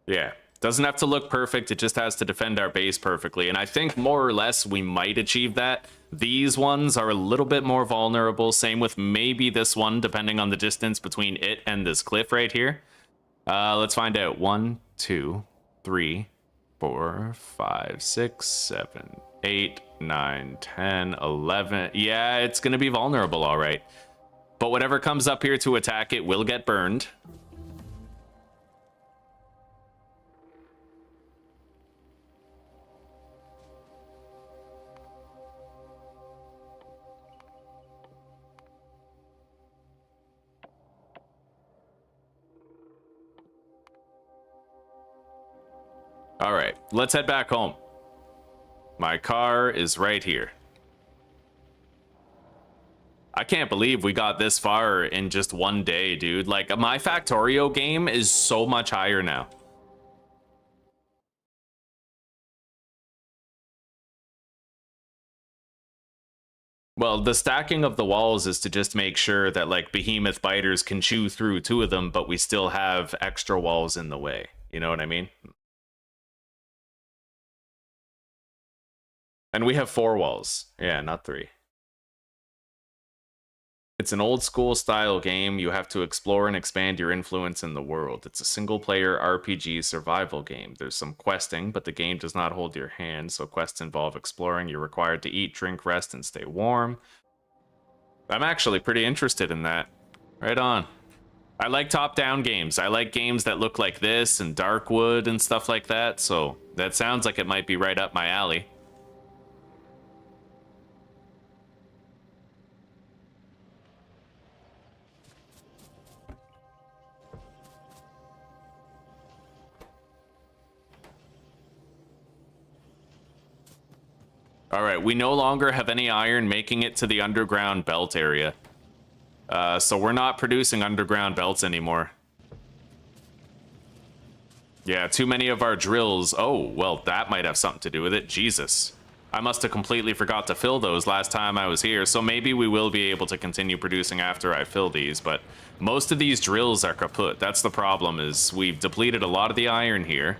[SPEAKER 1] Yeah, doesn't have to look perfect, it just has to defend our base perfectly, and I think more or less we might achieve that. These ones are a little bit more vulnerable, same with maybe this one, depending on the distance between it and this cliff right here. Let's find out. 1, 2, 3, 4, 5, 6, 7, 8, 9, 10, 11. Yeah, it's gonna be vulnerable, all right. But whatever comes up here to attack it will get burned. All right, let's head back home. My car is right here. I can't believe we got this far in just one day, dude. Like, my Factorio game is so much higher now. Well, the stacking of the walls is to just make sure that, like, behemoth biters can chew through 2 of them, but we still have extra walls in the way. You know what I mean? And we have 4 walls. Yeah, not 3. It's an old school style game. You have to explore and expand your influence in the world. It's a single player RPG survival game. There's some questing, but the game does not hold your hand, so quests involve exploring. You're required to eat, drink, rest, and stay warm. I'm actually pretty interested in that. Right on. I like top-down games. I like games that look like this and Darkwood and stuff like that, so that sounds like it might be right up my alley. All right, we no longer have any iron making it to the underground belt area. So we're not producing underground belts anymore. Yeah, too many of our drills. Oh, well, that might have something to do with it. Jesus. I must have completely forgot to fill those last time I was here, so maybe we will be able to continue producing after I fill these, but most of these drills are kaput. That's the problem, is we've depleted a lot of the iron here.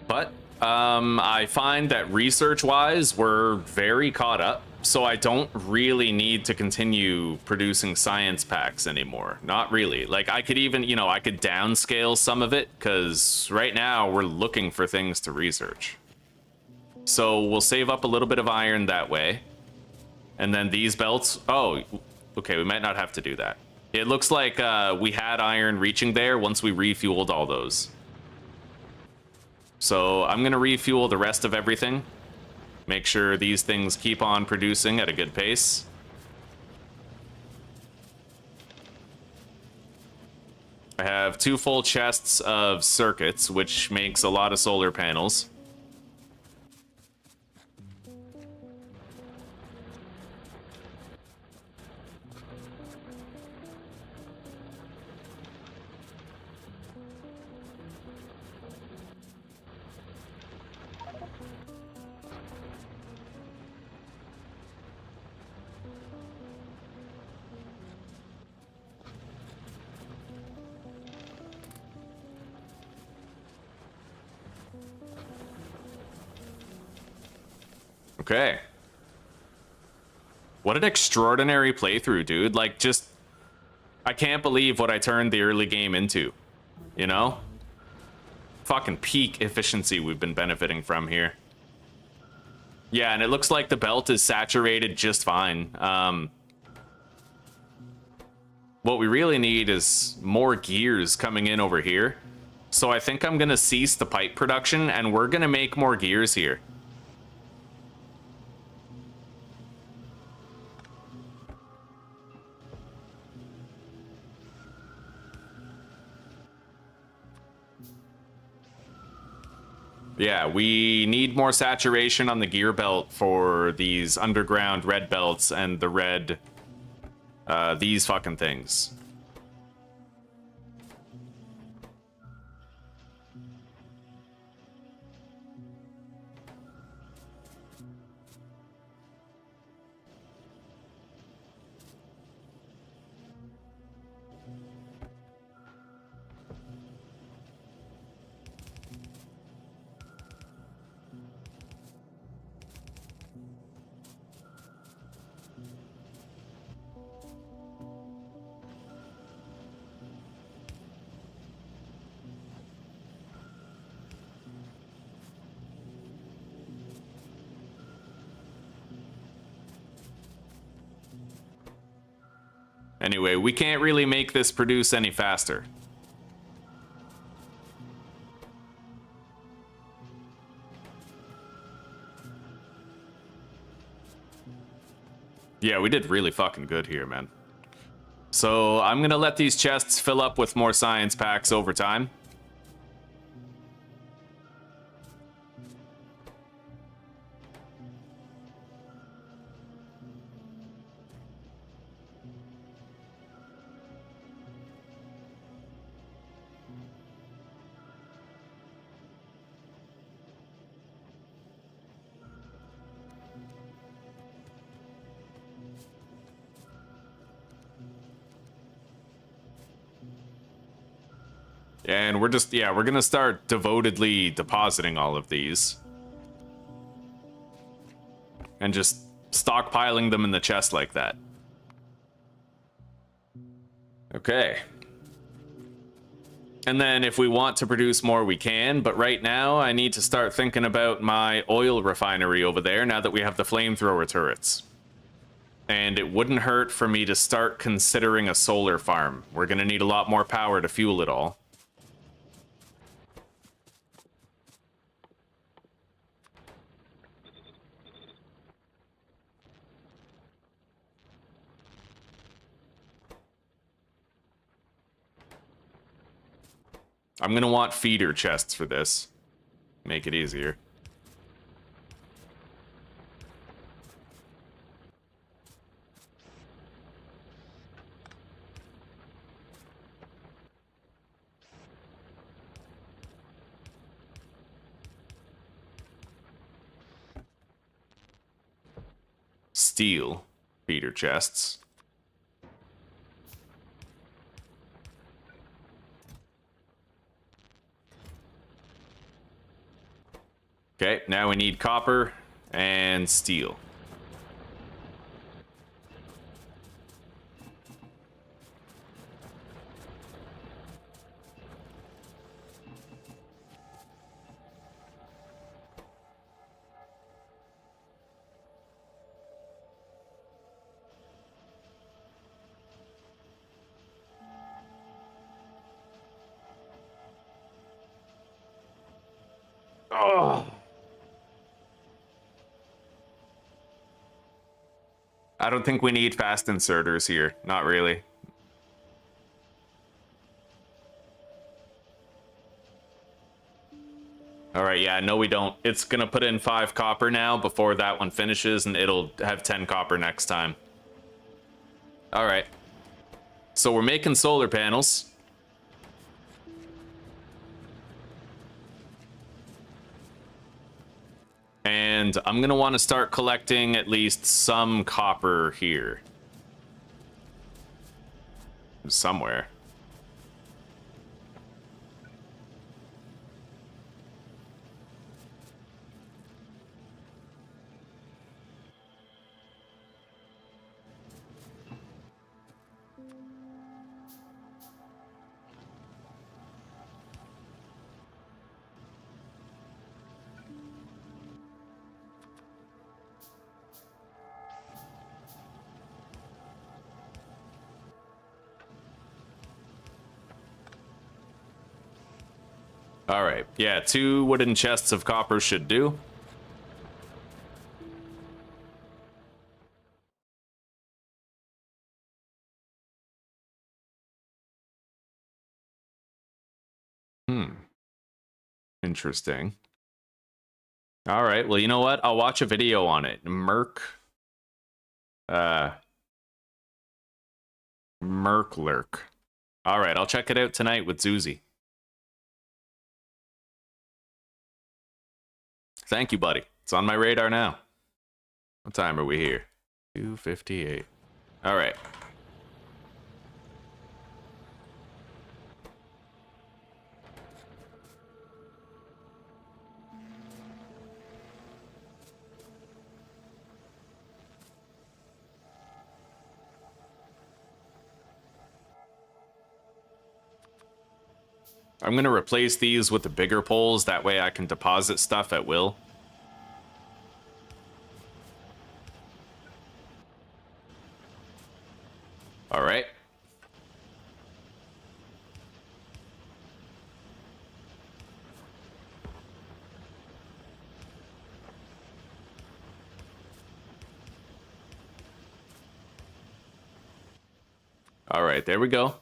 [SPEAKER 1] But I find that research-wise, we're very caught up, so I don't really need to continue producing science packs anymore. Not really. Like, I could even, you know, I could downscale some of it, because right now we're looking for things to research. So we'll save up a little bit of iron that way. And then these belts... Oh, okay, we might not have to do that. It looks like we had iron reaching there once we refueled all those. So I'm going to refuel the rest of everything. Make sure these things keep on producing at a good pace. I have 2 full chests of circuits, which makes a lot of solar panels. Okay. What an extraordinary playthrough, dude. Like, just... I can't believe what I turned the early game into. You know? Fucking peak efficiency we've been benefiting from here. Yeah, and it looks like the belt is saturated just fine. What we really need is more gears coming in over here. So I think I'm gonna cease the pipe production and we're gonna make more gears here. Yeah, we need more saturation on the gear belt for these underground red belts and the red, these fucking things. Anyway, we can't really make this produce any faster. Yeah, we did really fucking good here, man. So I'm gonna let these chests fill up with more science packs over time. And we're just, yeah, we're gonna start devotedly depositing all of these. And just stockpiling them in the chest like that. Okay. And then if we want to produce more, we can. But right now, I need to start thinking about my oil refinery over there now that we have the flamethrower turrets. And it wouldn't hurt for me to start considering a solar farm. We're gonna need a lot more power to fuel it all. I'm gonna want feeder chests for this. Make it easier. Steel feeder chests. Okay, now we need copper and steel. Oh. I don't think we need fast inserters here. Not really. All right, yeah, no, we don't. It's gonna put in 5 copper now before that one finishes, and it'll have 10 copper next time. All right. So we're making solar panels. And I'm gonna want to start collecting at least some copper here. Somewhere. All right. Yeah, 2 wooden chests of copper should do. Interesting. All right. Well, you know what? I'll watch a video on it. Merklurk. All right. I'll check it out tonight with Zuzi. Thank you, buddy. It's on my radar now. What time are we here? 2:58. All right. I'm going to replace these with the bigger poles. That way I can deposit stuff at will. All right. All right, there we go.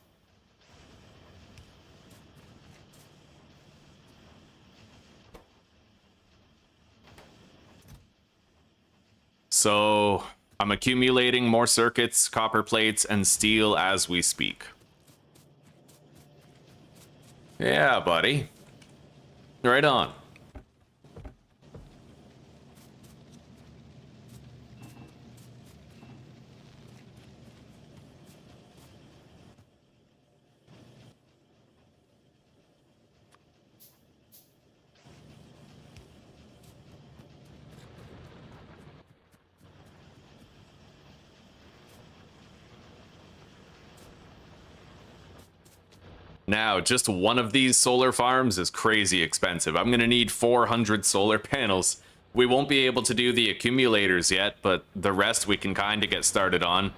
[SPEAKER 1] So I'm accumulating more circuits, copper plates, and steel as we speak. Yeah, buddy. Right on. Now, just one of these solar farms is crazy expensive. I'm going to need 400 solar panels. We won't be able to do the accumulators yet, but the rest we can kind of get started on.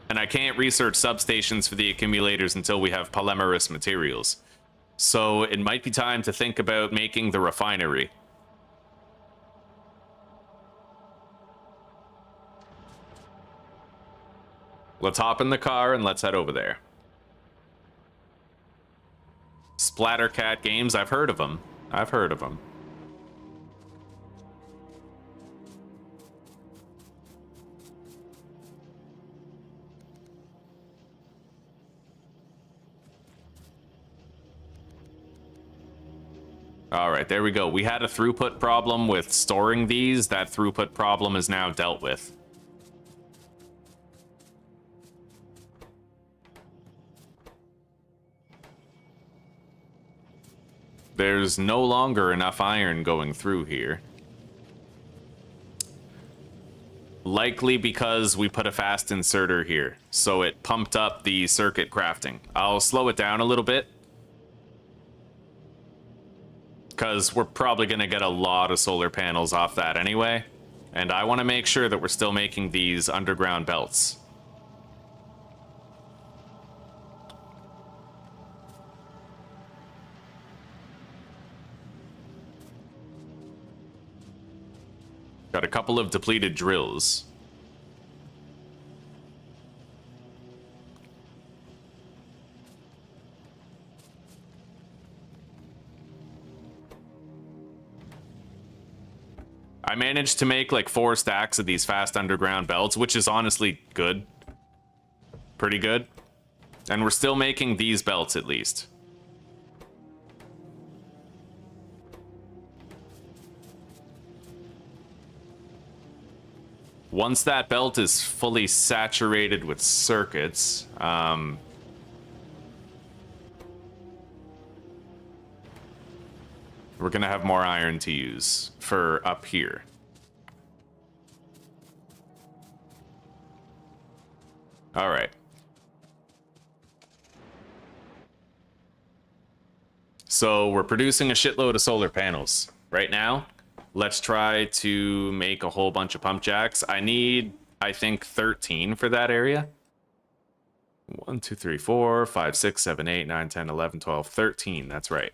[SPEAKER 1] And I can't research substations for the accumulators until we have polymerous materials. So it might be time to think about making the refinery. Let's hop in the car and let's head over there. Splattercat Games, I've heard of them. I've heard of them. All right, there we go. We had a throughput problem with storing these. That throughput problem is now dealt with. There's no longer enough iron going through here. Likely because we put a fast inserter here, so it pumped up the circuit crafting. I'll slow it down a little bit, because we're probably going to get a lot of solar panels off that anyway. And I want to make sure that we're still making these underground belts. Got a couple of depleted drills. I managed to make like 4 stacks of these fast underground belts, which is honestly good. Pretty good. And we're still making these belts at least. Once that belt is fully saturated with circuits, we're gonna have more iron to use for up here. All right. So we're producing a shitload of solar panels right now. Let's try to make a whole bunch of pump jacks. I need, I think, 13 for that area. 1, 2, 3, 4, 5, 6, 7, 8, 9, 10, 11, 12, 13. That's right.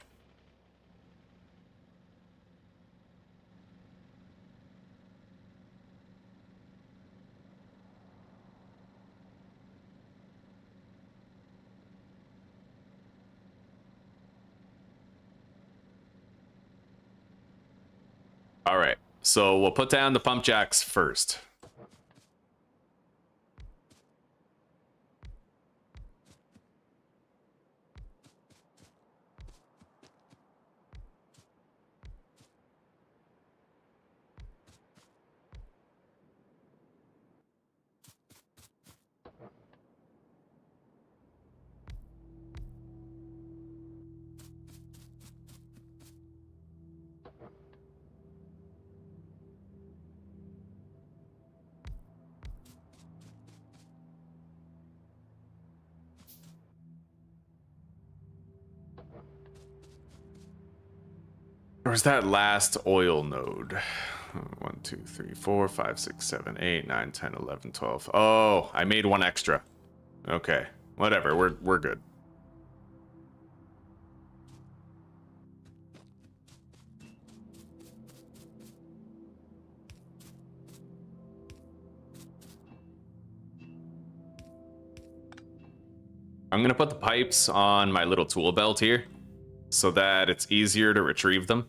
[SPEAKER 1] All right, so we'll put down the pump jacks first. Where's that last oil node? 1, 2, 3, 4, 5, 6, 7, 8, 9, 10, 11, 12. Oh, I made one extra. Okay, whatever. We're good. I'm gonna put the pipes on my little tool belt here so that it's easier to retrieve them.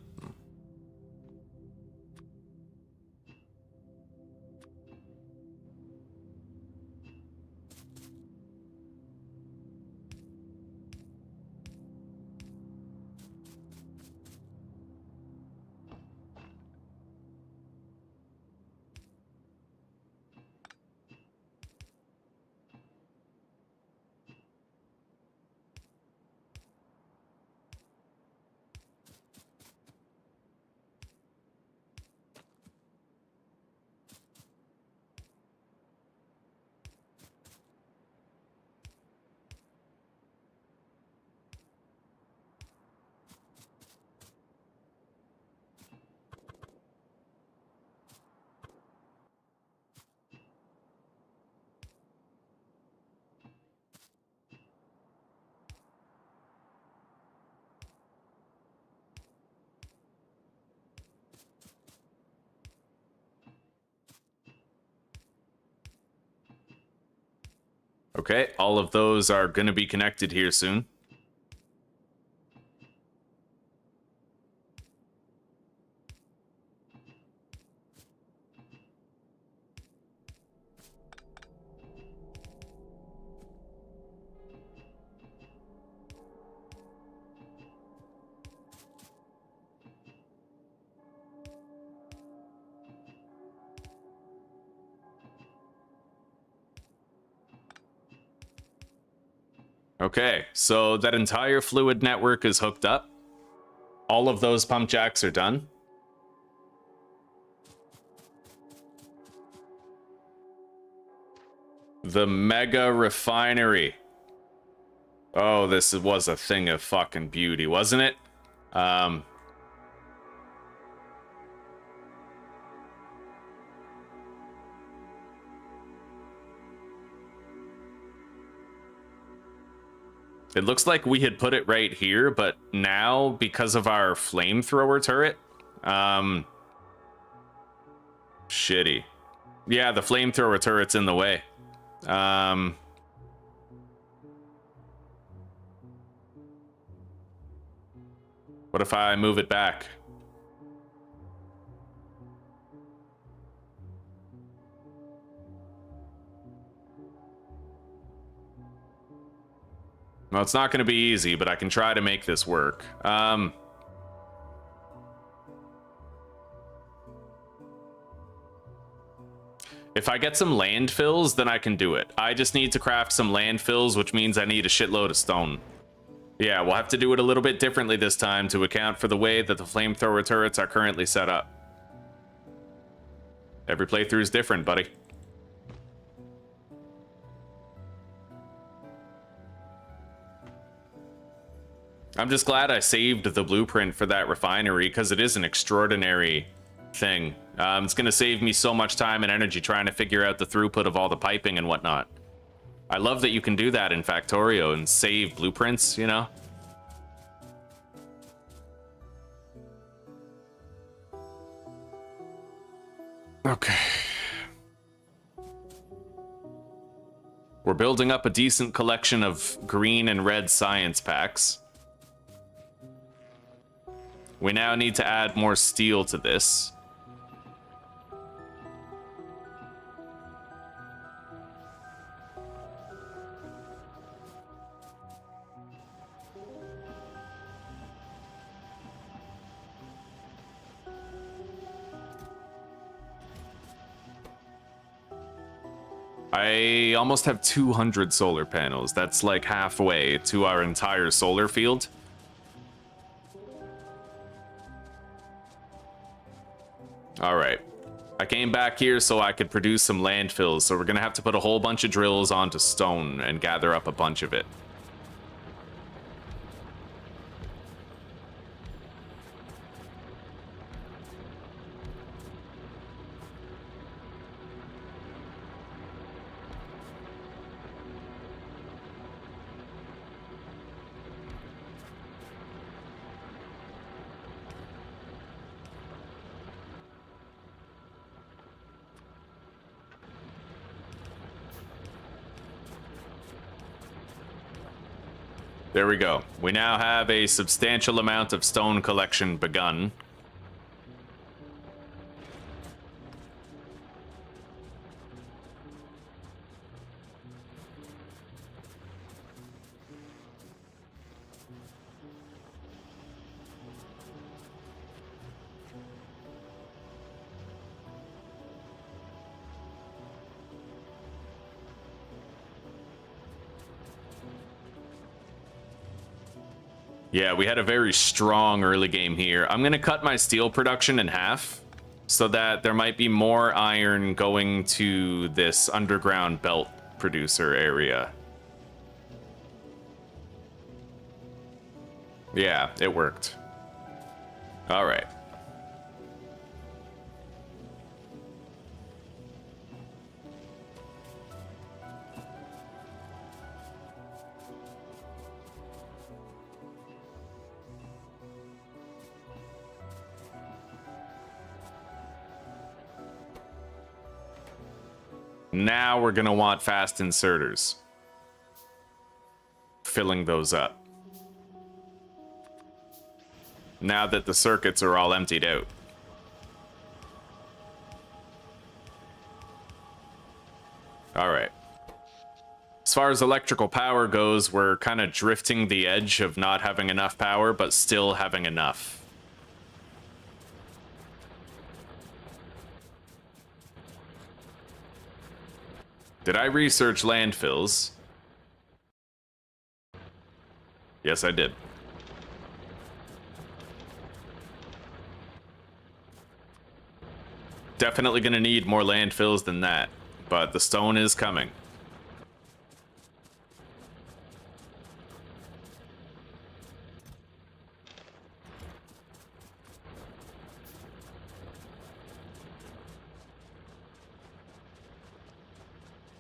[SPEAKER 1] Okay, all of those are going to be connected here soon. Okay, so that entire fluid network is hooked up. All of those pump jacks are done. The mega refinery. Oh, this was a thing of fucking beauty, wasn't it? It looks like we had put it right here, but now, because of our flamethrower turret, shitty. Yeah, the flamethrower turret's in the way. What if I move it back? Well, it's not going to be easy, but I can try to make this work. If I get some landfills, then I can do it. I just need to craft some landfills, which means I need a shitload of stone. Yeah, we'll have to do it a little bit differently this time to account for the way that the flamethrower turrets are currently set up. Every playthrough is different, buddy. I'm just glad I saved the blueprint for that refinery because it is an extraordinary thing. It's going to save me so much time and energy trying to figure out the throughput of all the piping and whatnot. I love that you can do that in Factorio and save blueprints, you know? Okay. We're building up a decent collection of green and red science packs. We now need to add more steel to this. I almost have 200 solar panels. That's like halfway to our entire solar field. All right. I came back here so I could produce some landfills, so we're gonna have to put a whole bunch of drills onto stone and gather up a bunch of it. There we go. We now have a substantial amount of stone collection begun. Yeah, we had a very strong early game here. I'm going to cut my steel production in half so that there might be more iron going to this underground belt producer area. Yeah, it worked. All right. Now we're going to want fast inserters. Filling those up. Now that the circuits are all emptied out. All right. As far as electrical power goes, we're kind of drifting the edge of not having enough power, but still having enough. Did I research landfills? Yes, I did. Definitely gonna need more landfills than that, but the stone is coming.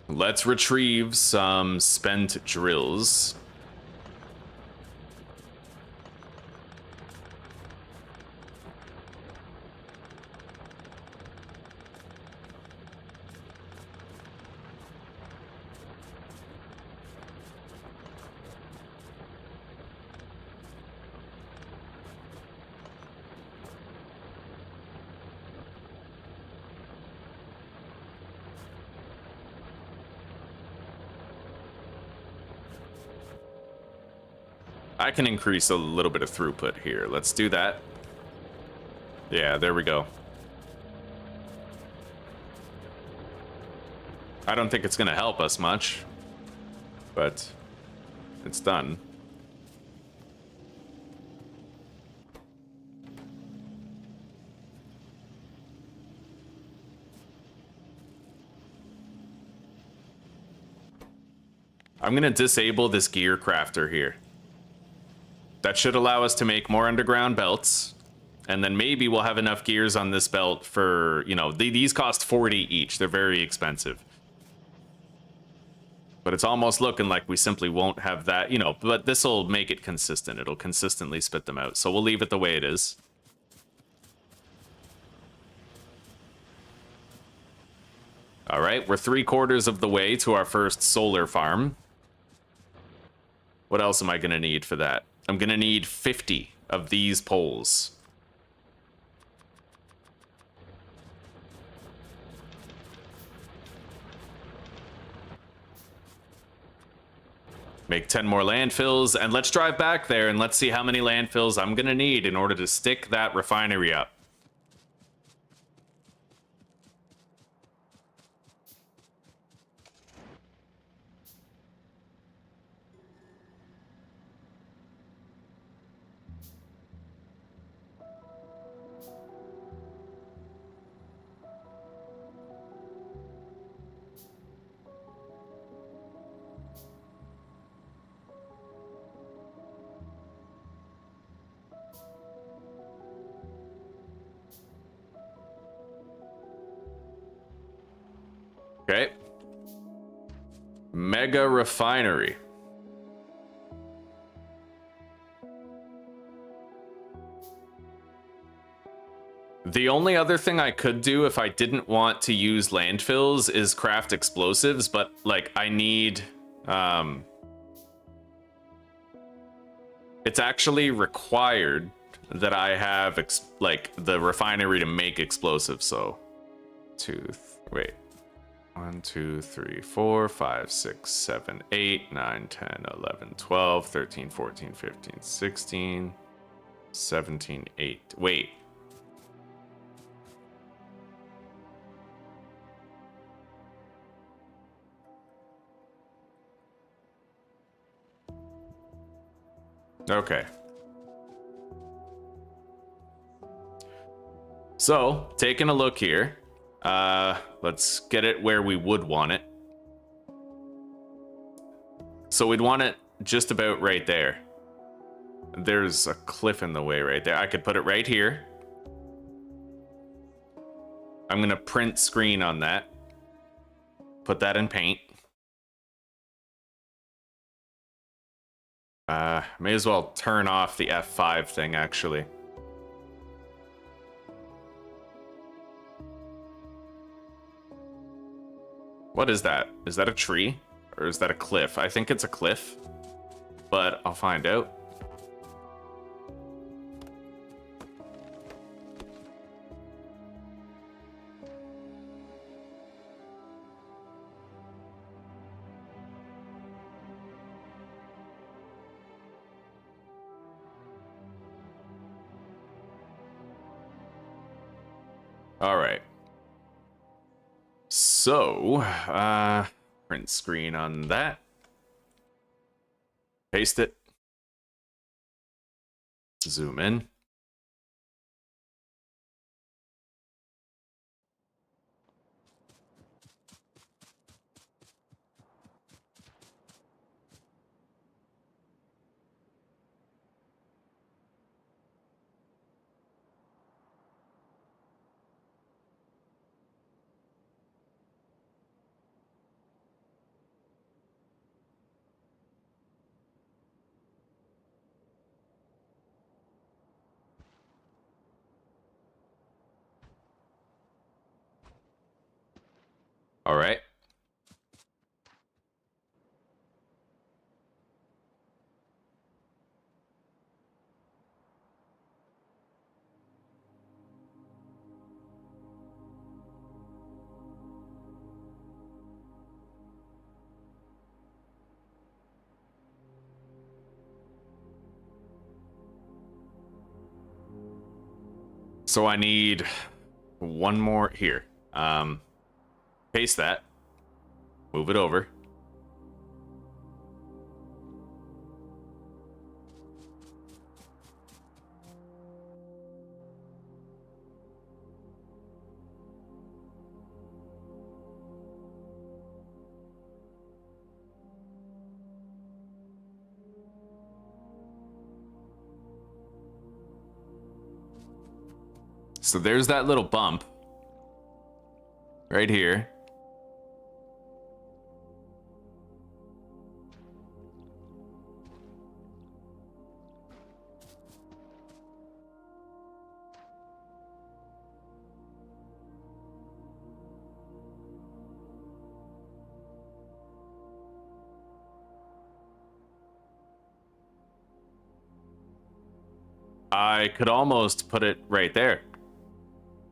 [SPEAKER 1] Let's retrieve some spent drills. I can increase a little bit of throughput here. Let's do that. Yeah, there we go. I don't think it's going to help us much, but it's done. I'm going to disable this gear crafter here. That should allow us to make more underground belts. And then maybe we'll have enough gears on this belt for, you know, these cost 40 each. They're very expensive. But it's almost looking like we simply won't have that, you know, but this will make it consistent. It'll consistently spit them out. So we'll leave it the way it is. All right, we're 3/4 of the way to our first solar farm. What else am I going to need for that? I'm going to need 50 of these poles. Make 10 more landfills, and let's drive back there and let's see how many landfills I'm going to need in order to stick that refinery up. mega refinery. The only other thing I could do if I didn't want to use landfills is craft explosives, but like I need it's actually required that I have like the refinery to make explosives. So 1 2 3 4 5 6 7 8 9 10 11 12 13 14 15 16 17 8 wait. Okay. So, taking a look here. Let's get it where we would want it. So we'd want it just about right there. There's a cliff in the way right there. I could put it right here. I'm gonna print screen on that. Put that in paint. May as well turn off the F5 thing, actually. What is that? Is that a tree? Or is that a cliff? I think it's a cliff, but I'll find out. All right. So, print screen on that. Paste it. Zoom in. All right. So I need one more here. Paste that. Move it over. So there's that little bump right here. I could almost put it right there.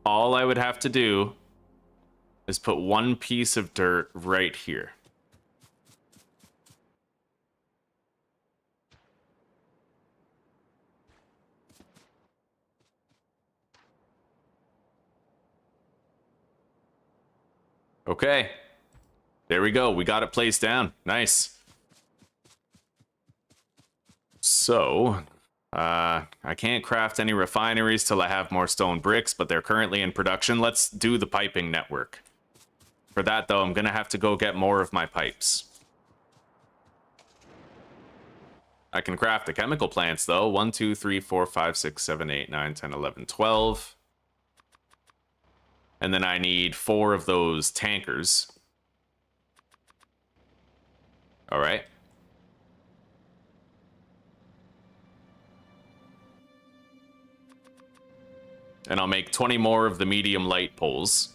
[SPEAKER 1] All I would have to do is put one piece of dirt right here. Okay. There we go. We got it placed down. Nice. So, I can't craft any refineries till I have more stone bricks, but they're currently in production. Let's do the piping network. For that, though, I'm going to have to go get more of my pipes. I can craft the chemical plants, though. 1, 2, 3, 4, 5, 6, 7, 8, 9, 10, 11, 12. And then I need 4 of those tankers. All right. And I'll make 20 more of the medium light poles.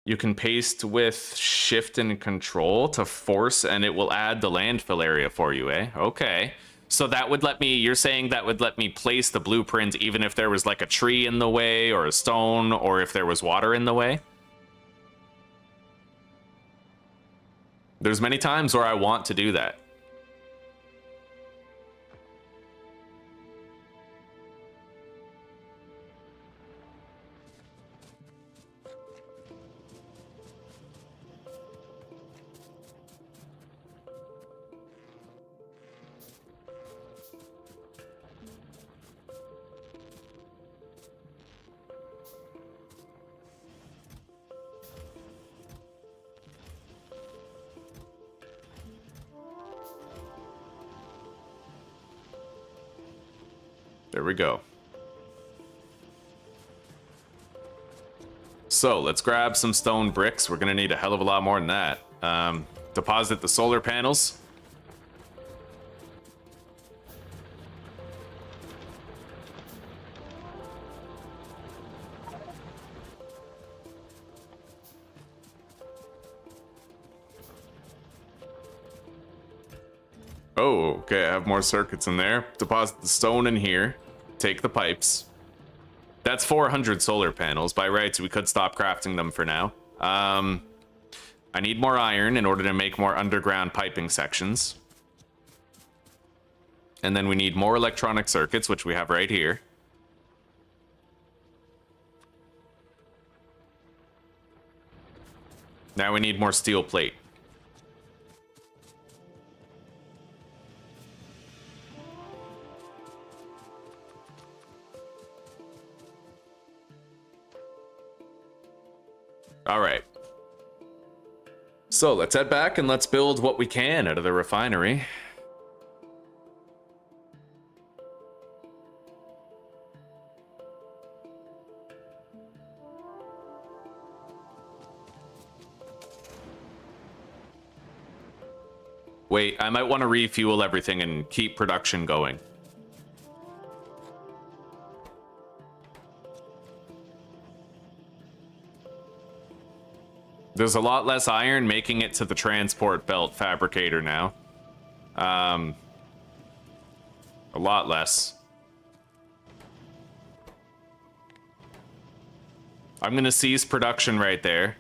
[SPEAKER 1] You can paste with shift and control to force, and it will add the landfill area for you, eh? Okay. So that would let me, you're saying that would let me place the blueprint even if there was like a tree in the way or a stone or if there was water in the way? There's many times where I want to do that. There we go. So let's grab some stone bricks. We're gonna need a hell of a lot more than that. Deposit the solar panels. Oh, okay, I have more circuits in there. Deposit the stone in here. Take the pipes. That's 400 solar panels. By rights, we could stop crafting them for now. I need more iron in order to make more underground piping sections. And then we need more electronic circuits, which we have right here. Now we need more steel plate. All right. So let's head back and let's build what we can out of the refinery. Wait, I might want to refuel everything and keep production going. There's a lot less iron making it to the transport belt fabricator now. A lot less. I'm gonna cease production right there.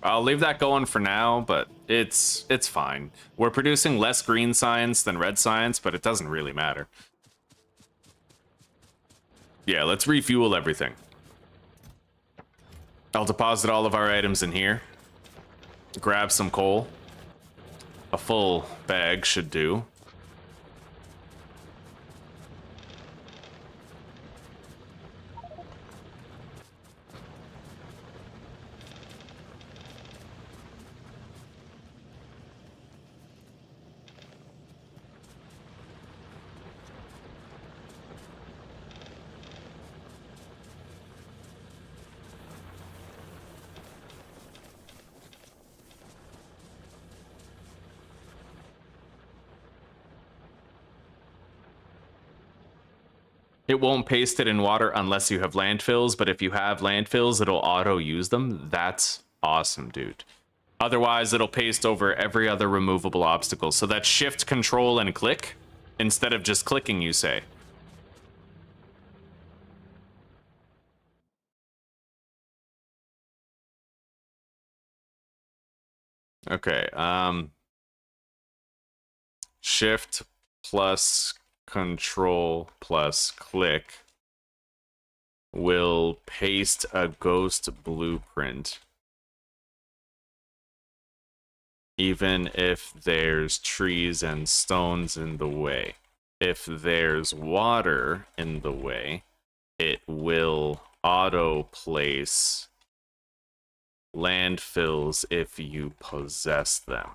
[SPEAKER 1] I'll leave that going for now, but it's fine. We're producing less green science than red science, but it doesn't really matter. Yeah, let's refuel everything. I'll deposit all of our items in here. Grab some coal. A full bag should do. It won't paste it in water unless you have landfills, but if you have landfills, it'll auto use them. That's awesome, dude. Otherwise, it'll paste over every other removable obstacle. So that's shift, control, and click instead of just clicking, you say. Okay, shift plus control plus click will paste a ghost blueprint. Even if there's trees and stones in the way. If there's water in the way, it will auto-place landfills if you possess them.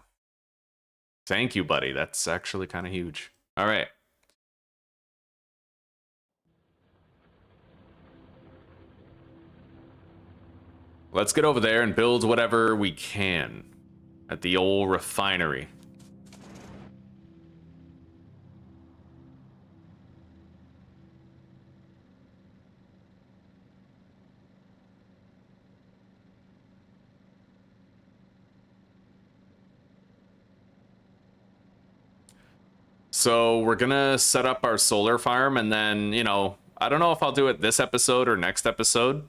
[SPEAKER 1] Thank you, buddy. That's actually kind of huge. All right. Let's get over there and build whatever we can at the old refinery. So we're gonna set up our solar farm, and then, you know, I don't know if I'll do it this episode or next episode,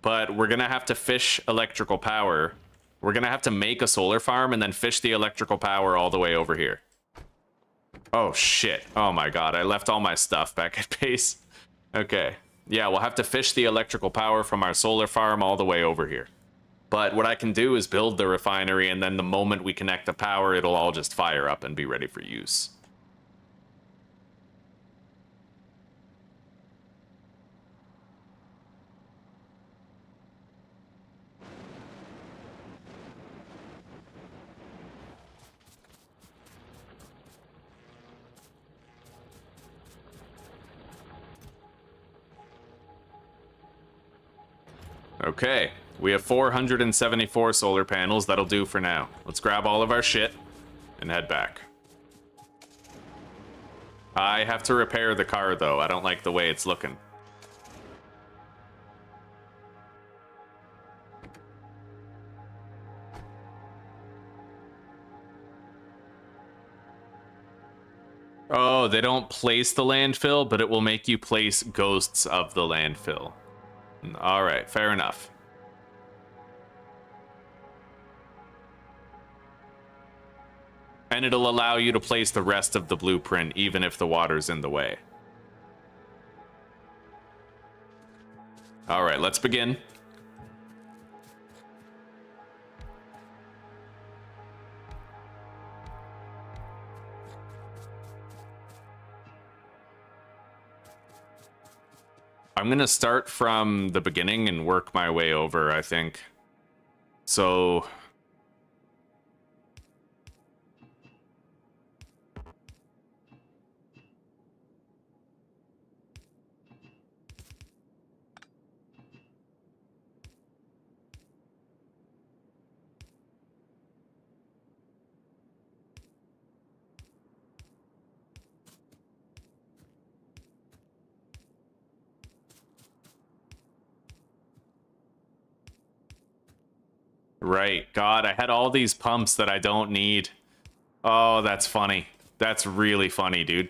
[SPEAKER 1] but we're gonna have to fish electrical power. We're gonna have to make a solar farm and then fish the electrical power all the way over here. Oh shit. Oh my god, I left all my stuff back at base. Okay. Yeah, we'll have to fish the electrical power from our solar farm all the way over here. But what I can do is build the refinery, and then the moment we connect the power, it'll all just fire up and be ready for use. Okay, we have 474 solar panels. That'll do for now. Let's grab all of our shit and head back. I have to repair the car, though. I don't like the way it's looking. Oh, they don't place the landfill, but it will make you place ghosts of the landfill. All right, fair enough. And it'll allow you to place the rest of the blueprint even if the water's in the way. All right, let's begin. I'm gonna start from the beginning and work my way over, I think. So... Right. God, I had all these pumps that I don't need. Oh, that's funny. That's really funny, dude.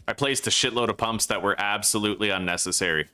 [SPEAKER 1] I placed a shitload of pumps that were absolutely unnecessary.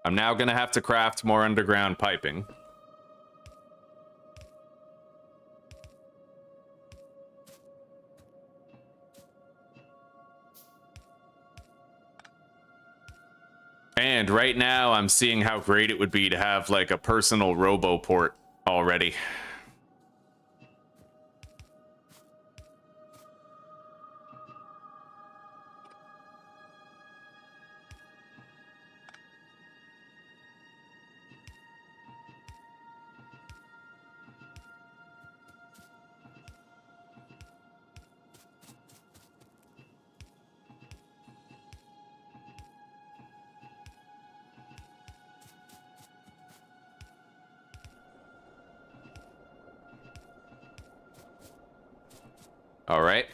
[SPEAKER 1] I'm now gonna have to craft more underground piping. And right now, I'm seeing how great it would be to have, like, a personal robo-port already. All right.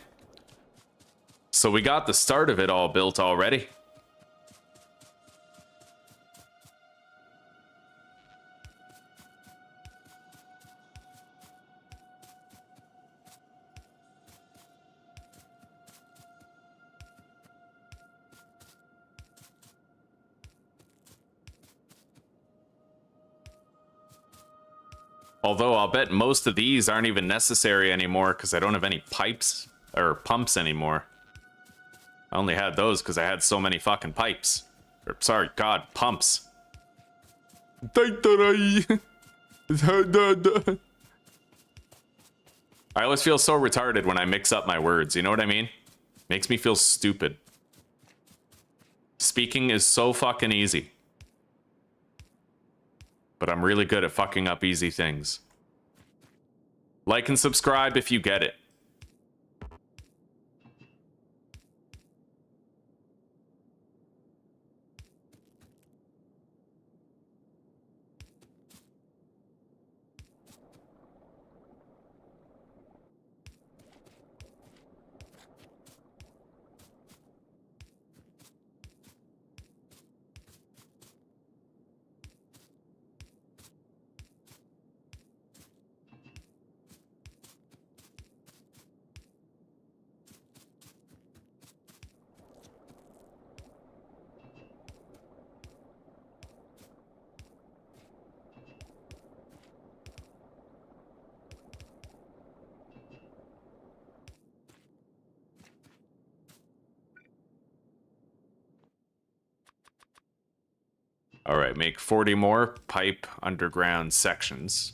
[SPEAKER 1] So we got the start of it all built already. Although I'll bet most of these aren't even necessary anymore because I don't have any pipes or pumps anymore. I only had those because I had so many fucking pipes. Or, sorry, God, pumps. I always feel so retarded when I mix up my words, you know what I mean? Makes me feel stupid. Speaking is so fucking easy. But I'm really good at fucking up easy things. Like and subscribe if you get it. All right, make 40 more pipe underground sections.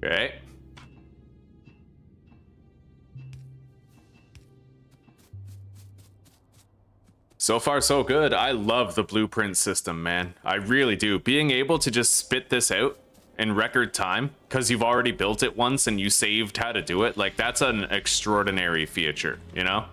[SPEAKER 1] Okay. So far, so good. I love the blueprint system, man. I really do. Being able to just spit this out in record time, because you've already built it once and you saved how to do it, like, that's an extraordinary feature, you know?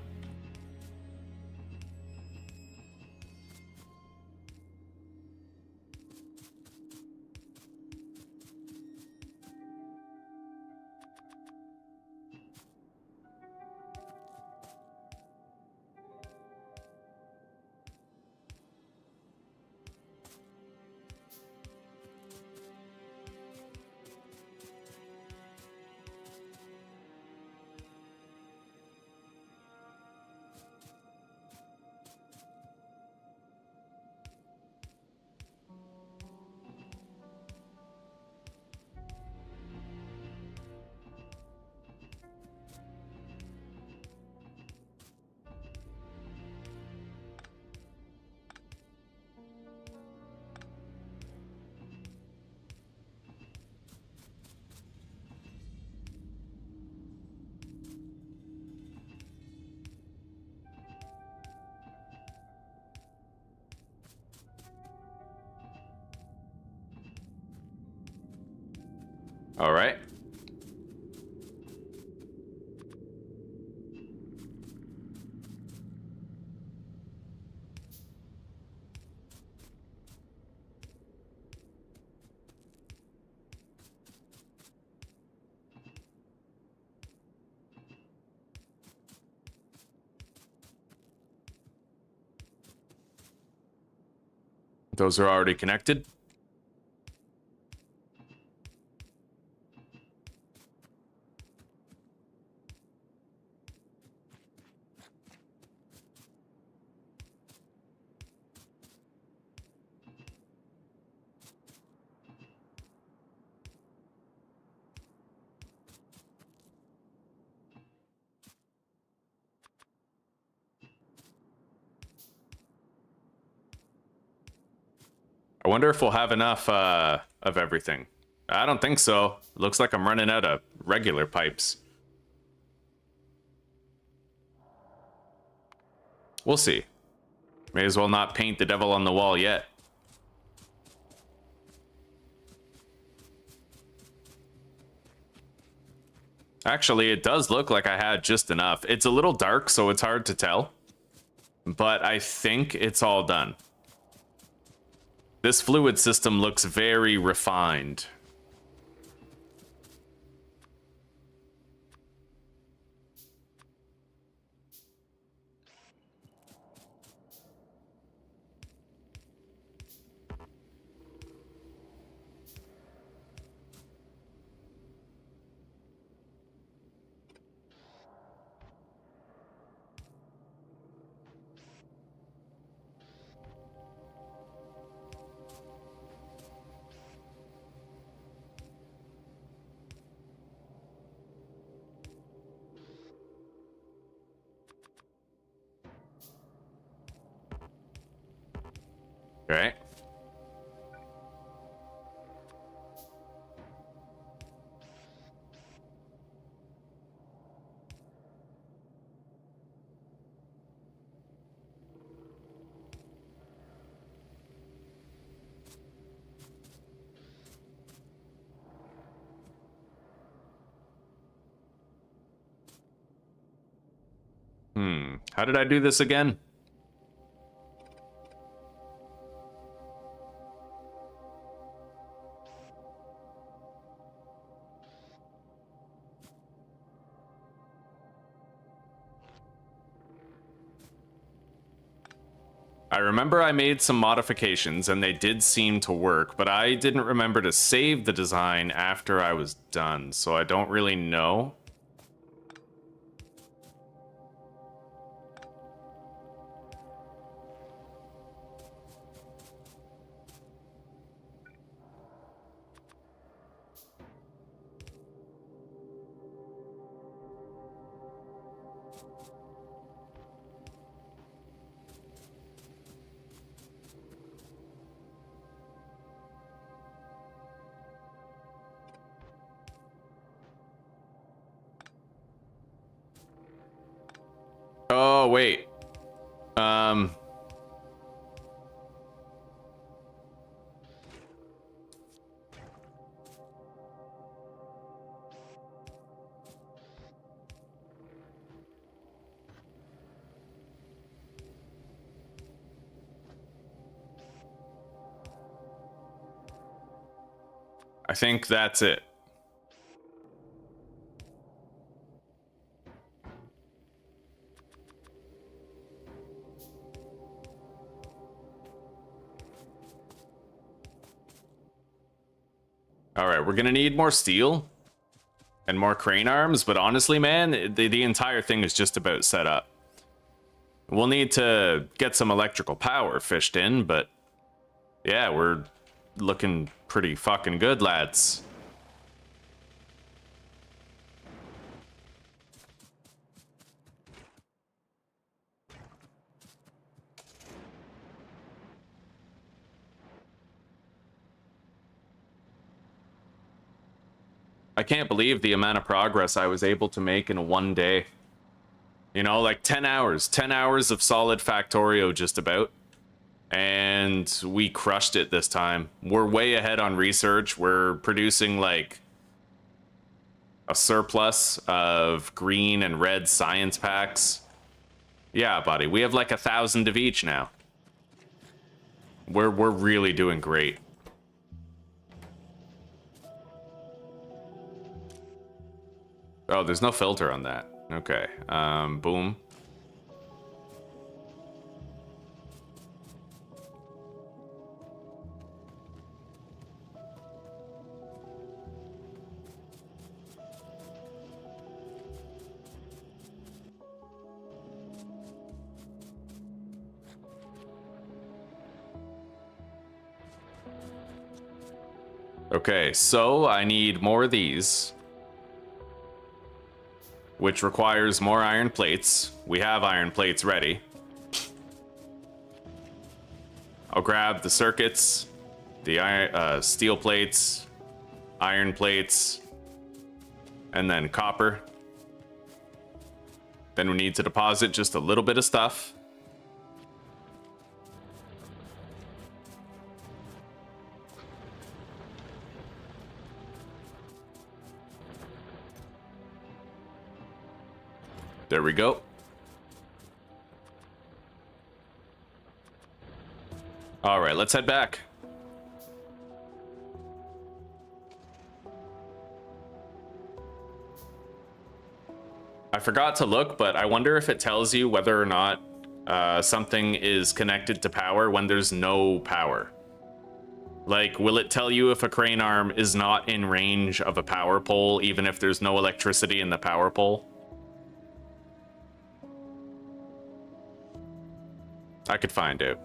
[SPEAKER 1] All right. Those are already connected. I wonder if we'll have enough of everything. I don't think so. Looks like I'm running out of regular pipes. We'll see. May as well not paint the devil on the wall yet. Actually, it does look like I had just enough. It's a little dark, so it's hard to tell. But I think it's all done. This fluid system looks very refined. Right. How did I do this again? I remember I made some modifications and they did seem to work, but I didn't remember to save the design after I was done, so I don't really know. Oh, wait. I think that's it. All right, we're gonna need more steel and more crane arms, but honestly, man, the entire thing is just about set up. We'll need to get some electrical power fished in, but yeah, we're looking pretty fucking good, lads. I can't believe the amount of progress I was able to make in one day. You know, like 10 hours. 10 hours of solid Factorio just about. And we crushed it this time. We're way ahead on research. We're producing like a surplus of green and red science packs. Yeah, buddy. We have like 1,000 of each now. We're really doing great. Oh, there's no filter on that. Okay. Boom. Okay, so I need more of these, which requires more iron plates. We have iron plates ready. I'll grab the circuits, the iron, steel plates, iron plates, and then copper. Then we need to deposit just a little bit of stuff. There we go. All right, let's head back. I forgot to look, but I wonder if it tells you whether or not something is connected to power when there's no power. Like, will it tell you if a crane arm is not in range of a power pole, even if there's no electricity in the power pole? I could find out.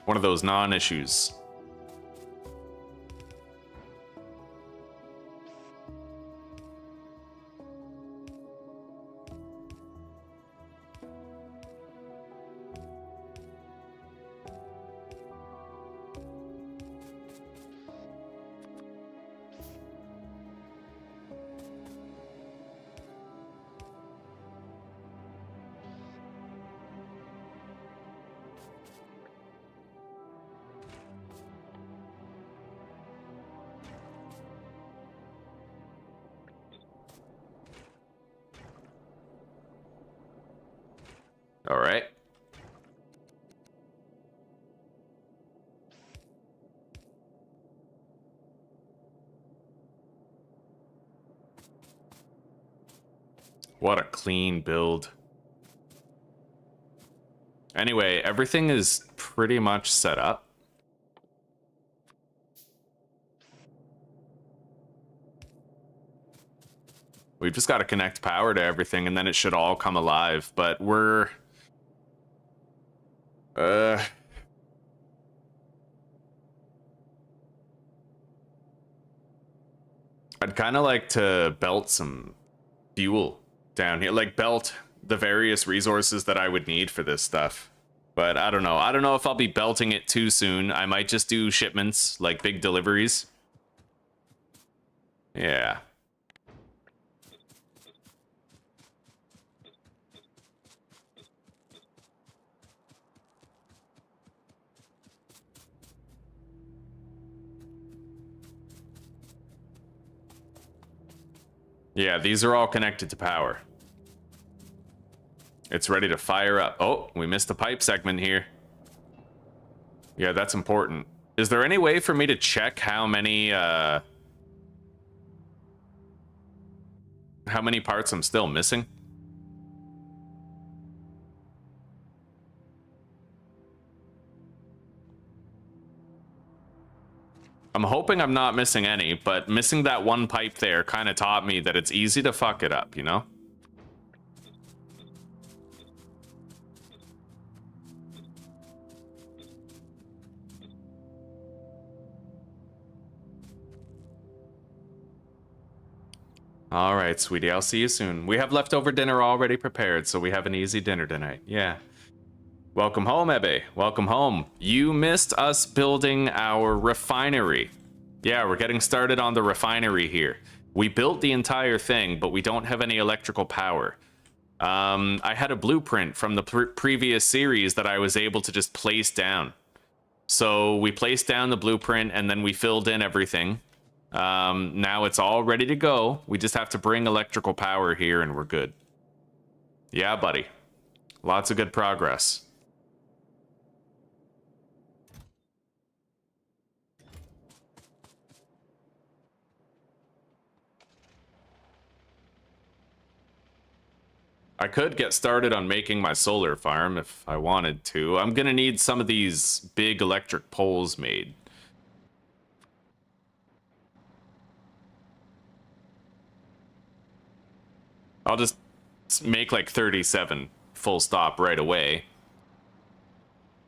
[SPEAKER 1] One of those non-issues. All right. What a clean build. Anyway, everything is pretty much set up. We've just got to connect power to everything and then it should all come alive, but we're... I'd kind of like to belt some fuel down here, like belt the various resources that I would need for this stuff. But I don't know. I don't know if I'll be belting it too soon. I might just do shipments, like big deliveries. Yeah. Yeah, these are all connected to power. It's ready to fire up. Oh, we missed the pipe segment here. Yeah, that's important. Is there any way for me to check how many parts I'm still missing? I'm hoping I'm not missing any, but missing that one pipe there kind of taught me that it's easy to fuck it up, you know? All right, sweetie, I'll see you soon. We have leftover dinner already prepared, so we have an easy dinner tonight. Yeah. Welcome home, Ebbe. Welcome home. You missed us building our refinery. Yeah, we're getting started on the refinery here. We built the entire thing, but we don't have any electrical power. I had a blueprint from the previous series that I was able to just place down. So we placed down the blueprint and then we filled in everything. Now it's all ready to go. We just have to bring electrical power here and we're good. Yeah, buddy. Lots of good progress. I could get started on making my solar farm if I wanted to. I'm gonna need some of these big electric poles made. I'll just make like 37 full stop right away.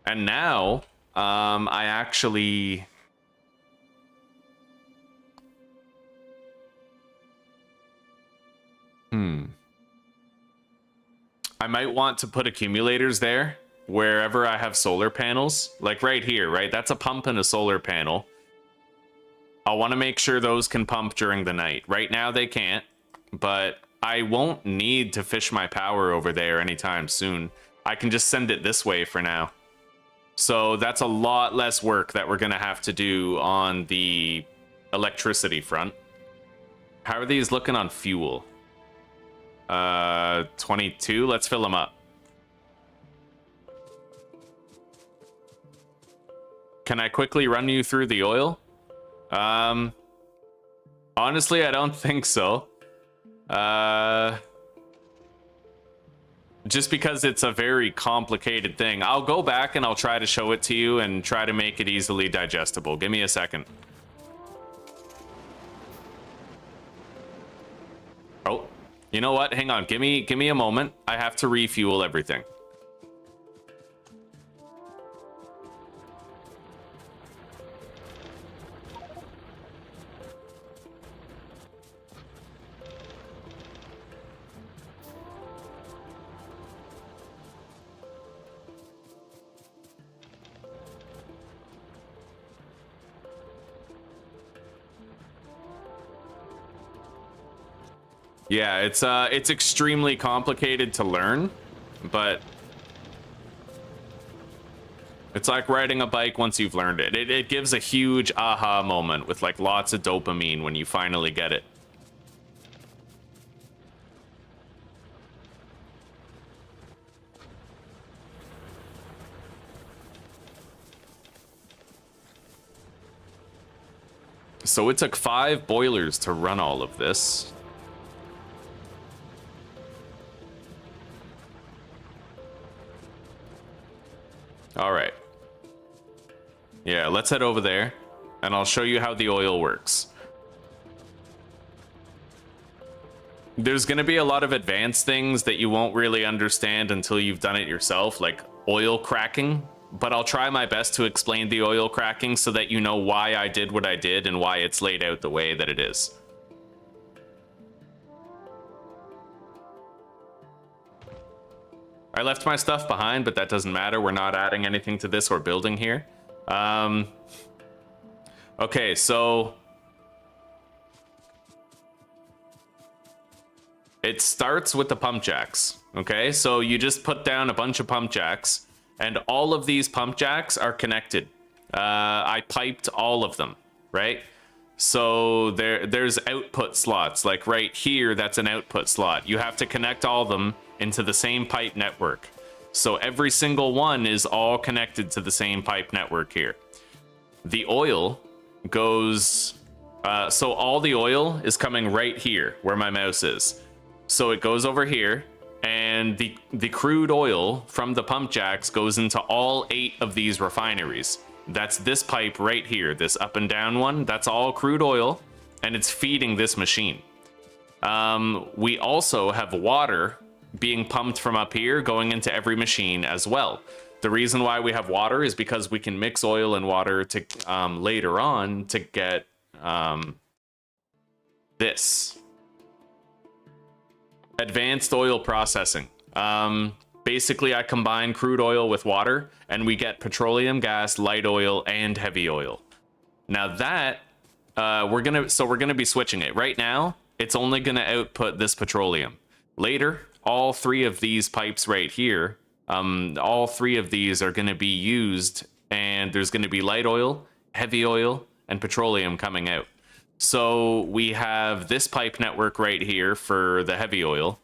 [SPEAKER 1] And now, I actually I might want to put accumulators there wherever I have solar panels. Like right here, right? That's a pump and a solar panel. I'll want to make sure those can pump during the night. Right now they can't, but I won't need to fish my power over there anytime soon. I can just send it this way for now. So that's a lot less work that we're going to have to do on the electricity front. How are these looking on fuel? 22. Let's fill them up. Can I quickly run you through the oil? Honestly, I don't think so. Just because it's a very complicated thing. I'll go back and I'll try to show it to you and try to make it easily digestible. Give me a second. Oh, you know what? Hang on. Give me a moment. I have to refuel everything. Yeah, it's extremely complicated to learn, but it's like riding a bike once you've learned it. It gives a huge aha moment with like lots of dopamine when you finally get it. So it took 5 boilers to run all of this. All right. Yeah, let's head over there, and I'll show you how the oil works. There's going to be a lot of advanced things that you won't really understand until you've done it yourself, like oil cracking, but I'll try my best to explain the oil cracking so that you know why I did what I did and why it's laid out the way that it is. I left my stuff behind, but that doesn't matter. We're not adding anything to this or building here. Okay, so it starts with the pump jacks. Okay, so you just put down a bunch of pump jacks, and all of these pump jacks are connected. I piped all of them, right? So there's output slots, like right here, that's an output slot. You have to connect all of them into the same pipe network. So every single one is all connected to the same pipe network here. The oil goes, so all the oil is coming right here where my mouse is. So it goes over here, and the crude oil from the pump jacks goes into all 8 of these refineries. That's this pipe right here, this up and down one. That's all crude oil, and it's feeding this machine. We also have water being pumped from up here going into every machine as well. The reason why we have water is because we can mix oil and water to later on to get this advanced oil processing. Basically, I combine crude oil with water, and we get petroleum gas, light oil, and heavy oil. Now that we're gonna be switching it. Right now, it's only gonna output this petroleum. Later, all 3 of these pipes right here, all 3 of these are gonna be used, and there's gonna be light oil, heavy oil, and petroleum coming out. So we have this pipe network right here for the heavy oil.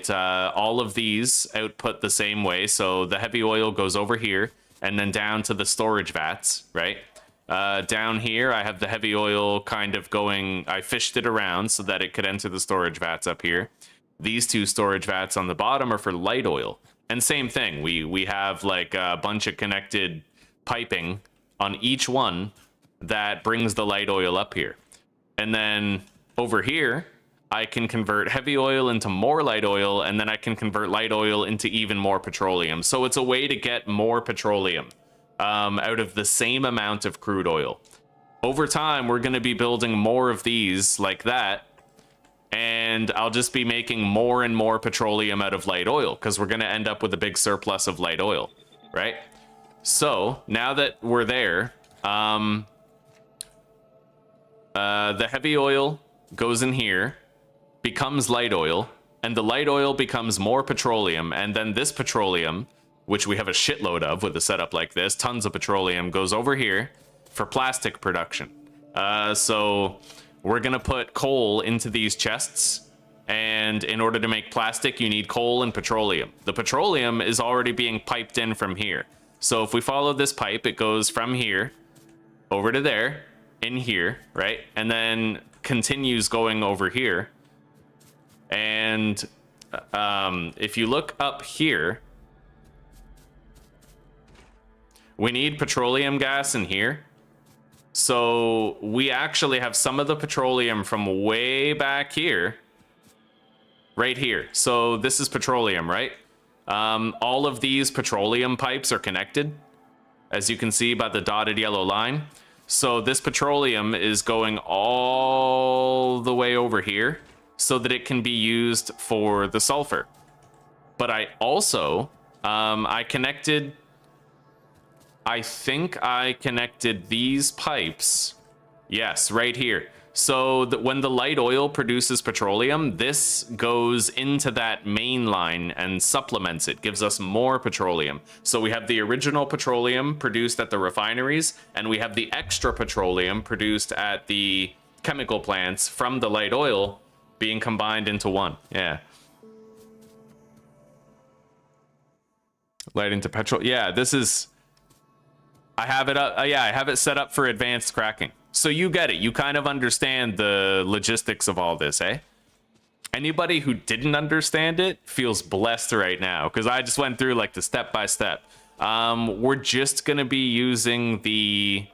[SPEAKER 1] All of these output the same way. So the heavy oil goes over here and then down to the storage vats, right? Down here, I have the heavy oil kind of going, I fished it around so that it could enter the storage vats up here. These 2 storage vats on the bottom are for light oil. And same thing, we have like a bunch of connected piping on each one that brings the light oil up here. And then over here, I can convert heavy oil into more light oil, and then I can convert light oil into even more petroleum. So it's a way to get more petroleum out of the same amount of crude oil. Over time, we're going to be building more of these like that, and I'll just be making more and more petroleum out of light oil because we're going to end up with a big surplus of light oil, right? So now that we're there, the heavy oil goes in here, becomes light oil, and the light oil becomes more petroleum, and then this petroleum, which we have a shitload of with a setup like this, tons of petroleum, goes over here for plastic production. So we're gonna put coal into these chests, and in order to make plastic, you need coal and petroleum. The petroleum is already being piped in from here. So if we follow this pipe, it goes from here over to there, in here, right? And then continues going over here. And if you look up here, we need petroleum gas in here. So we actually have some of the petroleum from way back here, right here. So this is petroleum, right? All of these petroleum pipes are connected, as you can see by the dotted yellow line. So this petroleum is going all the way over here so that it can be used for the sulfur. But I also, I think I connected these pipes. Yes, right here. So that when the light oil produces petroleum, this goes into that main line and supplements it, gives us more petroleum. So we have the original petroleum produced at the refineries, and we have the extra petroleum produced at the chemical plants from the light oil being combined into one. Yeah. Light into petrol. Yeah, this is... I have it up. Yeah, I have it set up for advanced cracking. So you get it. You kind of understand the logistics of all this, eh? Anybody who didn't understand it feels blessed right now because I just went through like the step by step. We're just gonna be using the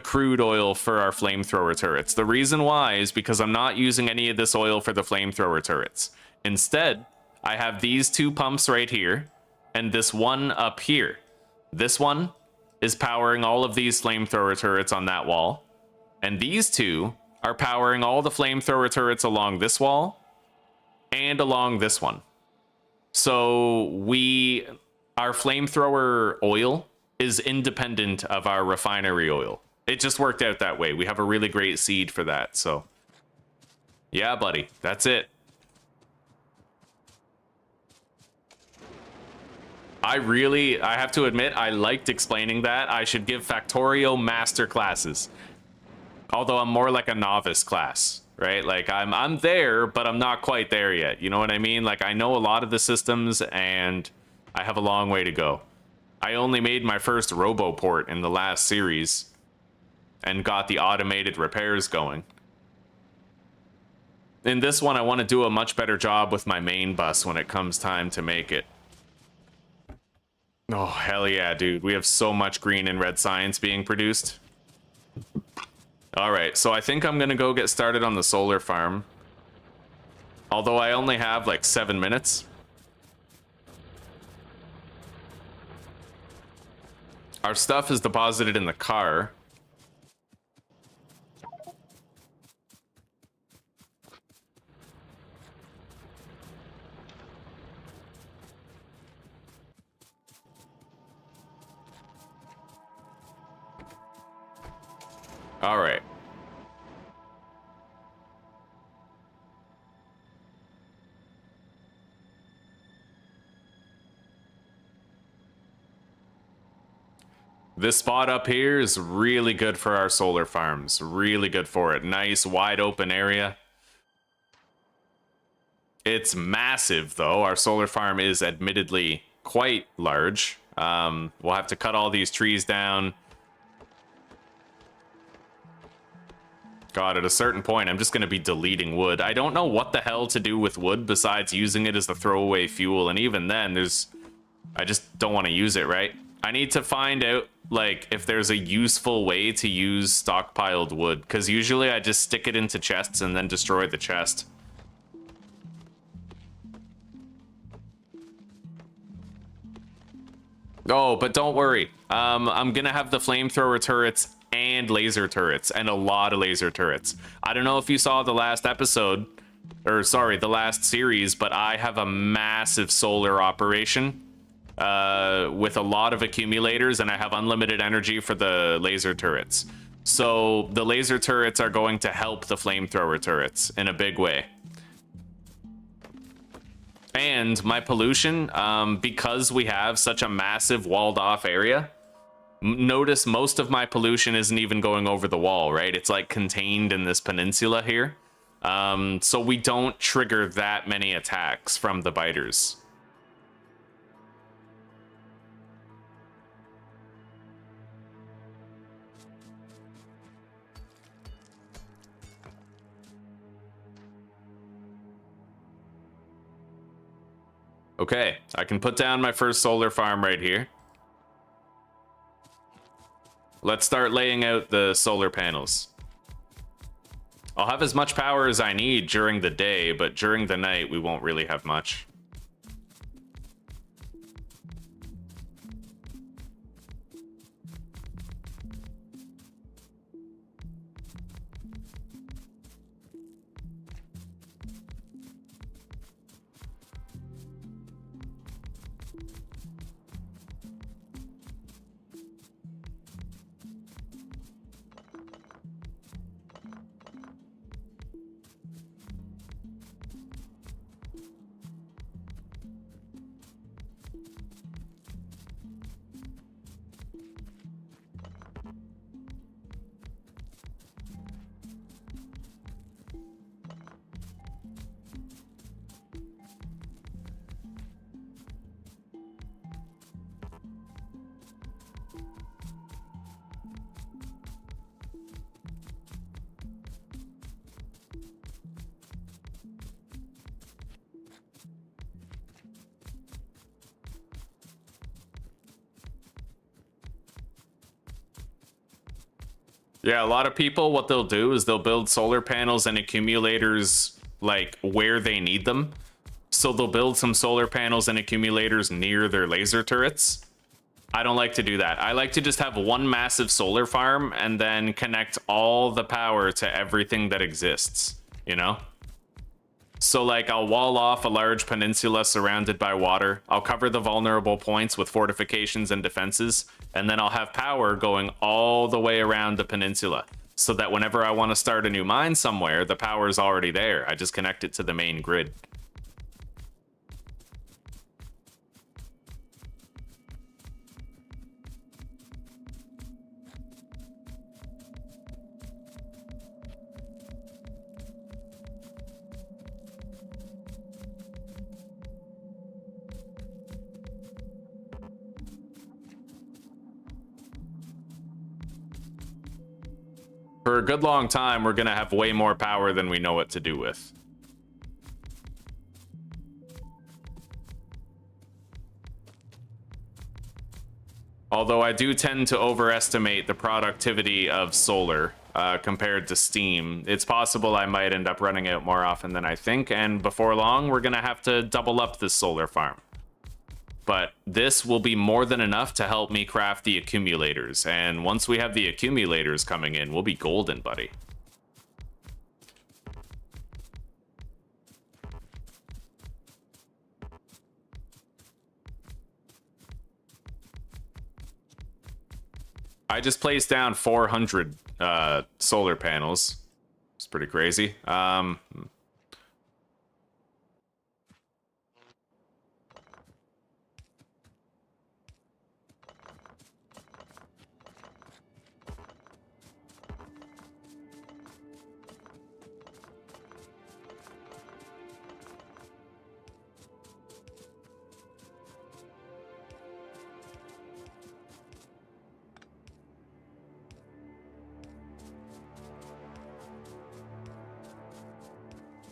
[SPEAKER 1] crude oil for our flamethrower turrets. The reason why is because I'm not using any of this oil for the flamethrower turrets. Instead, I have these two pumps right here and this one up here. This one is powering all of these flamethrower turrets on that wall. And these two are powering all the flamethrower turrets along this wall and along this one. So our flamethrower oil is independent of our refinery oil. It just worked out that way. We have a really great seed for that. So yeah, buddy, that's it. I have to admit, I liked explaining that. I should give Factorio master classes. Although I'm more like a novice class, right? Like I'm there, but I'm not quite there yet. You know what I mean? Like I know a lot of the systems and I have a long way to go. I only made my first RoboPort in the last series and got the automated repairs going. In this one, I want to do a much better job with my main bus when it comes time to make it. Oh, hell yeah, dude. We have so much green and red science being produced. All right, so I think I'm going to go get started on the solar farm. Although I only have like 7 minutes. Our stuff is deposited in the car. All right. This spot up here is really good for our solar farms. Really good for it. Nice, wide open area. It's massive, though. Our solar farm is admittedly quite large. We'll have to cut all these trees down. God, at a certain point, I'm just going to be deleting wood. I don't know what the hell to do with wood besides using it as the throwaway fuel. And even then, I just don't want to use it, right? I need to find out, like, if there's a useful way to use stockpiled wood. Because usually I just stick it into chests and then destroy the chest. Oh, but don't worry. I'm going to have the flamethrower turrets and laser turrets, and a lot of laser turrets. I don't know if you saw the last episode, or sorry, the last series, but I have a massive solar operation with a lot of accumulators, and I have unlimited energy for the laser turrets. So the laser turrets are going to help the flamethrower turrets in a big way. And my pollution, because we have such a massive walled off area, notice most of my pollution isn't even going over the wall, right? It's like contained in this peninsula here. So we don't trigger that many attacks from the biters. Okay, I can put down my first solar farm right here. Let's start laying out the solar panels. I'll have as much power as I need during the day, but during the night, we won't really have much. Yeah, a lot of people, what they'll do is they'll build solar panels and accumulators like where they need them. So they'll build some solar panels and accumulators near their laser turrets. I don't like to do that. I like to just have one massive solar farm and then connect all the power to everything that exists, you know? So like I'll wall off a large peninsula surrounded by water. I'll cover the vulnerable points with fortifications and defenses, and then I'll have power going all the way around the peninsula so that whenever I want to start a new mine somewhere, the power is already there. I just connect it to the main grid. For a good long time, we're going to have way more power than we know what to do with. Although I do tend to overestimate the productivity of solar compared to steam. It's possible I might end up running out more often than I think, and before long, we're going to have to double up this solar farm. But this will be more than enough to help me craft the accumulators. And once we have the accumulators coming in, we'll be golden, buddy. I just placed down 400 solar panels. It's pretty crazy.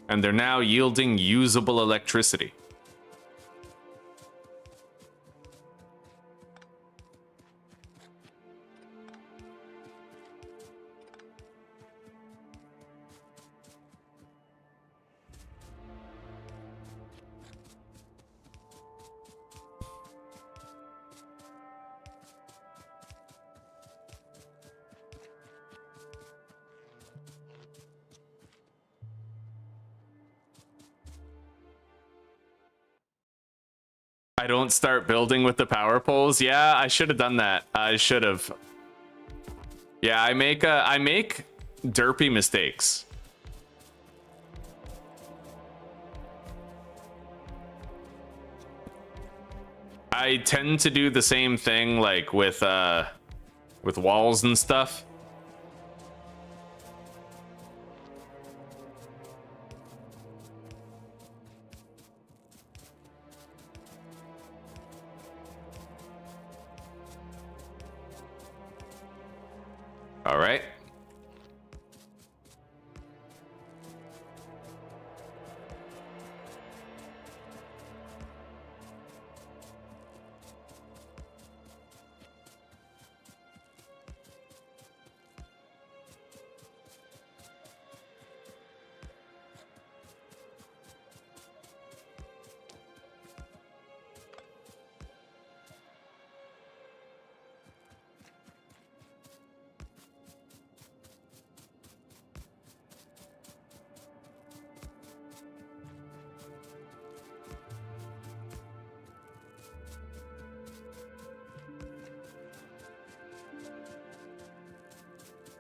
[SPEAKER 1] And they're now yielding usable electricity. I don't start building with the power poles. Yeah, I should have done that. I should have. Yeah, I make derpy mistakes. I tend to do the same thing like with walls and stuff. All right.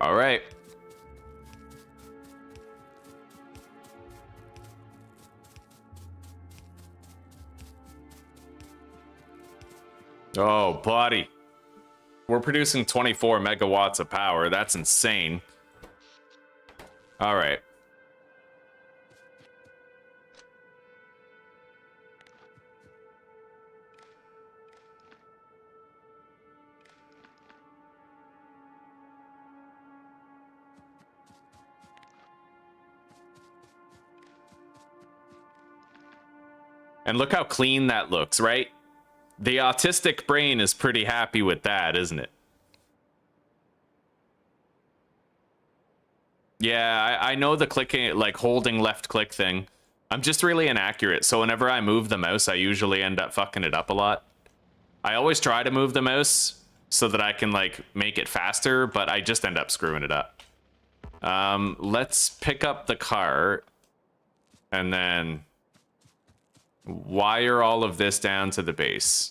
[SPEAKER 1] All right. Oh, buddy. We're producing 24 megawatts of power. That's insane. All right. And look how clean that looks, right? The autistic brain is pretty happy with that, isn't it? Yeah, I know the clicking, like holding left click thing. I'm just really inaccurate, so whenever I move the mouse, I usually end up fucking it up a lot. I always try to move the mouse so that I can like make it faster, but I just end up screwing it up. Let's pick up the car and then wire all of this down to the base.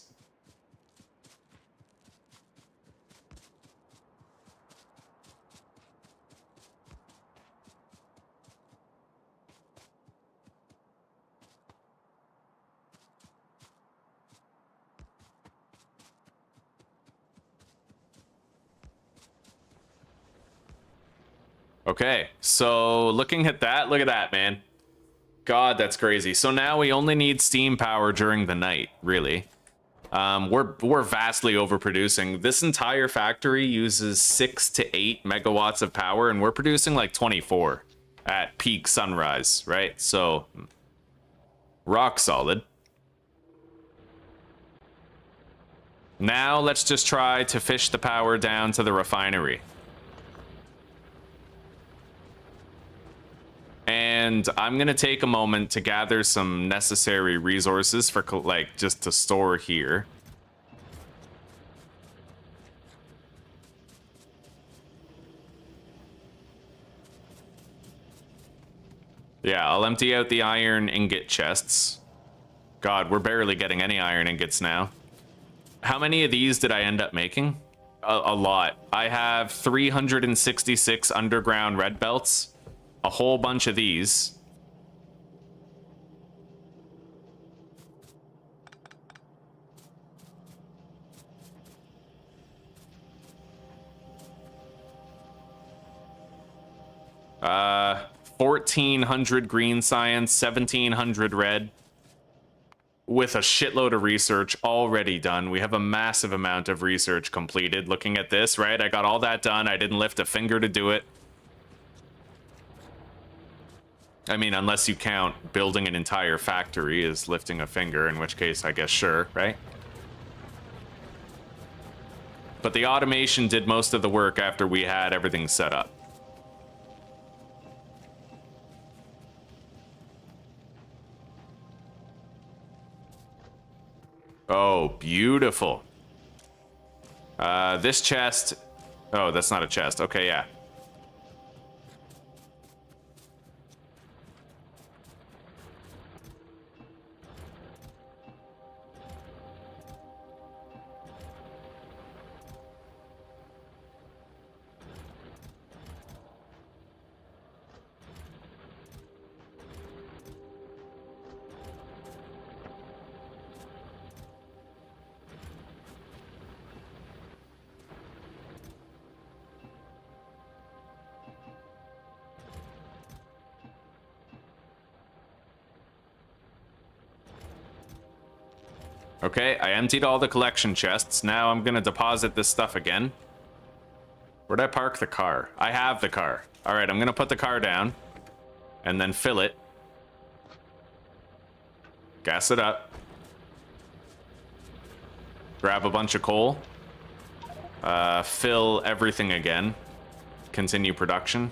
[SPEAKER 1] Okay, so looking at that, look at that, man. God, that's crazy. So now we only need steam power during the night, really. We're vastly overproducing. This entire factory uses 6 to 8 megawatts of power, and we're producing like 24 at peak sunrise, right? So, rock solid. Now let's just try to fish the power down to the refinery. And I'm gonna take a moment to gather some necessary resources for like just to store here. Yeah, I'll empty out the iron ingot chests. God, we're barely getting any iron ingots now. How many of these did I end up making? A lot. I have 366 underground red belts. A whole bunch of these. Uh, 1,400 green science, 1,700 red. With a shitload of research already done. We have a massive amount of research completed. Looking at this, right? I got all that done. I didn't lift a finger to do it. I mean, unless you count building an entire factory as lifting a finger, in which case, I guess, sure, right? But the automation did most of the work after we had everything set up. Oh, beautiful. This chest... Oh, that's not a chest. Okay, yeah. Okay, I emptied all the collection chests. Now I'm gonna deposit this stuff again. Where'd I park the car? I have the car. All right, I'm gonna put the car down and then fill it. Gas it up. Grab a bunch of coal. Fill everything again. Continue production.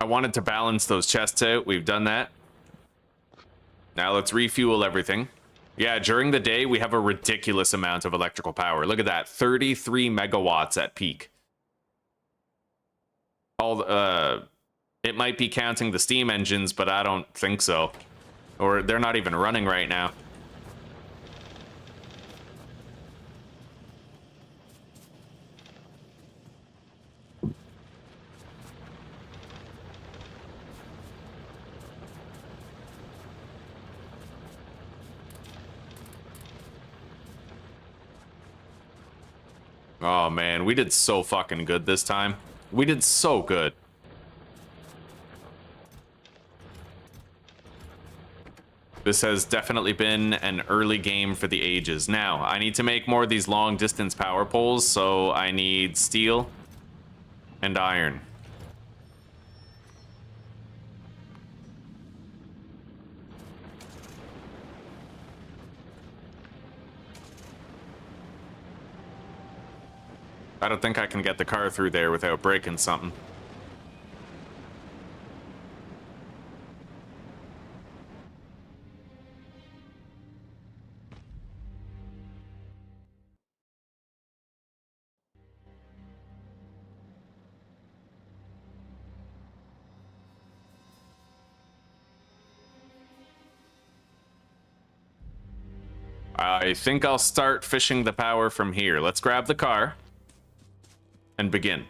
[SPEAKER 1] I wanted to balance those chests out. We've done that. Now let's refuel everything. Yeah, during the day, we have a ridiculous amount of electrical power. Look at that, 33 megawatts at peak. It might be counting the steam engines, but I don't think so. Or they're not even running right now. Oh man, we did so fucking good this time. We did so good. This has definitely been an early game for the ages. Now, I need to make more of these long distance power poles, so I need steel and iron. I don't think I can get the car through there without breaking something. I think I'll start fishing the power from here. Let's grab the car and begin.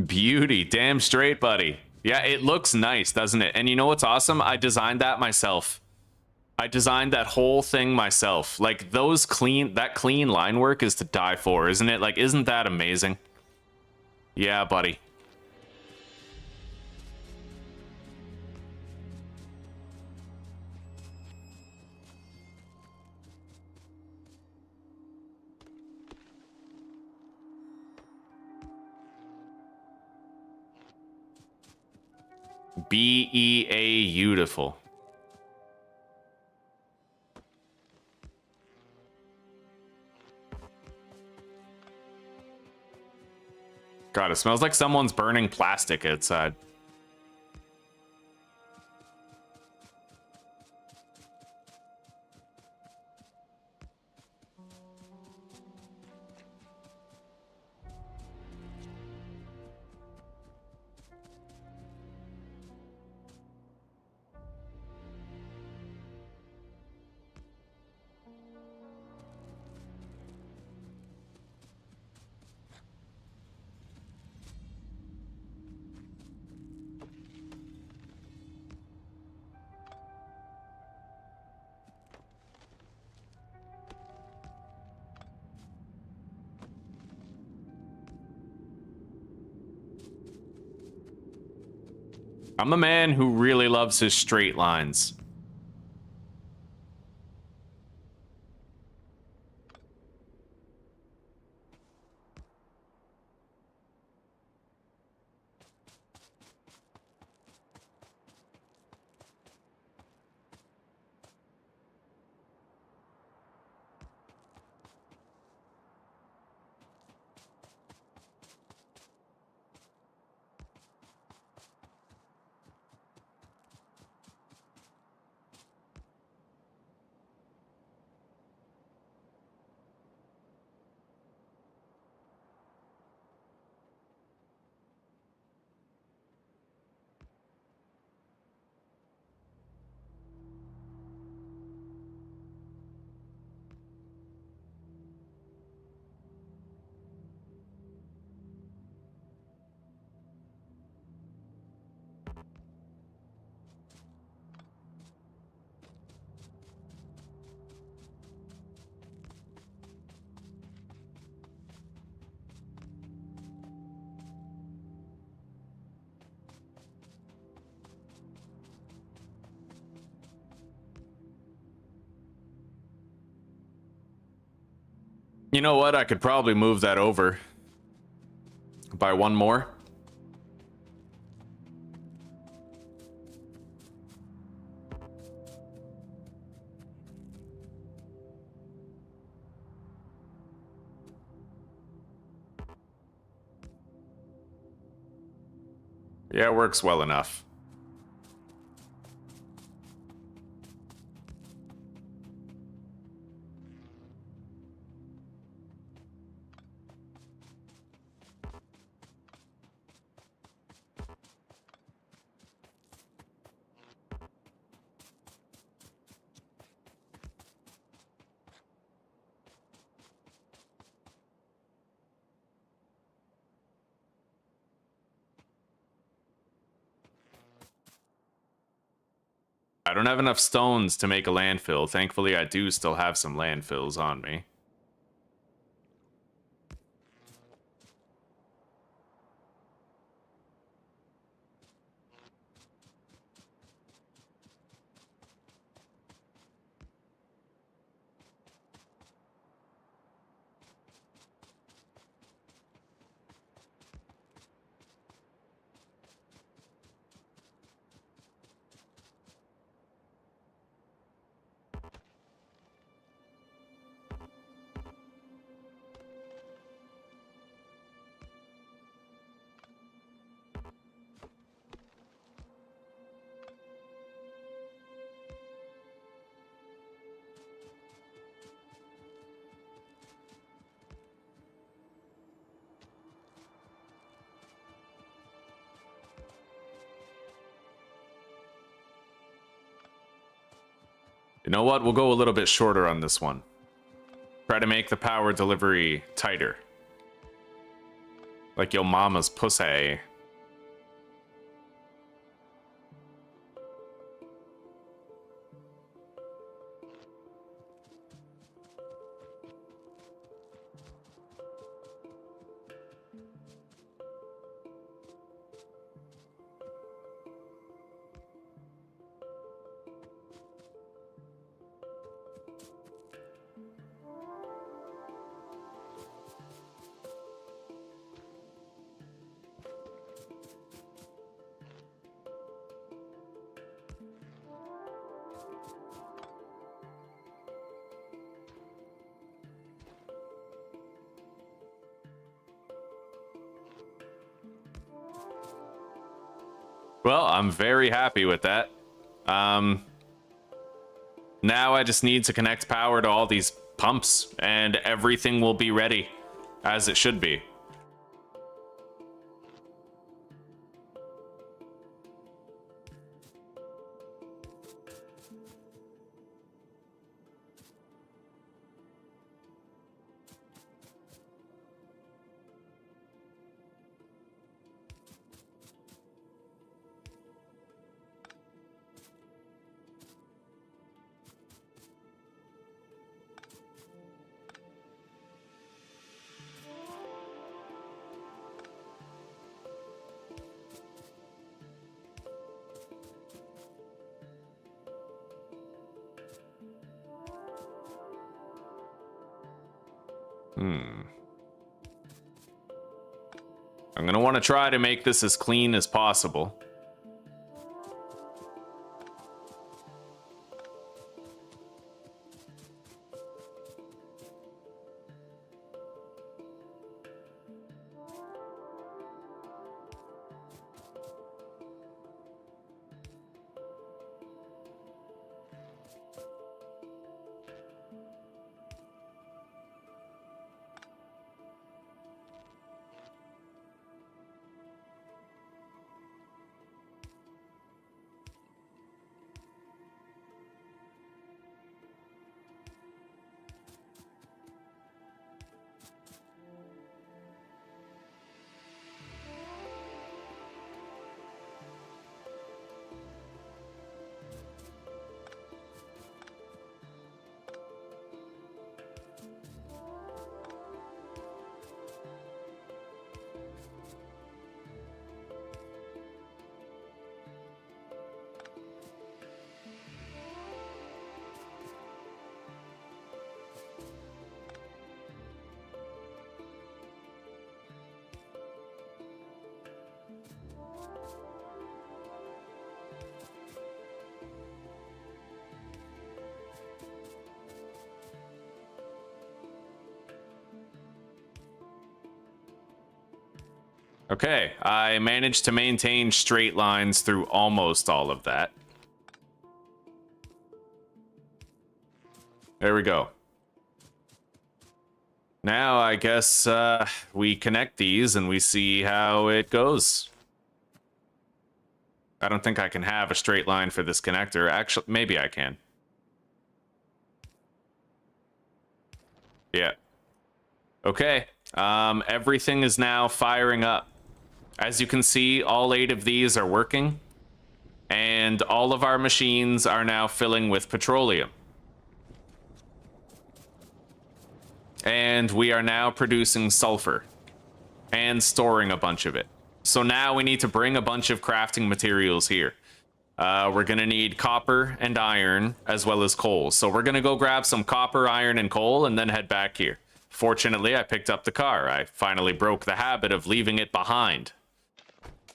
[SPEAKER 1] Beauty, damn straight, buddy. Yeah, it looks nice, doesn't it? And you know what's awesome? I designed that myself. I designed that whole thing myself. Like, that clean line work is to die for, isn't it? Like, isn't that amazing? Yeah, buddy. beautiful. God, it smells like someone's burning plastic outside. I'm a man who really loves his straight lines. You know what? I could probably move that over by one more. Yeah, it works well enough. I don't have enough stones to make a landfill. Thankfully, I do still have some landfills on me. You know what? We'll go a little bit shorter on this one. Try to make the power delivery tighter. Like your mama's pussy. Well, I'm very happy with that. Now I just need to connect power to all these pumps, and everything will be ready, as it should be. I'm gonna want to try to make this as clean as possible. Okay, I managed to maintain straight lines through almost all of that. There we go. Now, I guess we connect these and we see how it goes. I don't think I can have a straight line for this connector. Actually, maybe I can. Yeah. Okay. Everything is now firing up. As you can see, all 8 of these are working. And all of our machines are now filling with petroleum. And we are now producing sulfur. And storing a bunch of it. So now we need to bring a bunch of crafting materials here. We're going to need copper and iron, as well as coal. So we're going to go grab some copper, iron, and coal, and then head back here. Fortunately, I picked up the car. I finally broke the habit of leaving it behind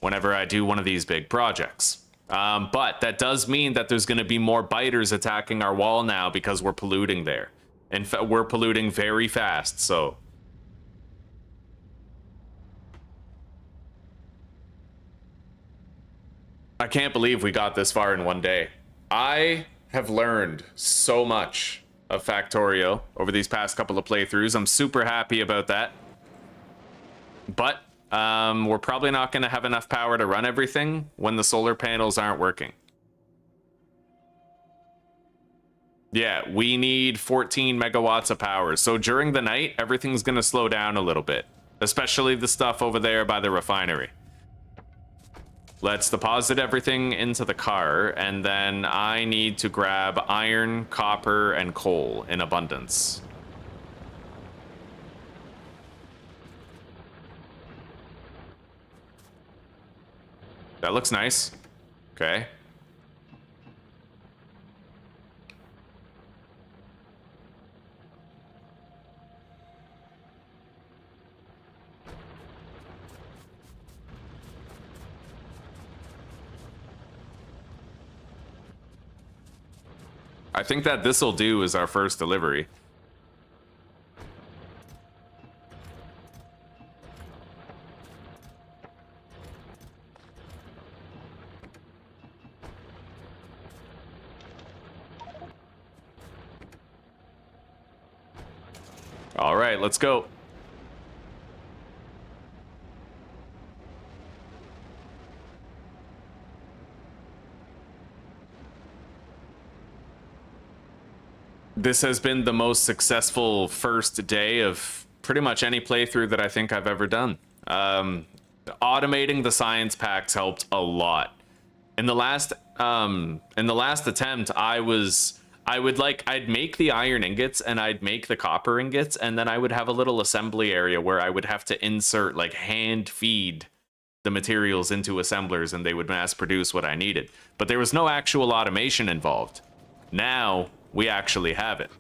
[SPEAKER 1] whenever I do one of these big projects. But that does mean that there's going to be more biters attacking our wall now because we're polluting there. In fact, we're polluting very fast, so... I can't believe we got this far in one day. I have learned so much of Factorio over these past couple of playthroughs. I'm super happy about that. But we're probably not going to have enough power to run everything when the solar panels aren't working. Yeah, we need 14 megawatts of power. So during the night, everything's going to slow down a little bit. Especially the stuff over there by the refinery. Let's deposit everything into the car, and then I need to grab iron, copper, and coal in abundance. That looks nice. Okay. I think that this'll do as our first delivery. All right, let's go. This has been the most successful first day of pretty much any playthrough that I think I've ever done. Automating the science packs helped a lot. In the last attempt, I'd make the iron ingots and I'd make the copper ingots, and then I would have a little assembly area where I would have to insert, like, hand feed the materials into assemblers, and they would mass produce what I needed. But there was no actual automation involved. Now we actually have it.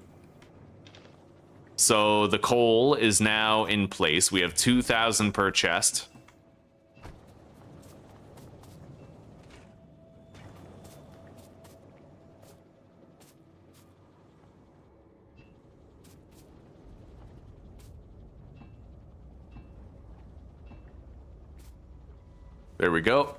[SPEAKER 1] So the coal is now in place. We have 2,000 per chest. There we go.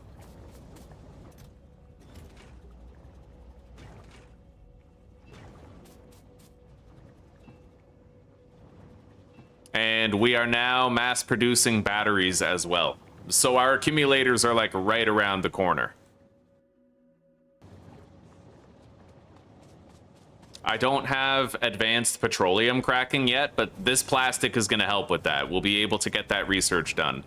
[SPEAKER 1] And we are now mass producing batteries as well. So our accumulators are like right around the corner. I don't have advanced petroleum cracking yet, but this plastic is going to help with that. We'll be able to get that research done.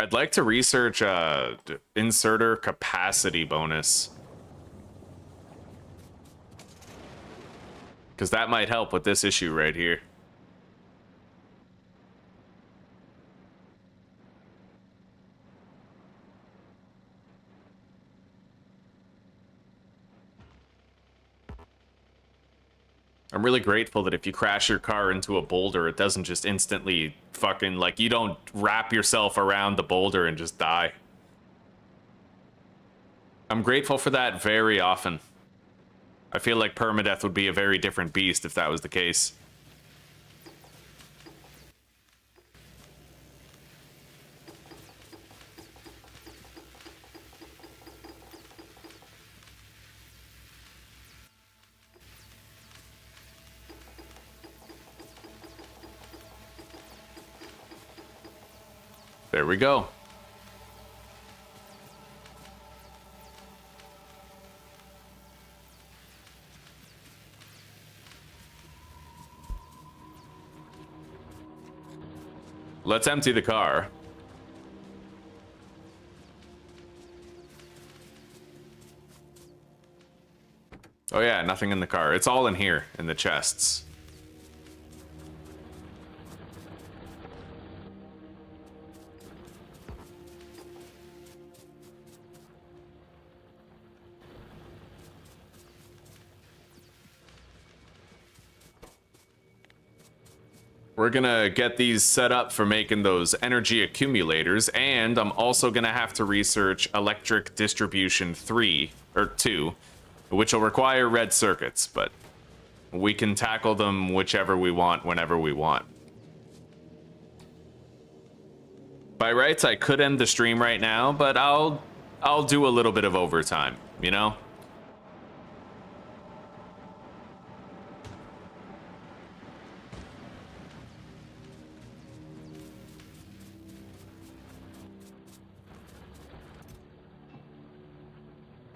[SPEAKER 1] I'd like to research inserter capacity bonus, because that might help with this issue right here. I'm really grateful that if you crash your car into a boulder, it doesn't just instantly fucking, like, you don't wrap yourself around the boulder and just die. I'm grateful for that very often. I feel like permadeath would be a very different beast if that was the case. There we go. Let's empty the car. Oh yeah, nothing in the car. It's all in here, in the chests. We're gonna get these set up for making those energy accumulators, and I'm also gonna have to research electric distribution 3, or 2, which will require red circuits, but we can tackle them whichever we want, whenever we want. By rights, I could end the stream right now, but I'll do a little bit of overtime, you know?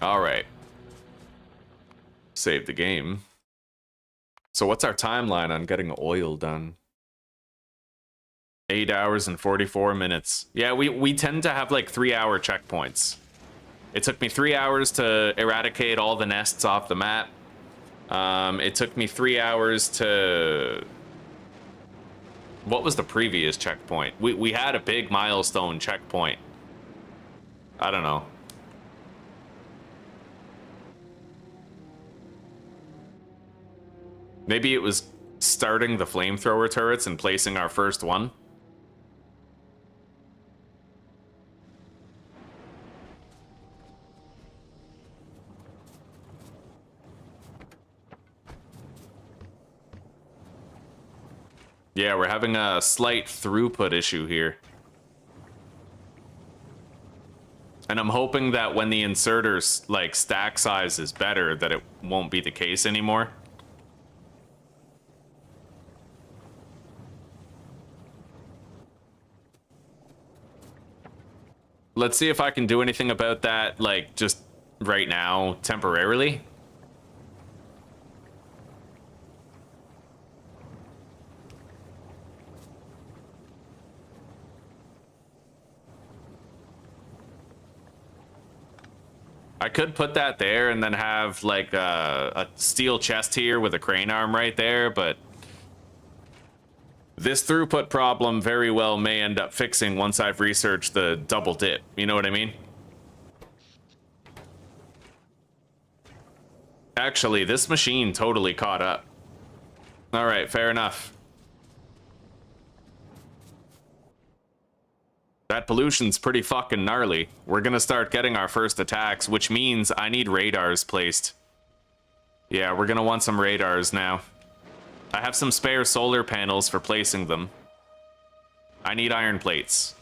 [SPEAKER 1] All right. Save the game. So what's our timeline on getting oil done? 8 hours and 44 minutes. Yeah, we tend to have like 3-hour checkpoints. It took me 3 hours to eradicate all the nests off the map. It took me 3 hours to... What was the previous checkpoint? We had a big milestone checkpoint. I don't know. Maybe it was starting the flamethrower turrets and placing our first one. Yeah, we're having a slight throughput issue here. And I'm hoping that when the inserter's like stack size is better, that it won't be the case anymore. Let's see if I can do anything about that, like, just right now, temporarily. I could put that there and then have, like, a steel chest here with a crane arm right there, but... This throughput problem very well may end up fixing once I've researched the double dip. You know what I mean? Actually, this machine totally caught up. All right, fair enough. That pollution's pretty fucking gnarly. We're gonna start getting our first attacks, which means I need radars placed. Yeah, we're gonna want some radars now. I have some spare solar panels for placing them. I need iron plates.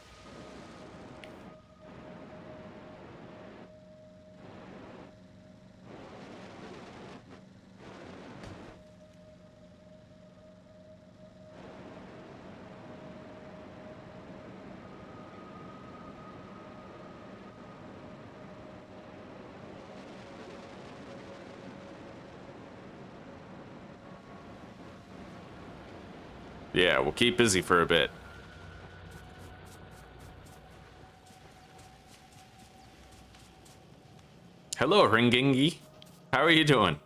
[SPEAKER 1] Yeah, we'll keep busy for a bit. Hello, Ringingi. How are you doing?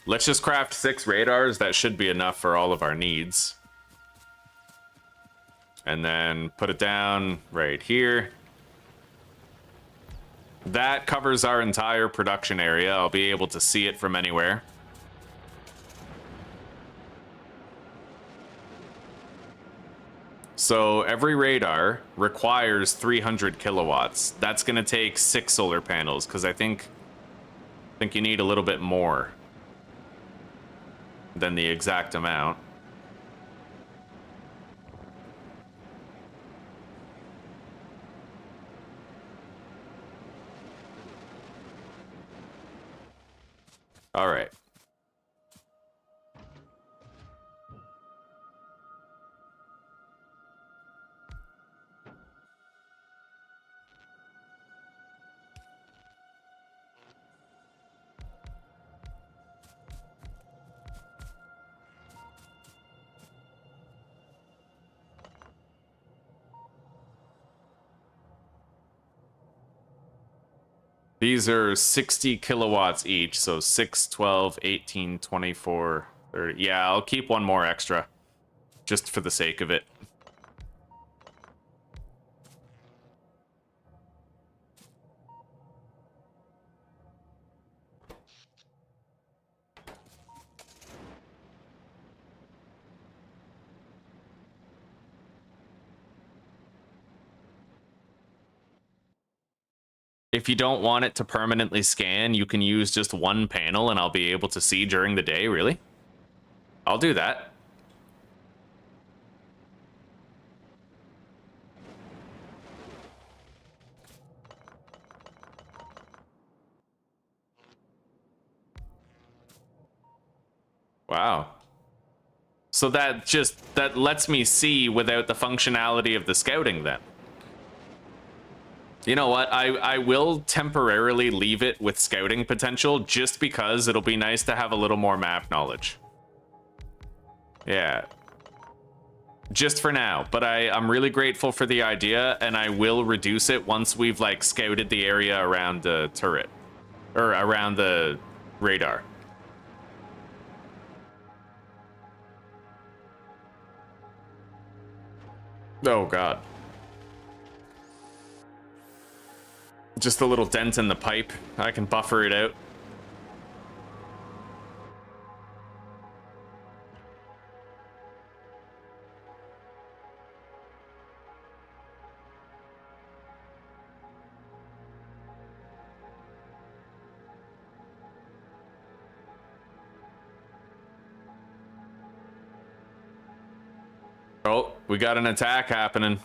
[SPEAKER 1] Let's just craft 6 radars. That should be enough for all of our needs. And then put it down right here. That covers our entire production area. I'll be able to see it from anywhere. So every radar requires 300 kilowatts. That's going to take 6 solar panels, because I think you need a little bit more than the exact amount. All right. These are 60 kilowatts each, so 6, 12, 18, 24, 30. Yeah, I'll keep one more extra, just for the sake of it. If you don't want it to permanently scan, you can use just one panel and I'll be able to see during the day, really? I'll do that. Wow. So that lets me see without the functionality of the scouting then. You know what? I will temporarily leave it with scouting potential just because it'll be nice to have a little more map knowledge. Yeah. Just for now, but I'm really grateful for the idea, and I will reduce it once we've like scouted the area around the turret or around the radar. Oh god. Just a little dent in the pipe. I can buffer it out. Oh, we got an attack happening.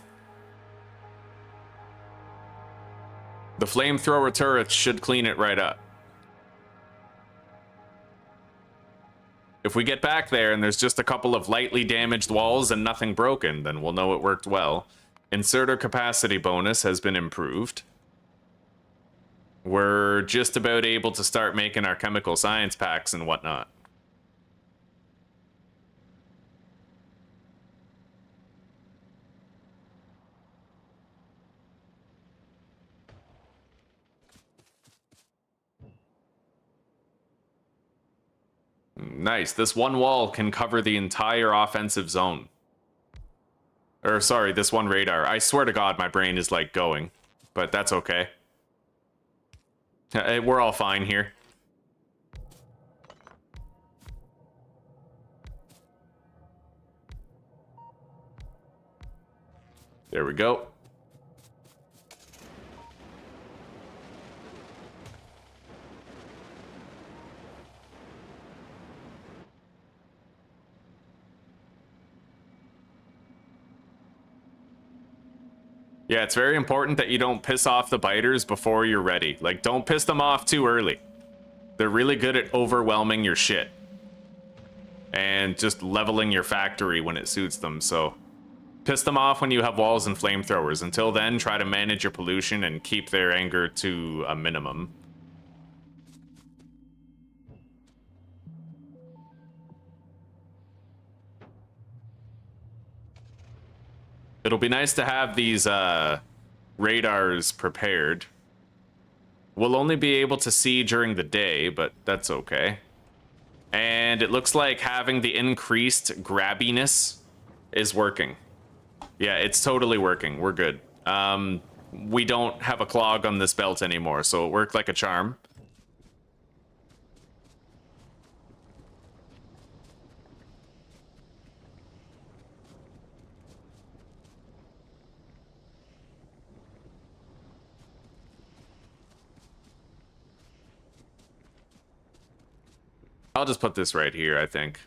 [SPEAKER 1] The flamethrower turrets should clean it right up. If we get back there and there's just a couple of lightly damaged walls and nothing broken, then we'll know it worked well. Inserter capacity bonus has been improved. We're just about able to start making our chemical science packs and whatnot. Nice. This one wall can cover the entire offensive zone. Or, sorry, this one radar. I swear to God, my brain is, like, going. But that's okay. We're all fine here. There we go. Yeah, it's very important that you don't piss off the biters before you're ready. Like, don't piss them off too early. They're really good at overwhelming your shit. And just leveling your factory when it suits them, so... piss them off when you have walls and flamethrowers. Until then, try to manage your pollution and keep their anger to a minimum. It'll be nice to have these radars prepared. We'll only be able to see during the day, but that's okay. And it looks like having the increased grabbiness is working. Yeah, it's totally working. We're good. we don't have a clog on this belt anymore, so it worked like a charm. I'll just put this right here, I think.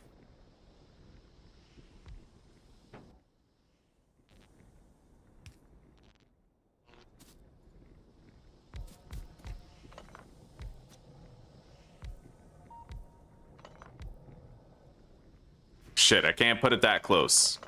[SPEAKER 1] Shit, I can't put it that close.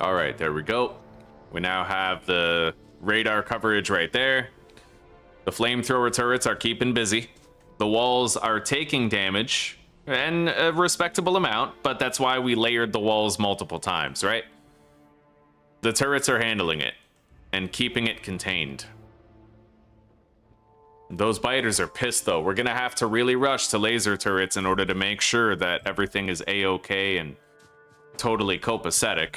[SPEAKER 1] All right, there we go. We now have the radar coverage right there. The flamethrower turrets are keeping busy. The walls are taking damage, and a respectable amount, but that's why we layered the walls multiple times, right? The turrets are handling it and keeping it contained. Those biters are pissed, though. We're going to have to really rush to laser turrets in order to make sure that everything is A-okay and totally copacetic.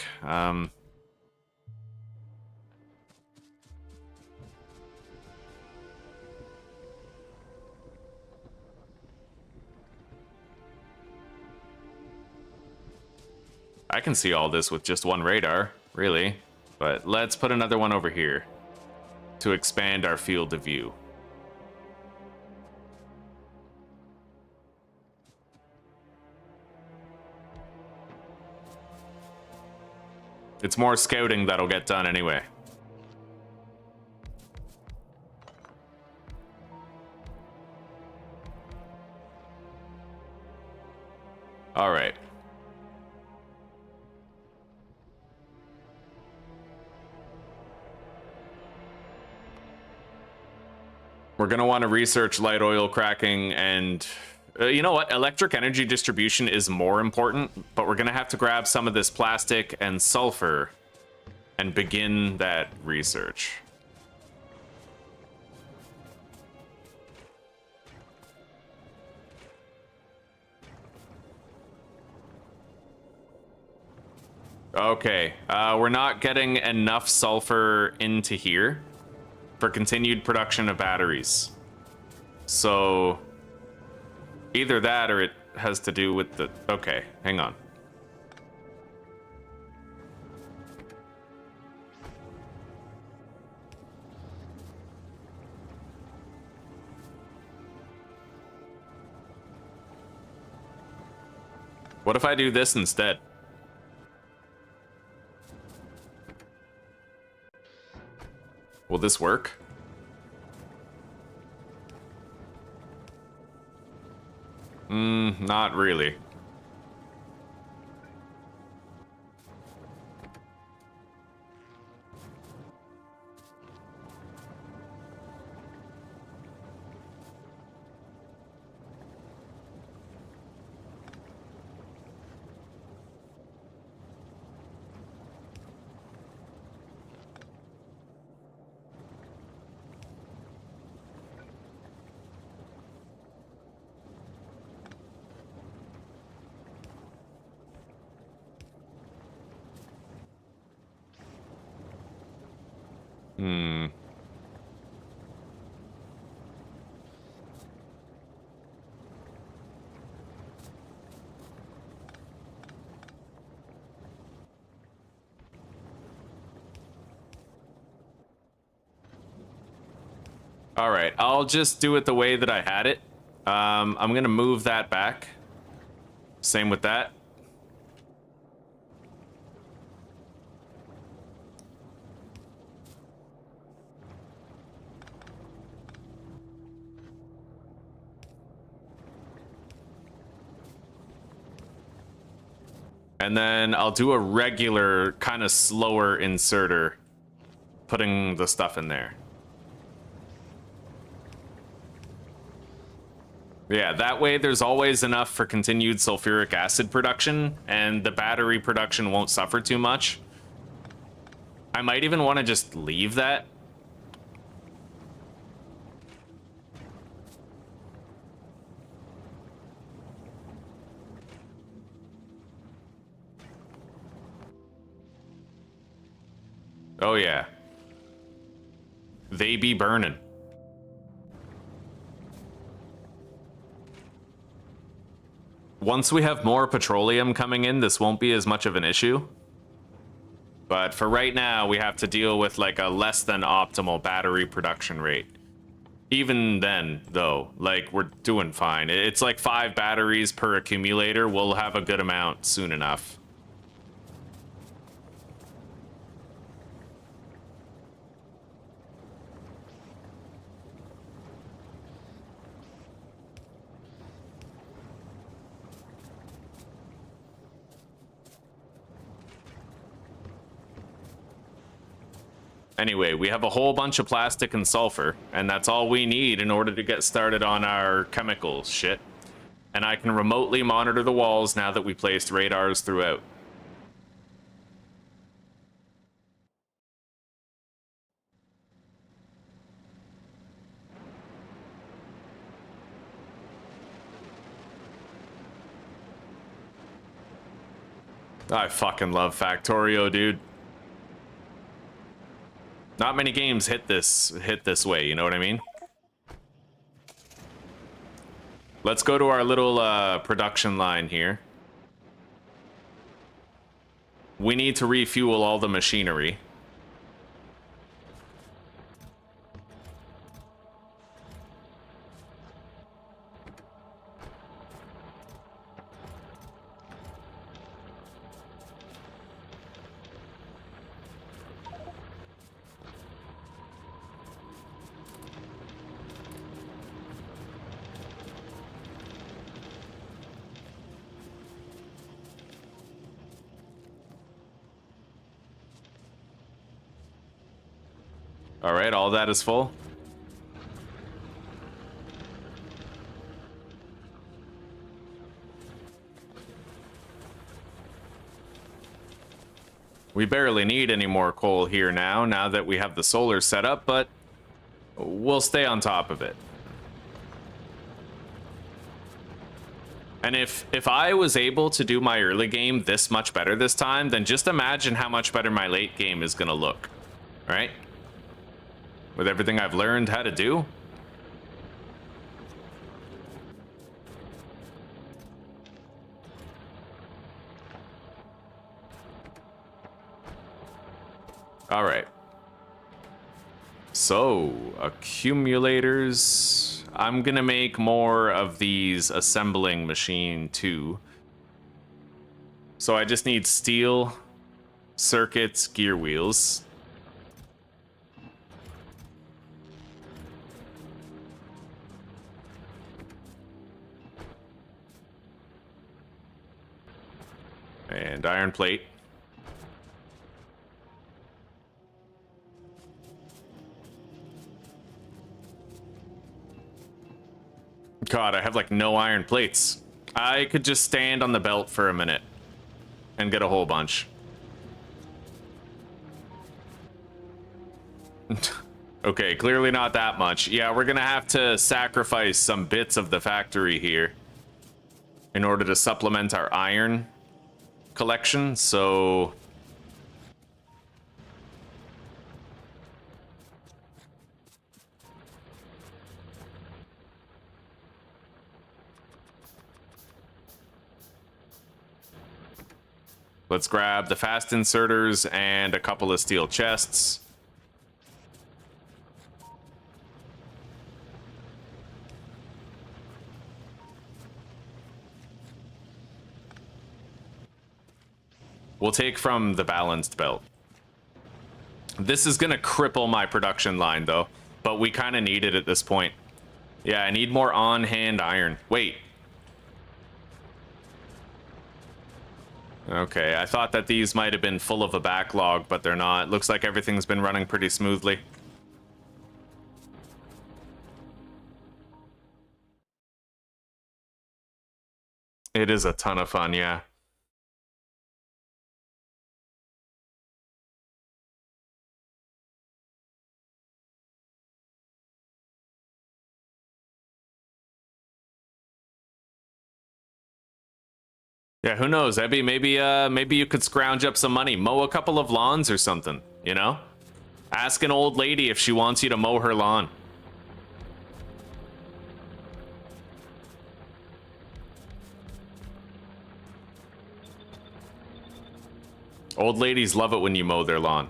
[SPEAKER 1] I can see all this with just one radar, really. But let's put another one over here to expand our field of view. It's more scouting that'll get done anyway. All right. We're going to want to research light oil cracking and... you know what? Electric energy distribution is more important, but we're going to have to grab some of this plastic and sulfur and begin that research. Okay, we're not getting enough sulfur into here for continued production of batteries. So... either that or it has to do with the... okay, hang on. What if I do this instead? Will this work? Not really. All right, I'll just do it the way that I had it. I'm gonna move that back. Same with that. And then I'll do a regular, kind of slower inserter, putting the stuff in there. Yeah, that way there's always enough for continued sulfuric acid production, and the battery production won't suffer too much. I might even want to just leave that. Oh yeah. They be burning. Once we have more petroleum coming in, this won't be as much of an issue. But for right now, we have to deal with like a less than optimal battery production rate. Even then, though, like, we're doing fine. It's like 5 batteries per accumulator. We'll have a good amount soon enough. Anyway, we have a whole bunch of plastic and sulfur, and that's all we need in order to get started on our chemical shit. And I can remotely monitor the walls now that we placed radars throughout. I fucking love Factorio, dude. Not many games hit this way, you know what I mean? Let's go to our little production line here. We need to refuel all the machinery. All right, all that is full. We barely need any more coal here now that we have the solar set up, but we'll stay on top of it. And if I was able to do my early game this much better this time, then just imagine how much better my late game is gonna look, right? With everything I've learned how to do. All right. So, accumulators. I'm gonna make more of these assembling machine too. So I just need steel, circuits, gear wheels. And iron plate. God, I have like no iron plates. I could just stand on the belt for a minute and get a whole bunch. Okay, clearly not that much. Yeah, we're gonna have to sacrifice some bits of the factory here in order to supplement our iron collection, so let's grab the fast inserters and a couple of steel chests. We'll take from the balanced belt. This is gonna cripple my production line though, but we kind of need it at this point. Yeah, I need more on-hand iron. Wait. Okay, I thought that these might have been full of a backlog, but they're not. Looks like everything's been running pretty smoothly. It is a ton of fun, yeah. Yeah, who knows? Abby, maybe you could scrounge up some money, mow a couple of lawns or something, you know? Ask an old lady if she wants you to mow her lawn. Old ladies love it when you mow their lawn.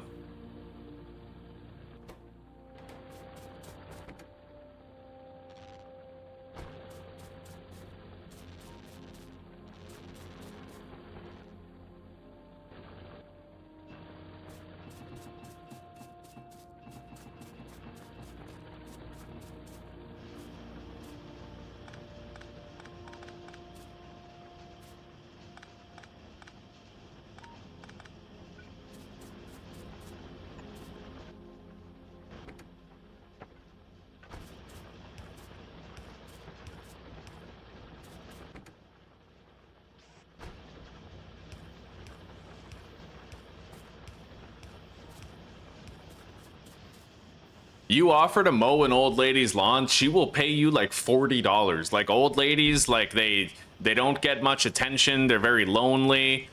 [SPEAKER 1] You offer to mow an old lady's lawn, she will pay you like $40. Like, old ladies, like, they don't get much attention. They're very lonely.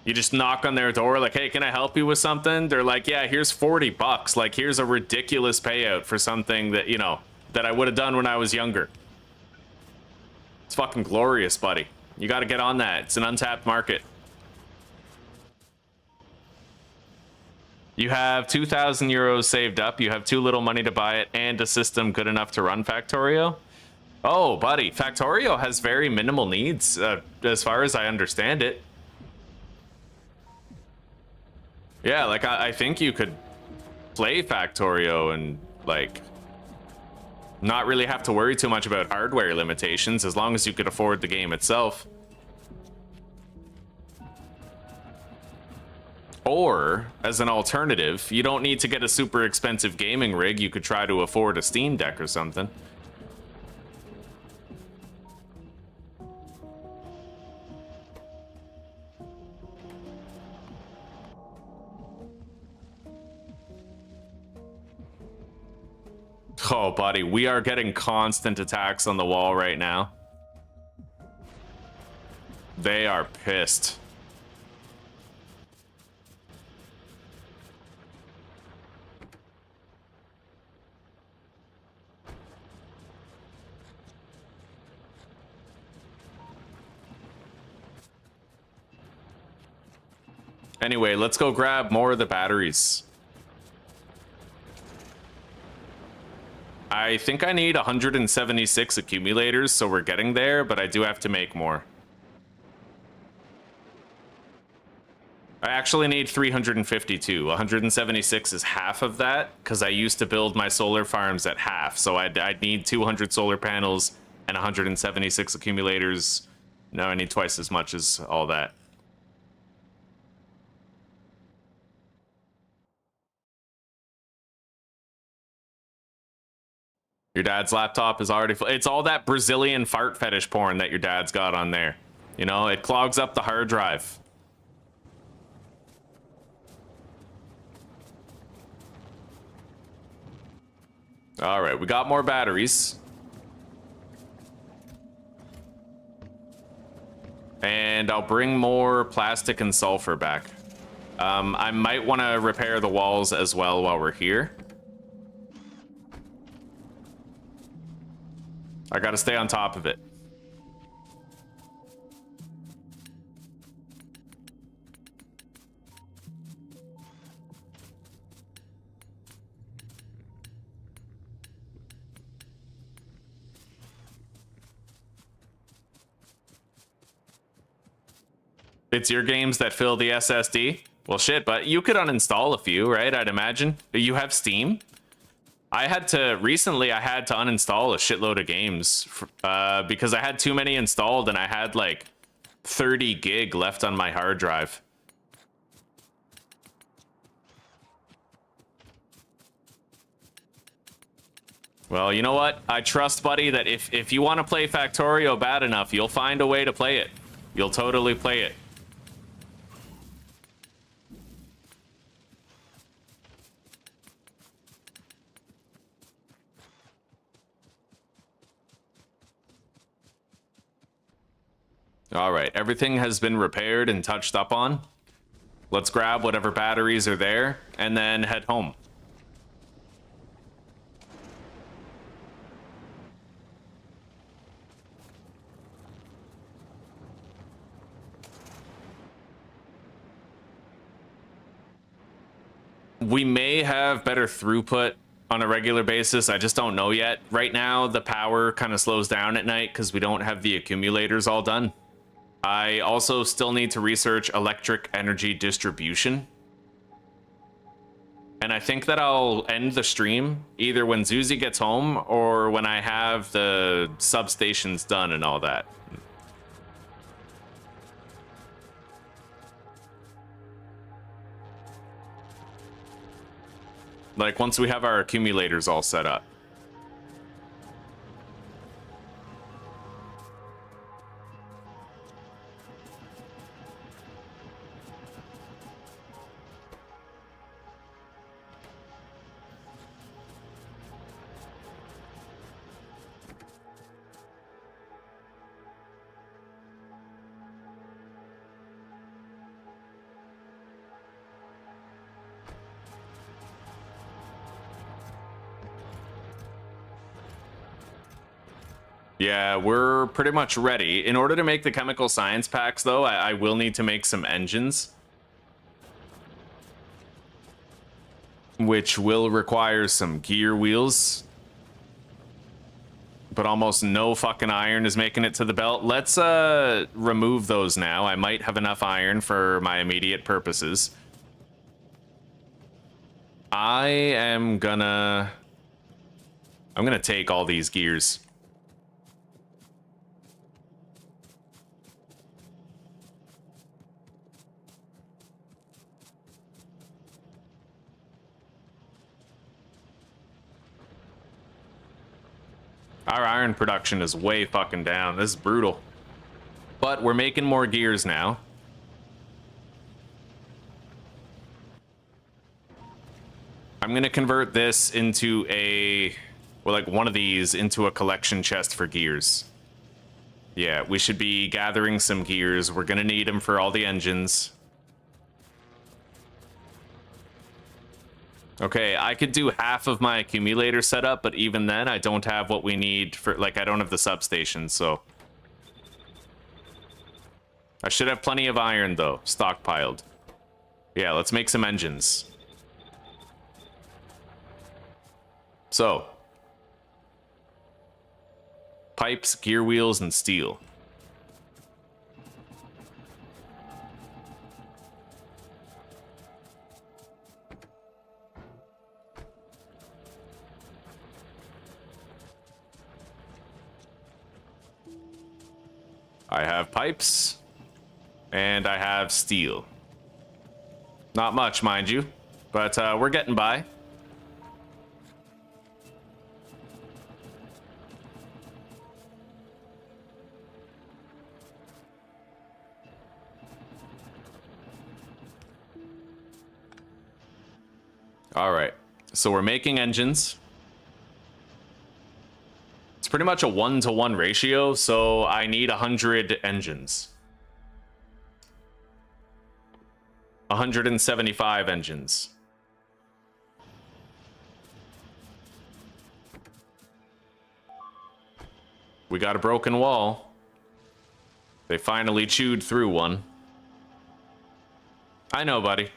[SPEAKER 1] You just knock on their door like, hey, can I help you with something? They're like, yeah, here's 40 bucks. Like, here's a ridiculous payout for something that, you know, that I would have done when I was younger. It's fucking glorious, buddy. You got to get on that. It's an untapped market. You have 2,000 euros saved up. You have too little money to buy it and a system good enough to run Factorio. Oh, buddy, Factorio has very minimal needs, as far as I understand it. Yeah, like, I think you could play Factorio and, like, not really have to worry too much about hardware limitations as long as you could afford the game itself. Or, as an alternative, you don't need to get a super expensive gaming rig. You could try to afford a Steam Deck or something. Oh, buddy, we are getting constant attacks on the wall right now. They are pissed. Anyway, let's go grab more of the batteries. I think I need 176 accumulators, so we're getting there, but I do have to make more. I actually need 352. 176 is half of that, because I used to build my solar farms at half, so I'd need 200 solar panels and 176 accumulators. No, I need twice as much as all that. Your dad's laptop is already full. It's all that Brazilian fart fetish porn that your dad's got on there. You know, it clogs up the hard drive. All right, we got more batteries. And I'll bring more plastic and sulfur back. I might want to repair the walls as well while we're here. I gotta stay on top of it. It's your games that fill the SSD? Well, shit, but you could uninstall a few, right? I'd imagine. You have Steam? Recently I had to uninstall a shitload of games because I had too many installed and I had like 30 gig left on my hard drive. Well, you know what? I trust, buddy, that if you want to play Factorio bad enough, you'll find a way to play it. You'll totally play it. All right, everything has been repaired and touched up on. Let's grab whatever batteries are there and then head home. We may have better throughput on a regular basis. I just don't know yet. Right now, the power kind of slows down at night because we don't have the accumulators all done. I also still need to research electric energy distribution. And I think that I'll end the stream either when Zuzi gets home or when I have the substations done and all that. Like once we have our accumulators all set up. Yeah, we're pretty much ready. In order to make the chemical science packs, though, I will need to make some engines. Which will require some gear wheels. But almost no fucking iron is making it to the belt. Let's remove those now. I might have enough iron for my immediate purposes. I'm gonna take all these gears. Our iron production is way fucking down. This is brutal. But we're making more gears now. I'm going to convert this into like one of these into a collection chest for gears. Yeah, we should be gathering some gears. We're going to need them for all the engines. Okay, I could do half of my accumulator setup, but even then, I don't have what we need for, like, I don't have the substation, so. I should have plenty of iron, though, stockpiled. Yeah, let's make some engines. So. Pipes, gear wheels, and steel. I have pipes, and I have steel. Not much, mind you, but we're getting by. All right, so we're making engines. It's pretty much a 1-to-1 ratio, so I need 100 engines. 175 engines. We got a broken wall. They finally chewed through one. I know, buddy.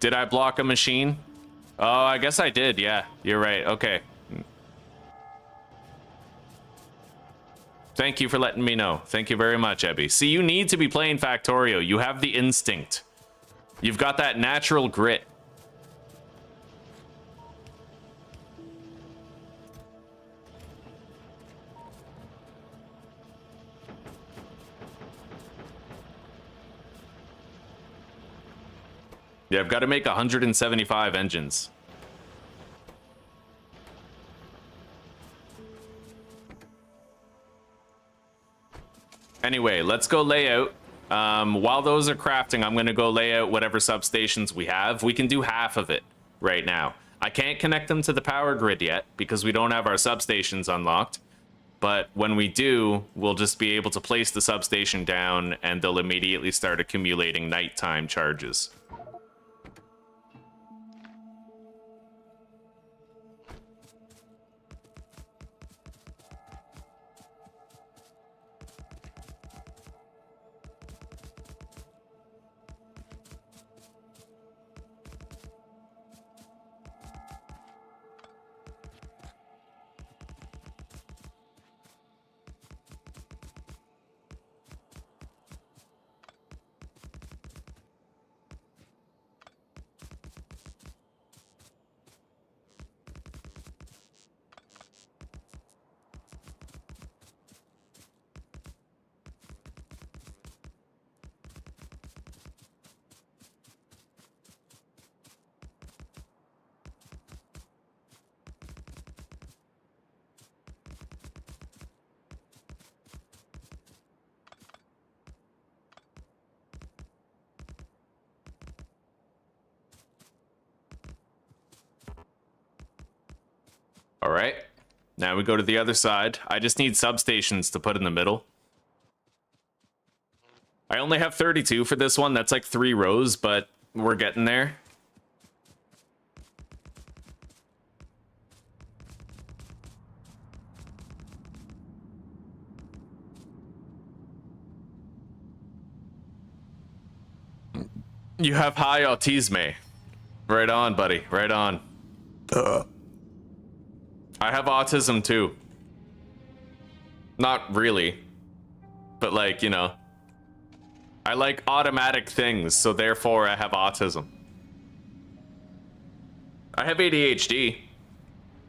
[SPEAKER 1] Did I block a machine? Oh, I guess I did. Yeah, you're right. Okay. Thank you for letting me know. Thank you very much, Ebby. See, you need to be playing Factorio. You have the instinct. You've got that natural grit. Yeah, I've got to make 175 engines. Anyway, let's go layout. While those are crafting, I'm going to go lay out whatever substations we have. We can do half of it right now. I can't connect them to the power grid yet because we don't have our substations unlocked. But when we do, we'll just be able to place the substation down and they'll immediately start accumulating nighttime charges. All right, now we go to the other side. I just need substations to put in the middle. I only have 32 for this one. That's like 3 rows, but we're getting there. You have high autisme. Right on, buddy. Right on. I have autism too. Not really. But like, you know. I like automatic things, so therefore I have autism. I have ADHD.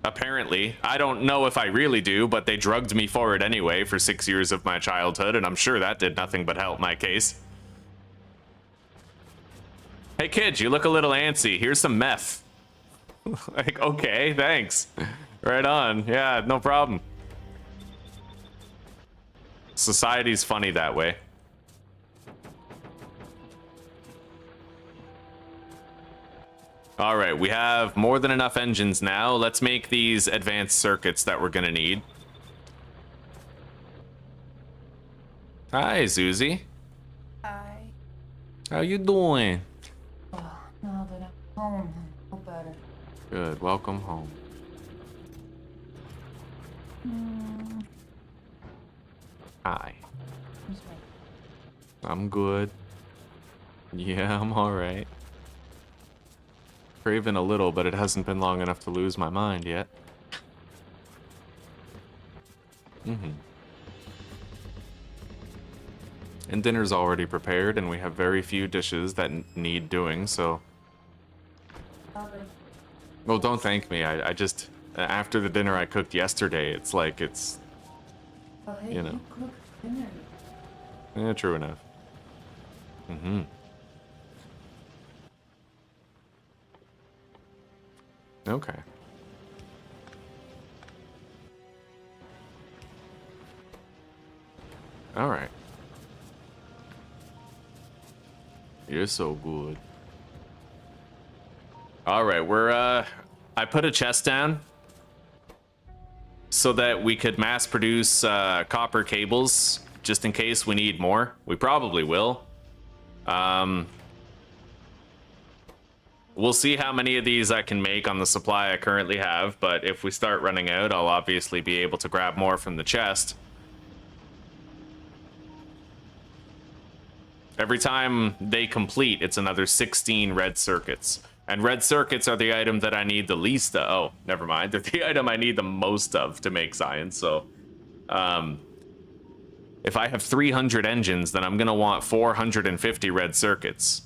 [SPEAKER 1] Apparently. I don't know if I really do, but they drugged me for it anyway for 6 years of my childhood, and I'm sure that did nothing but help my case. Hey kids, you look a little antsy. Here's some meth. Like, okay, thanks. Right on. Yeah, no problem. Society's funny that way. All right, we have more than enough engines now. Let's make these advanced circuits that we're gonna need. Hi, Zuzi.
[SPEAKER 2] Hi.
[SPEAKER 1] How you doing?
[SPEAKER 2] Oh, now that I'm home, I feel better.
[SPEAKER 1] Good. Welcome home. Hi. I'm good. Yeah, I'm alright. Craving a little, but it hasn't been long enough to lose my mind yet. And dinner's already prepared, and we have very few dishes that need doing, so... Well, don't thank me. I just... After the dinner I cooked yesterday, it's like it's...
[SPEAKER 2] Oh, hey,
[SPEAKER 1] you know.
[SPEAKER 2] you cooked dinner.
[SPEAKER 1] Yeah, true enough. Okay. Alright. You're so good. Alright, we're, I put a chest down so that we could mass produce copper cables just in case we need more. We probably will. We'll see how many of these I can make on the supply I currently have, but if we start running out, I'll obviously be able to grab more from the chest. Every time they complete, it's another 16 red circuits. And red circuits are the item that I need the least of. Oh, never mind. They're the item I need the most of to make science, so... if I have 300 engines, then I'm gonna want 450 red circuits.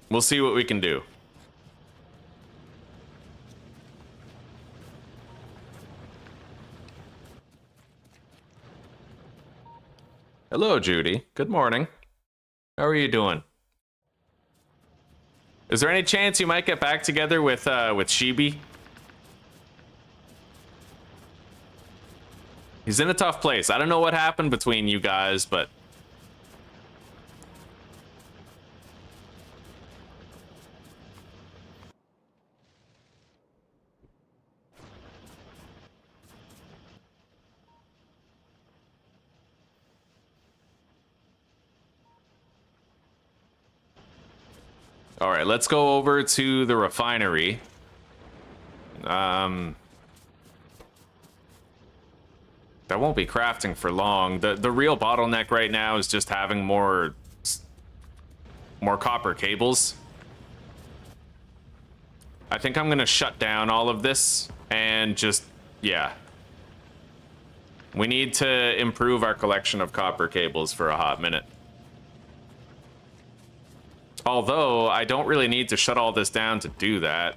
[SPEAKER 1] We'll see what we can do. Hello, Judy. Good morning. How are you doing? Is there any chance you might get back together with Shibi? He's in a tough place. I don't know what happened between you guys, but... All right, let's go over to the refinery. That won't be crafting for long. The real bottleneck right now is just having more copper cables. I think I'm gonna shut down all of this and just, yeah. We need to improve our collection of copper cables for a hot minute. Although, I don't really need to shut all this down to do that.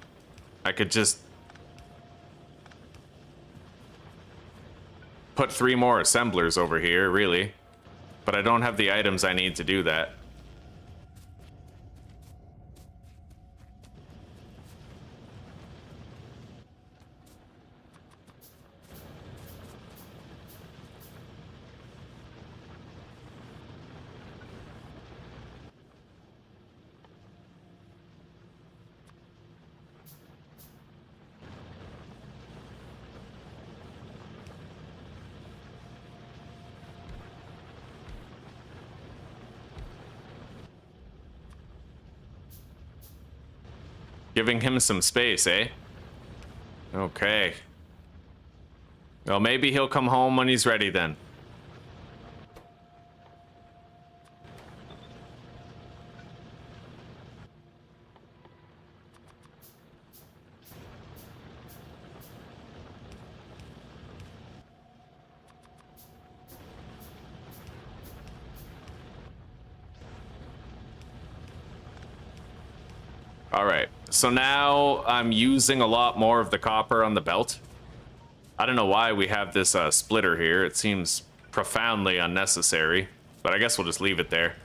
[SPEAKER 1] I could just put 3 more assemblers over here, really. But I don't have the items I need to do that. Giving him some space, eh? Okay. Well, maybe he'll come home when he's ready then. All right, so now I'm using a lot more of the copper on the belt. I don't know why we have this splitter here. It seems profoundly unnecessary, but I guess we'll just leave it there.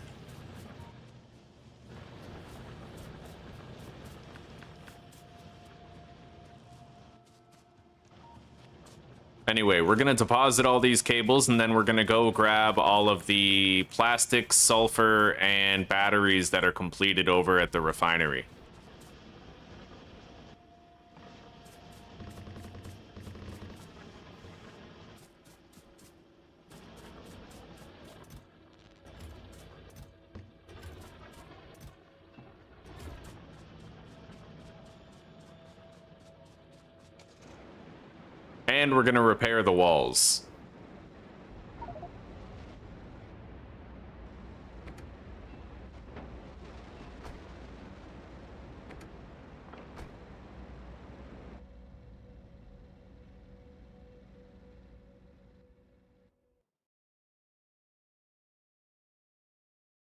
[SPEAKER 1] Anyway, we're gonna deposit all these cables and then we're gonna go grab all of the plastic, sulfur, and batteries that are completed over at the refinery. And we're gonna repair the walls.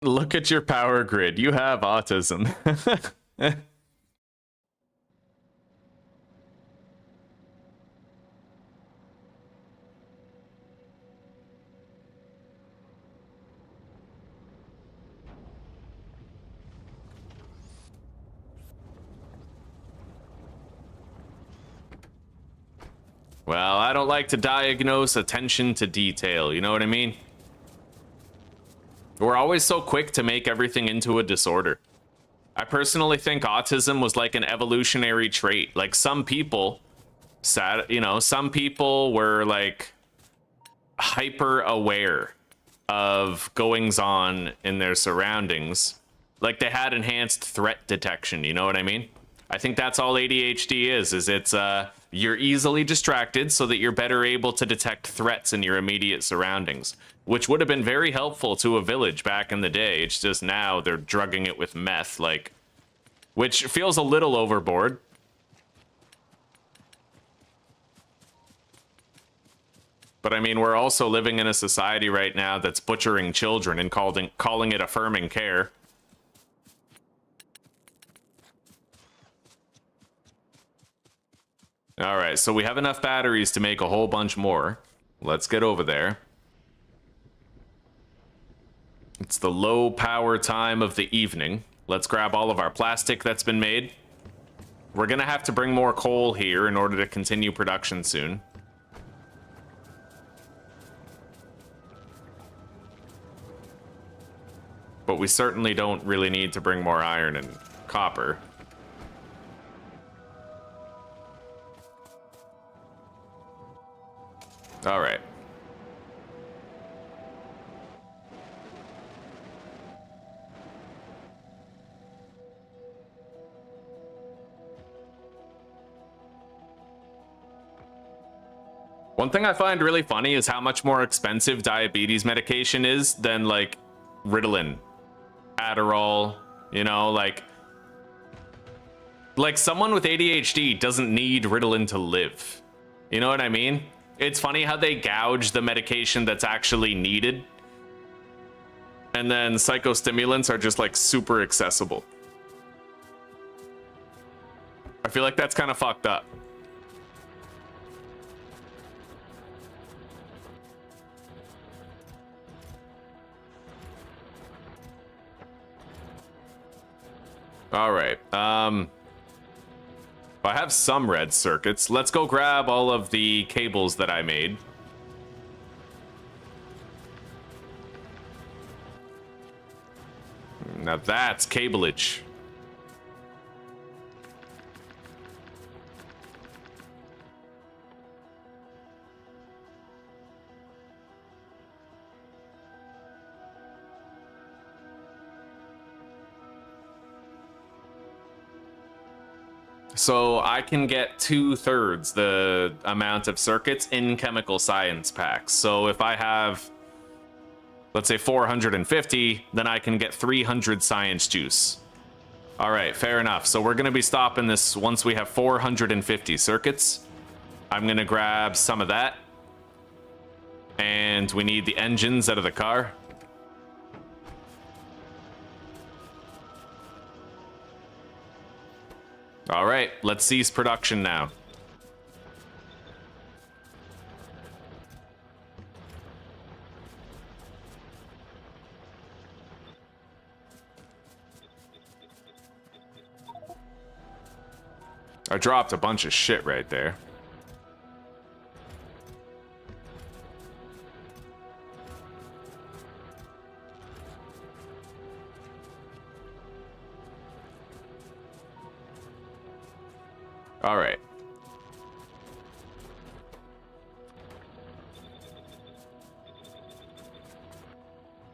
[SPEAKER 1] Look at your power grid. You have autism. Well, I don't like to diagnose attention to detail, you know what I mean? We're always so quick to make everything into a disorder. I personally think autism was like an evolutionary trait. Like some people, some people were like hyper aware of goings on in their surroundings. Like they had enhanced threat detection, you know what I mean? I think that's all ADHD is it's you're easily distracted so that you're better able to detect threats in your immediate surroundings, which would have been very helpful to a village back in the day. It's just now they're drugging it with meth, like, which feels a little overboard. But I mean, we're also living in a society right now that's butchering children and calling it affirming care. All right, so we have enough batteries to make a whole bunch more. Let's get over there. It's the low power time of the evening. Let's grab all of our plastic that's been made. We're gonna have to bring more coal here in order to continue production soon. but we certainly don't really need to bring more iron and copper. All right. One thing I find really funny is how much more expensive diabetes medication is than like Ritalin, Adderall, you know, like someone with ADHD doesn't need Ritalin to live. You know what I mean? It's funny how they gouge the medication that's actually needed. And then psychostimulants are just like super accessible. I feel like that's kind of fucked up. All right. I have some red circuits. Let's go grab all of the cables that I made. Now that's cableage. So I can get 2/3 the amount of circuits in chemical science packs. So if I have, let's say 450, then I can get 300 science juice. All right, fair enough. So we're gonna be stopping this once we have 450 circuits. I'm gonna grab some of that. And we need the engines out of the car. All right, let's cease production now. I dropped a bunch of shit right there. All right.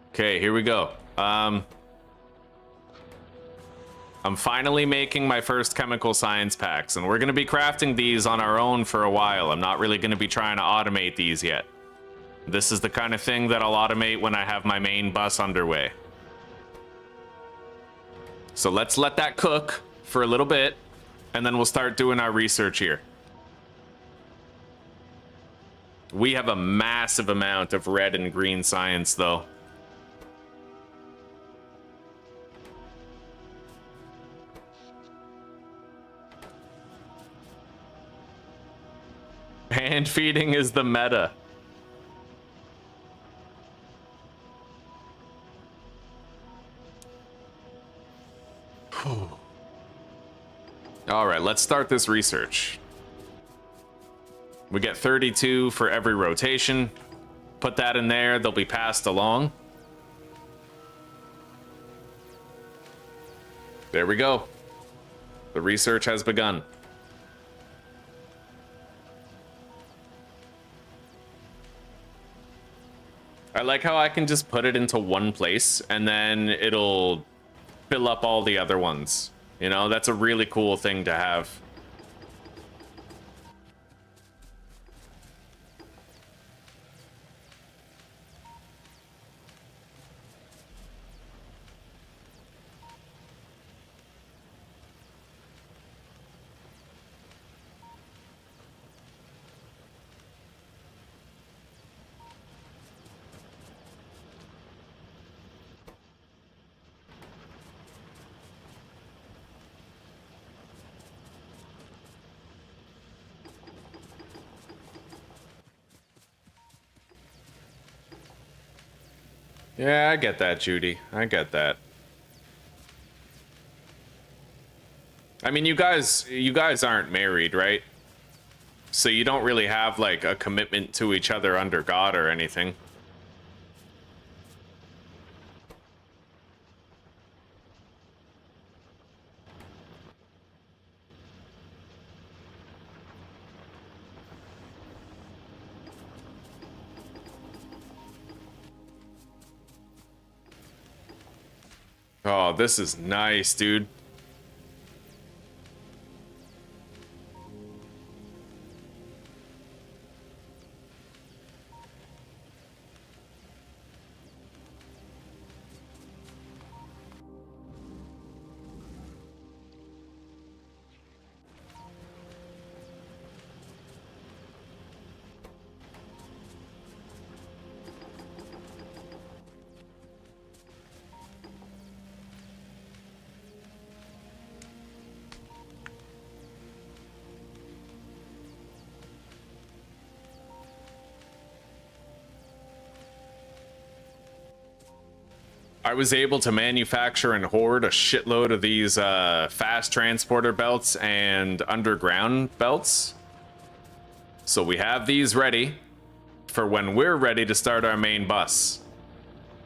[SPEAKER 1] Okay, here we go. I'm finally making my first chemical science packs, and we're going to be crafting these on our own for a while. I'm not really going to be trying to automate these yet. This is the kind of thing that I'll automate when I have my main bus underway. So let's let that cook for a little bit, and then we'll start doing our research here. We have a massive amount of red and green science, though. Hand feeding is the meta. All right, let's start this research. We get 32 for every rotation. Put that in there, they'll be passed along. There we go. The research has begun. I like how I can just put it into one place and then it'll fill up all the other ones. You know, that's a really cool thing to have. Yeah, I get that, Judy. I get that. I mean, you guys aren't married, right? So you don't really have like a commitment to each other under God or anything. Oh, this is nice, dude. I was able to manufacture and hoard a shitload of these fast transporter belts and underground belts. So we have these ready for when we're ready to start our main bus.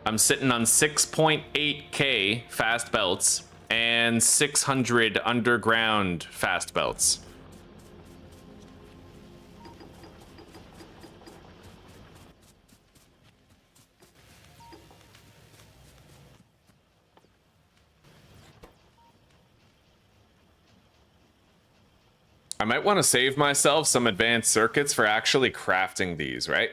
[SPEAKER 1] I'm sitting on 6.8k fast belts and 600 underground fast belts. I might want to save myself some advanced circuits for actually crafting these, right?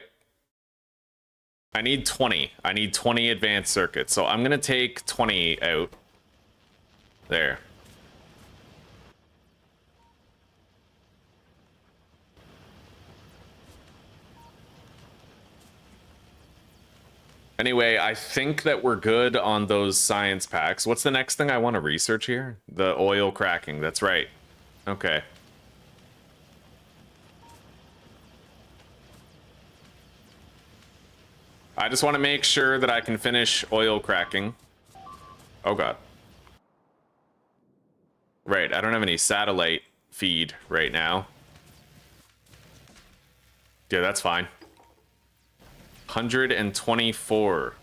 [SPEAKER 1] I need 20. I need 20 advanced circuits, so I'm going to take 20 out. There. Anyway, I think that we're good on those science packs. What's the next thing I want to research here? The oil cracking, that's right. Okay. I just want to make sure that I can finish oil cracking. Oh god. Right, I don't have any satellite feed right now. Yeah, that's fine. 124.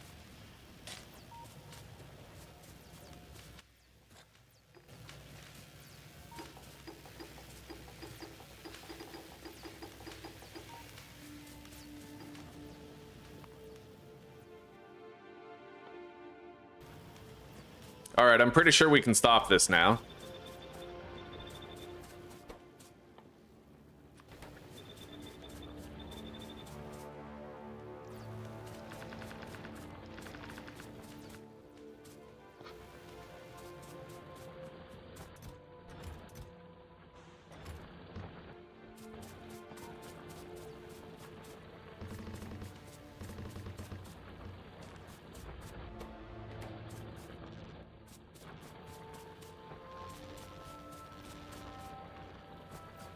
[SPEAKER 1] All right, I'm pretty sure we can stop this now.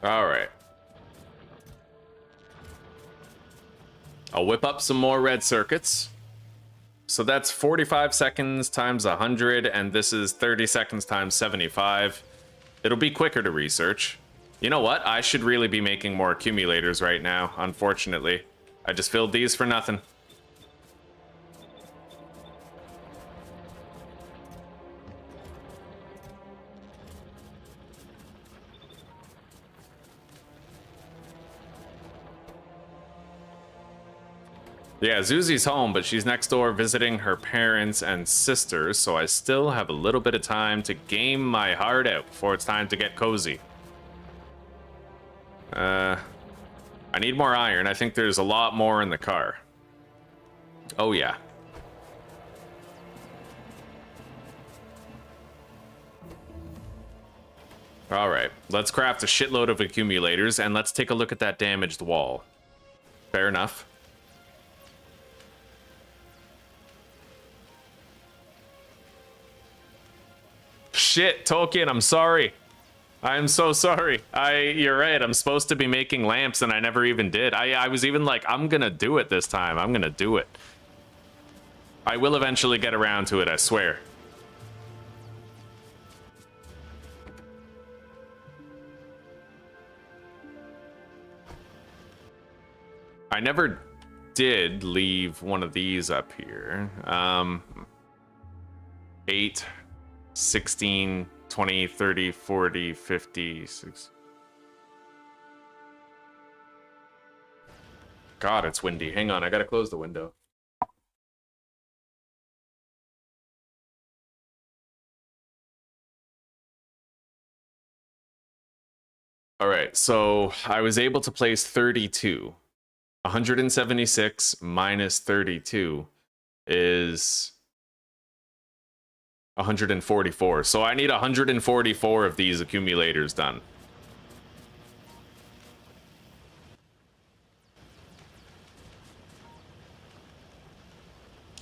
[SPEAKER 1] All right. I'll whip up some more red circuits. So that's 45 seconds times 100, and this is 30 seconds times 75. It'll be quicker to research. You know what? I should really be making more accumulators right now, unfortunately. I just filled these for nothing. Yeah, Zuzi's home, but she's next door visiting her parents and sisters, so I still have a little bit of time to game my heart out before it's time to get cozy. I need more iron. I think there's a lot more in the car. Oh, yeah. All right, let's craft a shitload of accumulators, and let's take a look at that damaged wall. Fair enough. Shit, Tolkien, I'm sorry. I'm so sorry. You're right. I'm supposed to be making lamps and I never even did. I was even like, I'm gonna do it this time. I'm gonna do it. I will eventually get around to it, I swear. I never did leave one of these up here. 8, 16, 20, 30, 40, 50, 60. God, it's windy. Hang on, I gotta close the window. All right, so I was able to place 32. 176 minus 32 is 144. So I need 144 of these accumulators done.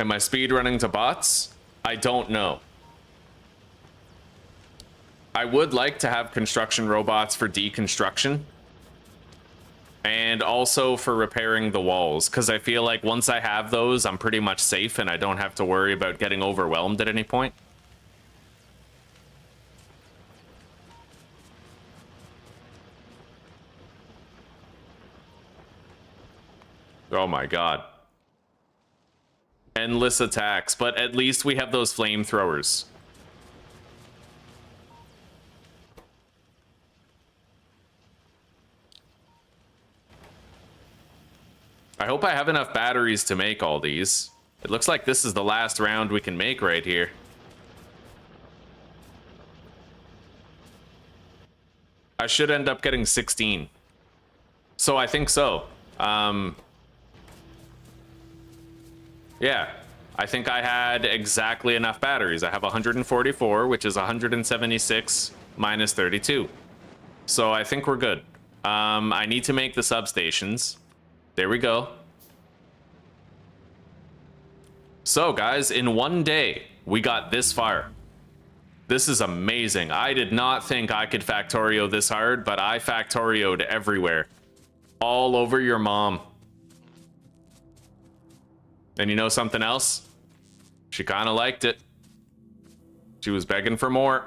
[SPEAKER 1] Am I speed running to bots? I don't know. I would like to have construction robots for deconstruction. And also for repairing the walls, because I feel like once I have those, I'm pretty much safe and I don't have to worry about getting overwhelmed at any point. Oh my god. Endless attacks, but at least we have those flamethrowers. I hope I have enough batteries to make all these. It looks like this is the last round we can make right here. I should end up getting 16. So I think so. Yeah, I think I had exactly enough batteries. I have 144, which is 176 minus 32. So I think we're good. I need to make the substations. There we go. So guys, in one day, we got this far. This is amazing. I did not think I could Factorio this hard, but I Factorioed everywhere. All over your mom. And you know something else? She kind of liked it. She was begging for more.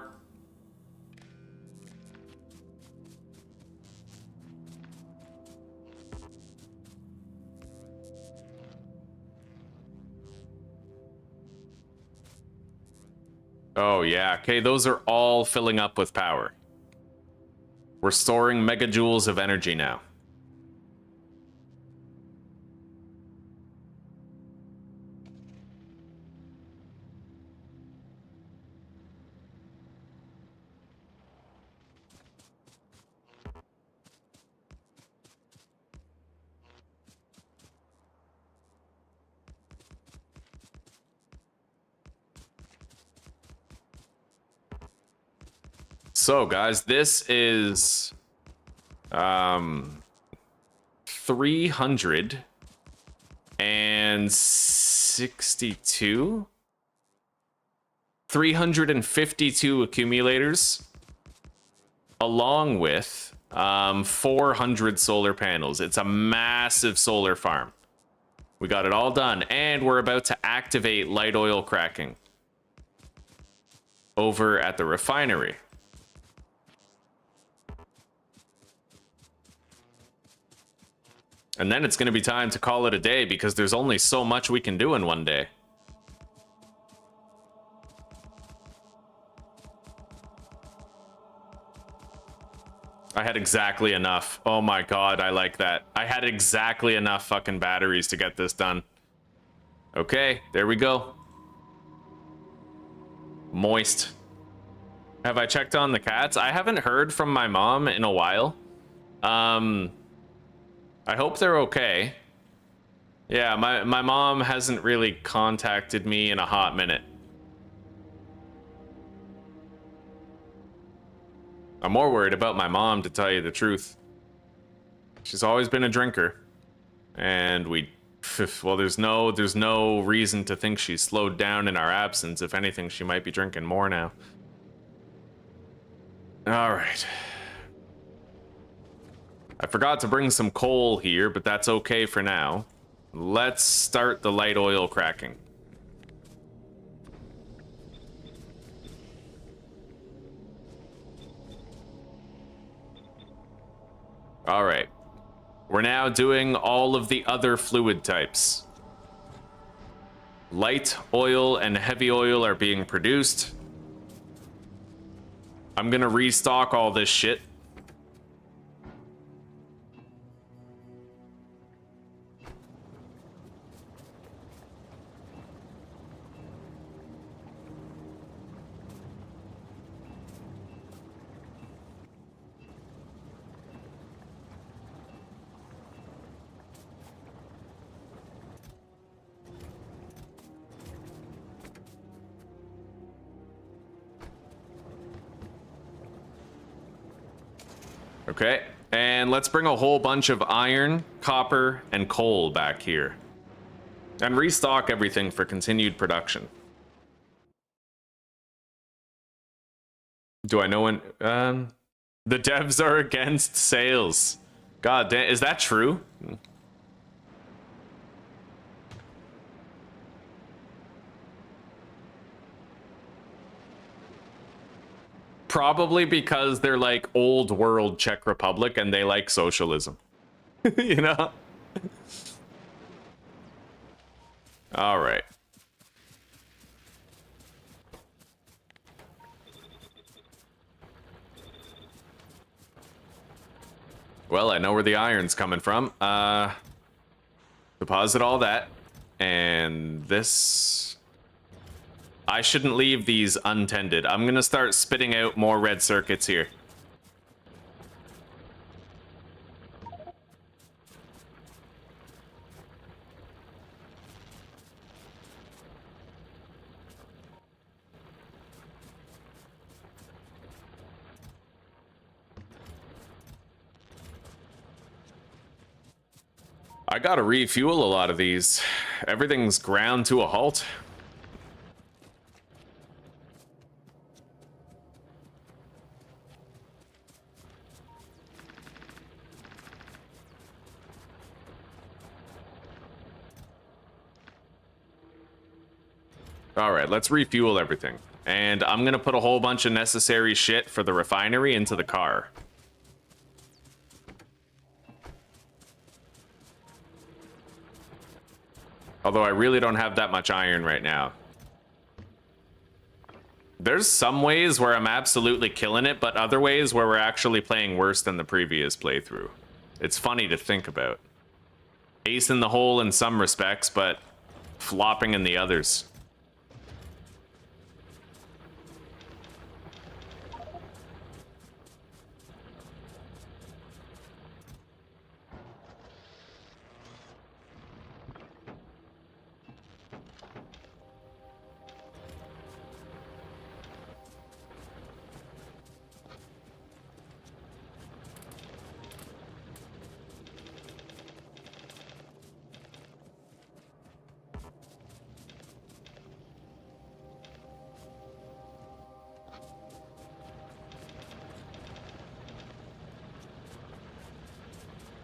[SPEAKER 1] Oh yeah, okay, those are all filling up with power. We're storing megajoules of energy now. So guys, this is 362 352 accumulators along with 400 solar panels. It's a massive solar farm. We got it all done, and we're about to activate light oil cracking over at the refinery. And then it's going to be time to call it a day because there's only so much we can do in one day. I had exactly enough. Oh my god, I like that. I had exactly enough fucking batteries to get this done. Okay, there we go. Moist. Have I checked on the cats? I haven't heard from my mom in a while. I hope they're okay. Yeah, my mom hasn't really contacted me in a hot minute. I'm more worried about my mom, to tell you the truth. She's always been a drinker. And well, there's no reason to think she's slowed down in our absence. If anything, she might be drinking more now. All right. I forgot to bring some coal here, but that's okay for now. Let's start the light oil cracking. All right. We're now doing all of the other fluid types. Light oil and heavy oil are being produced. I'm gonna restock all this shit. Okay, and let's bring a whole bunch of iron, copper, and coal back here. And restock everything for continued production. Do I know when... the devs are against sales. God damn, is that true? Probably because they're like old world Czech Republic and they like socialism. You know? All right. Well, I know where the iron's coming from. Deposit all that. And this... I shouldn't leave these untended. I'm gonna start spitting out more red circuits here. I gotta refuel a lot of these. Everything's ground to a halt. All right, let's refuel everything. And I'm gonna put a whole bunch of necessary shit for the refinery into the car. Although I really don't have that much iron right now. There's some ways where I'm absolutely killing it, but other ways where we're actually playing worse than the previous playthrough. It's funny to think about. Ace in the hole in some respects, but flopping in the others.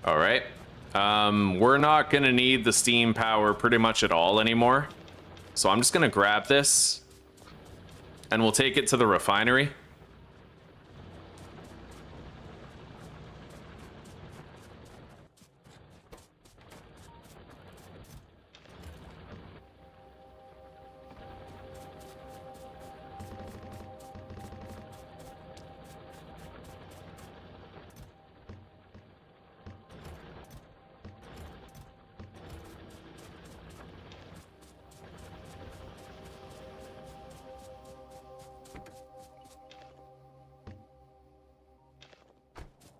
[SPEAKER 1] All right. We're not gonna need the steam power pretty much at all anymore. So I'm just gonna grab this and we'll take it to the refinery.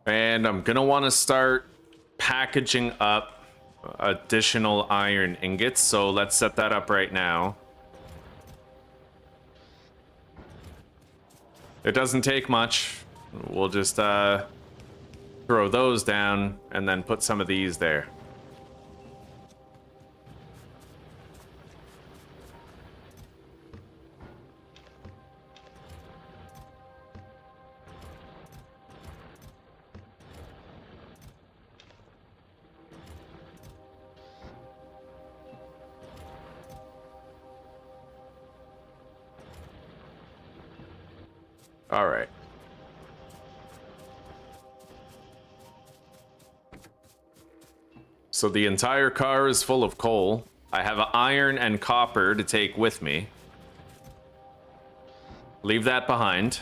[SPEAKER 1] And I'm gonna want to start packaging up additional iron ingots, so let's set that up right now. It doesn't take much. We'll just throw those down and then put some of these there. All right. So the entire car is full of coal. I have iron and copper to take with me. Leave that behind.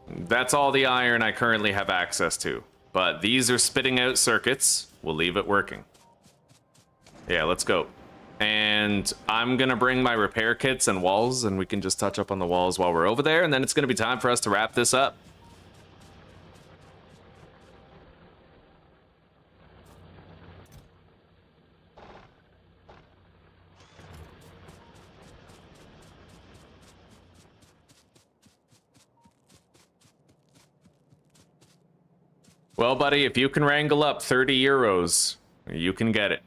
[SPEAKER 1] That's all the iron I currently have access to. But these are spitting out circuits. We'll leave it working. Yeah, let's go. And I'm gonna bring my repair kits and walls, and we can just touch up on the walls while we're over there, and then it's gonna be time for us to wrap this up. Well, buddy, if you can wrangle up 30 euros, you can get it.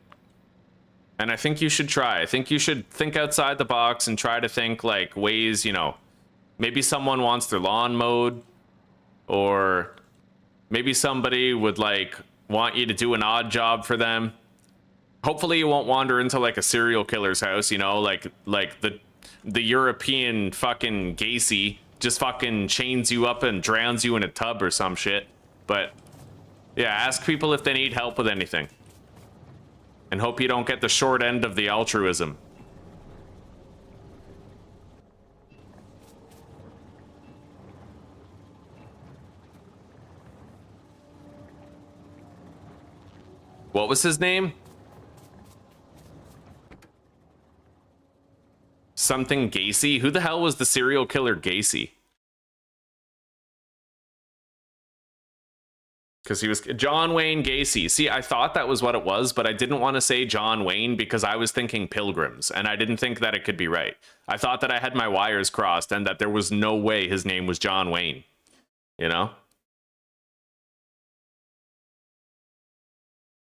[SPEAKER 1] And I think you should try. I think you should think outside the box and try to think like ways, you know, maybe someone wants their lawn mowed, or maybe somebody would like want you to do an odd job for them. Hopefully you won't wander into like a serial killer's house, you know, like the European fucking Gacy just fucking chains you up and drowns you in a tub or some shit. But yeah, ask people if they need help with anything. And hope you don't get the short end of the altruism. What was his name? Something Gacy? Who the hell was the serial killer Gacy? Because he was John Wayne Gacy. See, I thought that was what it was, but I didn't want to say John Wayne because I was thinking Pilgrims, and I didn't think that it could be right. I thought that I had my wires crossed and that there was no way his name was John Wayne. You know?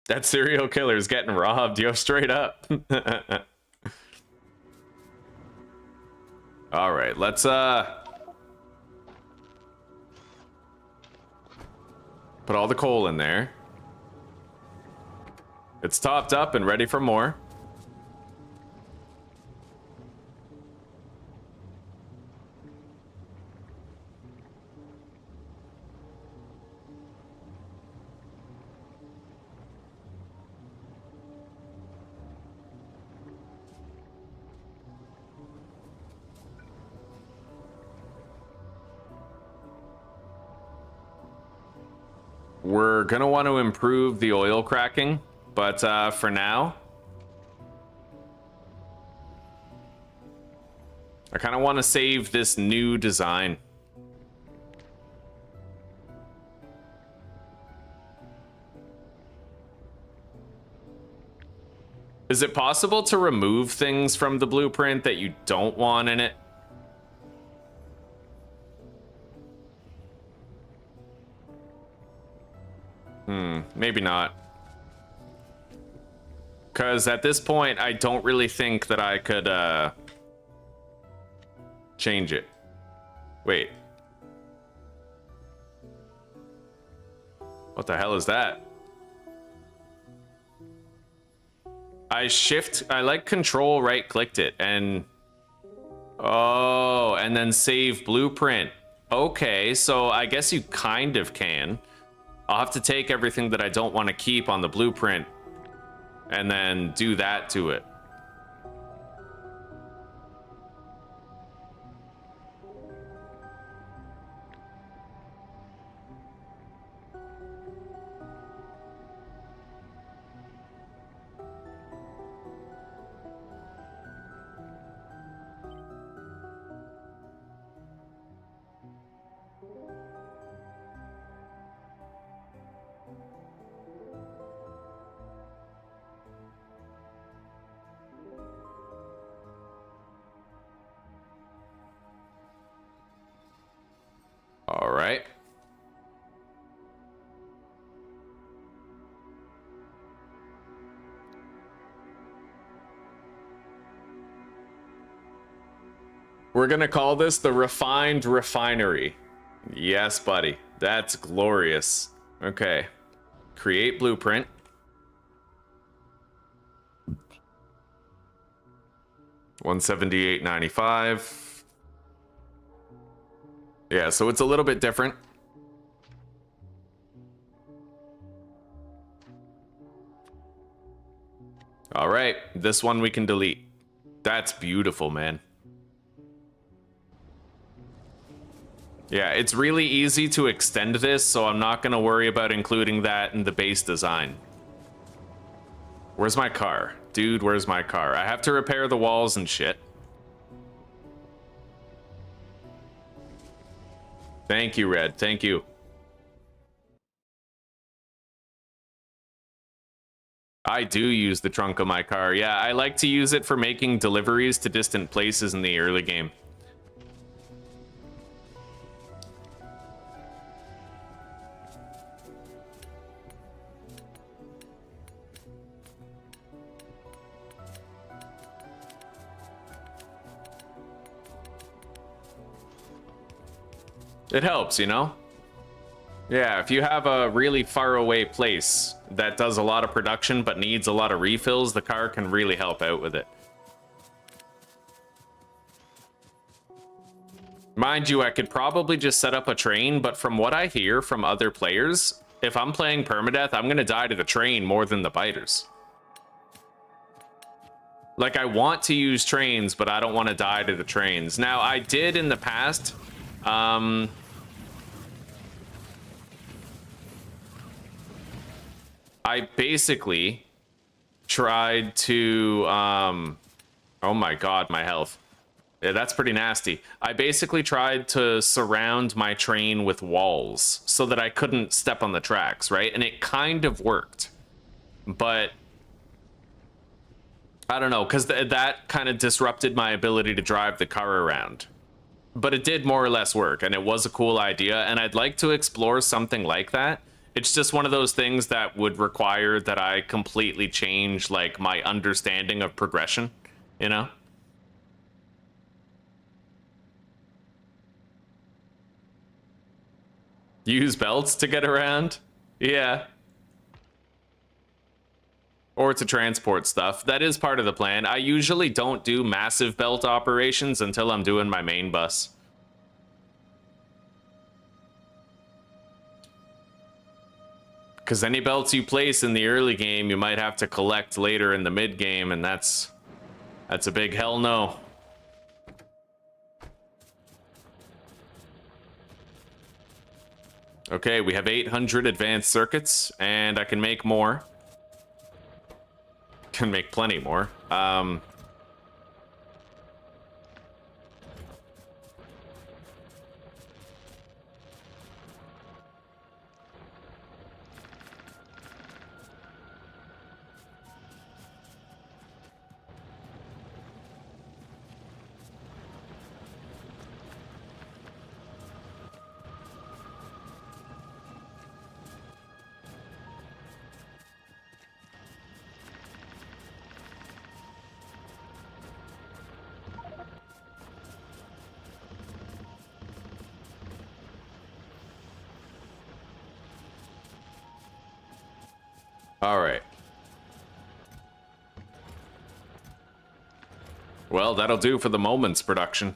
[SPEAKER 1] That serial killer is getting robbed, yo, straight up. All right, let's put all the coal in there. It's topped up and ready for more. We're gonna want to improve the oil cracking, but for now, I kind of want to save this new design. Is it possible to remove things from the blueprint that you don't want in it? Maybe not. Because at this point, I don't really think that I could change it. Wait. What the hell is that? I like control right clicked it and oh, and then save blueprint. Okay, so I guess you kind of can. I'll have to take everything that I don't want to keep on the blueprint and then do that to it. All right. We're gonna call this the refined refinery. Yes, buddy. That's glorious. Okay. Create blueprint. $178.95. Yeah, so it's a little bit different. All right, this one we can delete. That's beautiful, man. Yeah, it's really easy to extend this, so I'm not gonna worry about including that in the base design. Where's my car? Dude, where's my car? I have to repair the walls and shit. Thank you, Red. Thank you. I do use the trunk of my car. Yeah, I like to use it for making deliveries to distant places in the early game. It helps, you know? Yeah, if you have a really far away place that does a lot of production but needs a lot of refills, the car can really help out with it. Mind you, I could probably just set up a train, but from what I hear from other players, if I'm playing permadeath, I'm gonna die to the train more than the biters. Like, I want to use trains, but I don't want to die to the trains. Now, I did in the past, I basically tried to, oh my god, my health. Yeah, that's pretty nasty. I basically tried to surround my train with walls so that I couldn't step on the tracks, right? And it kind of worked. But I don't know, because that kind of disrupted my ability to drive the car around. But it did more or less work, and it was a cool idea, and I'd like to explore something like that. It's just one of those things that would require that I completely change, like, my understanding of progression, you know? Use belts to get around? Yeah. Or to transport stuff. That is part of the plan. I usually don't do massive belt operations until I'm doing my main bus. Because any belts you place in the early game, you might have to collect later in the mid game, and that's a big hell no. Okay, we have 800 advanced circuits, and I can make more. Can make plenty more. All right. Well, that'll do for the moment's production.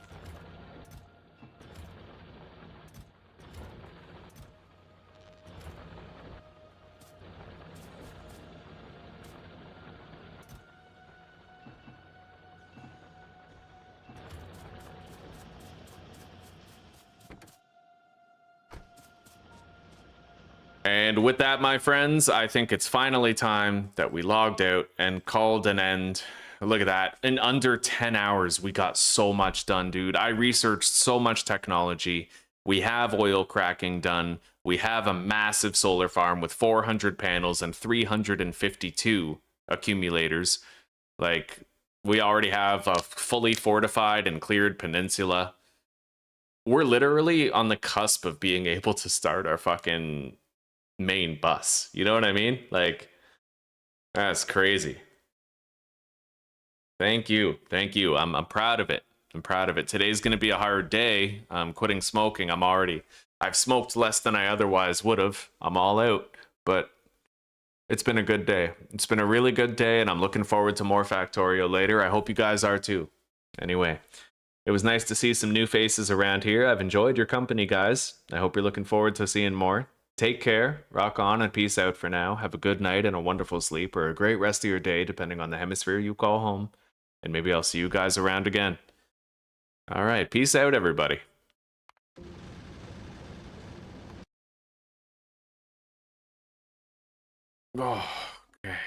[SPEAKER 1] And with that, my friends, I think it's finally time that we logged out and called an end. Look at that. In under 10 hours, we got so much done, dude. I researched so much technology. We have oil cracking done. We have a massive solar farm with 400 panels and 352 accumulators. Like, we already have a fully fortified and cleared peninsula. We're literally on the cusp of being able to start our fucking main bus. You know what I mean? Like, that's crazy. Thank you. Thank you. I'm proud of it. I'm proud of it. Today's going to be a hard day. I'm quitting smoking. I've smoked less than I otherwise would have. I'm all out, but it's been a good day. It's been a really good day, and I'm looking forward to more Factorio later. I hope you guys are too. Anyway, it was nice to see some new faces around here. I've enjoyed your company, guys. I hope you're looking forward to seeing more. Take care, rock on, and peace out for now. Have a good night and a wonderful sleep, or a great rest of your day, depending on the hemisphere you call home. And maybe I'll see you guys around again. All right, peace out, everybody. Oh, okay.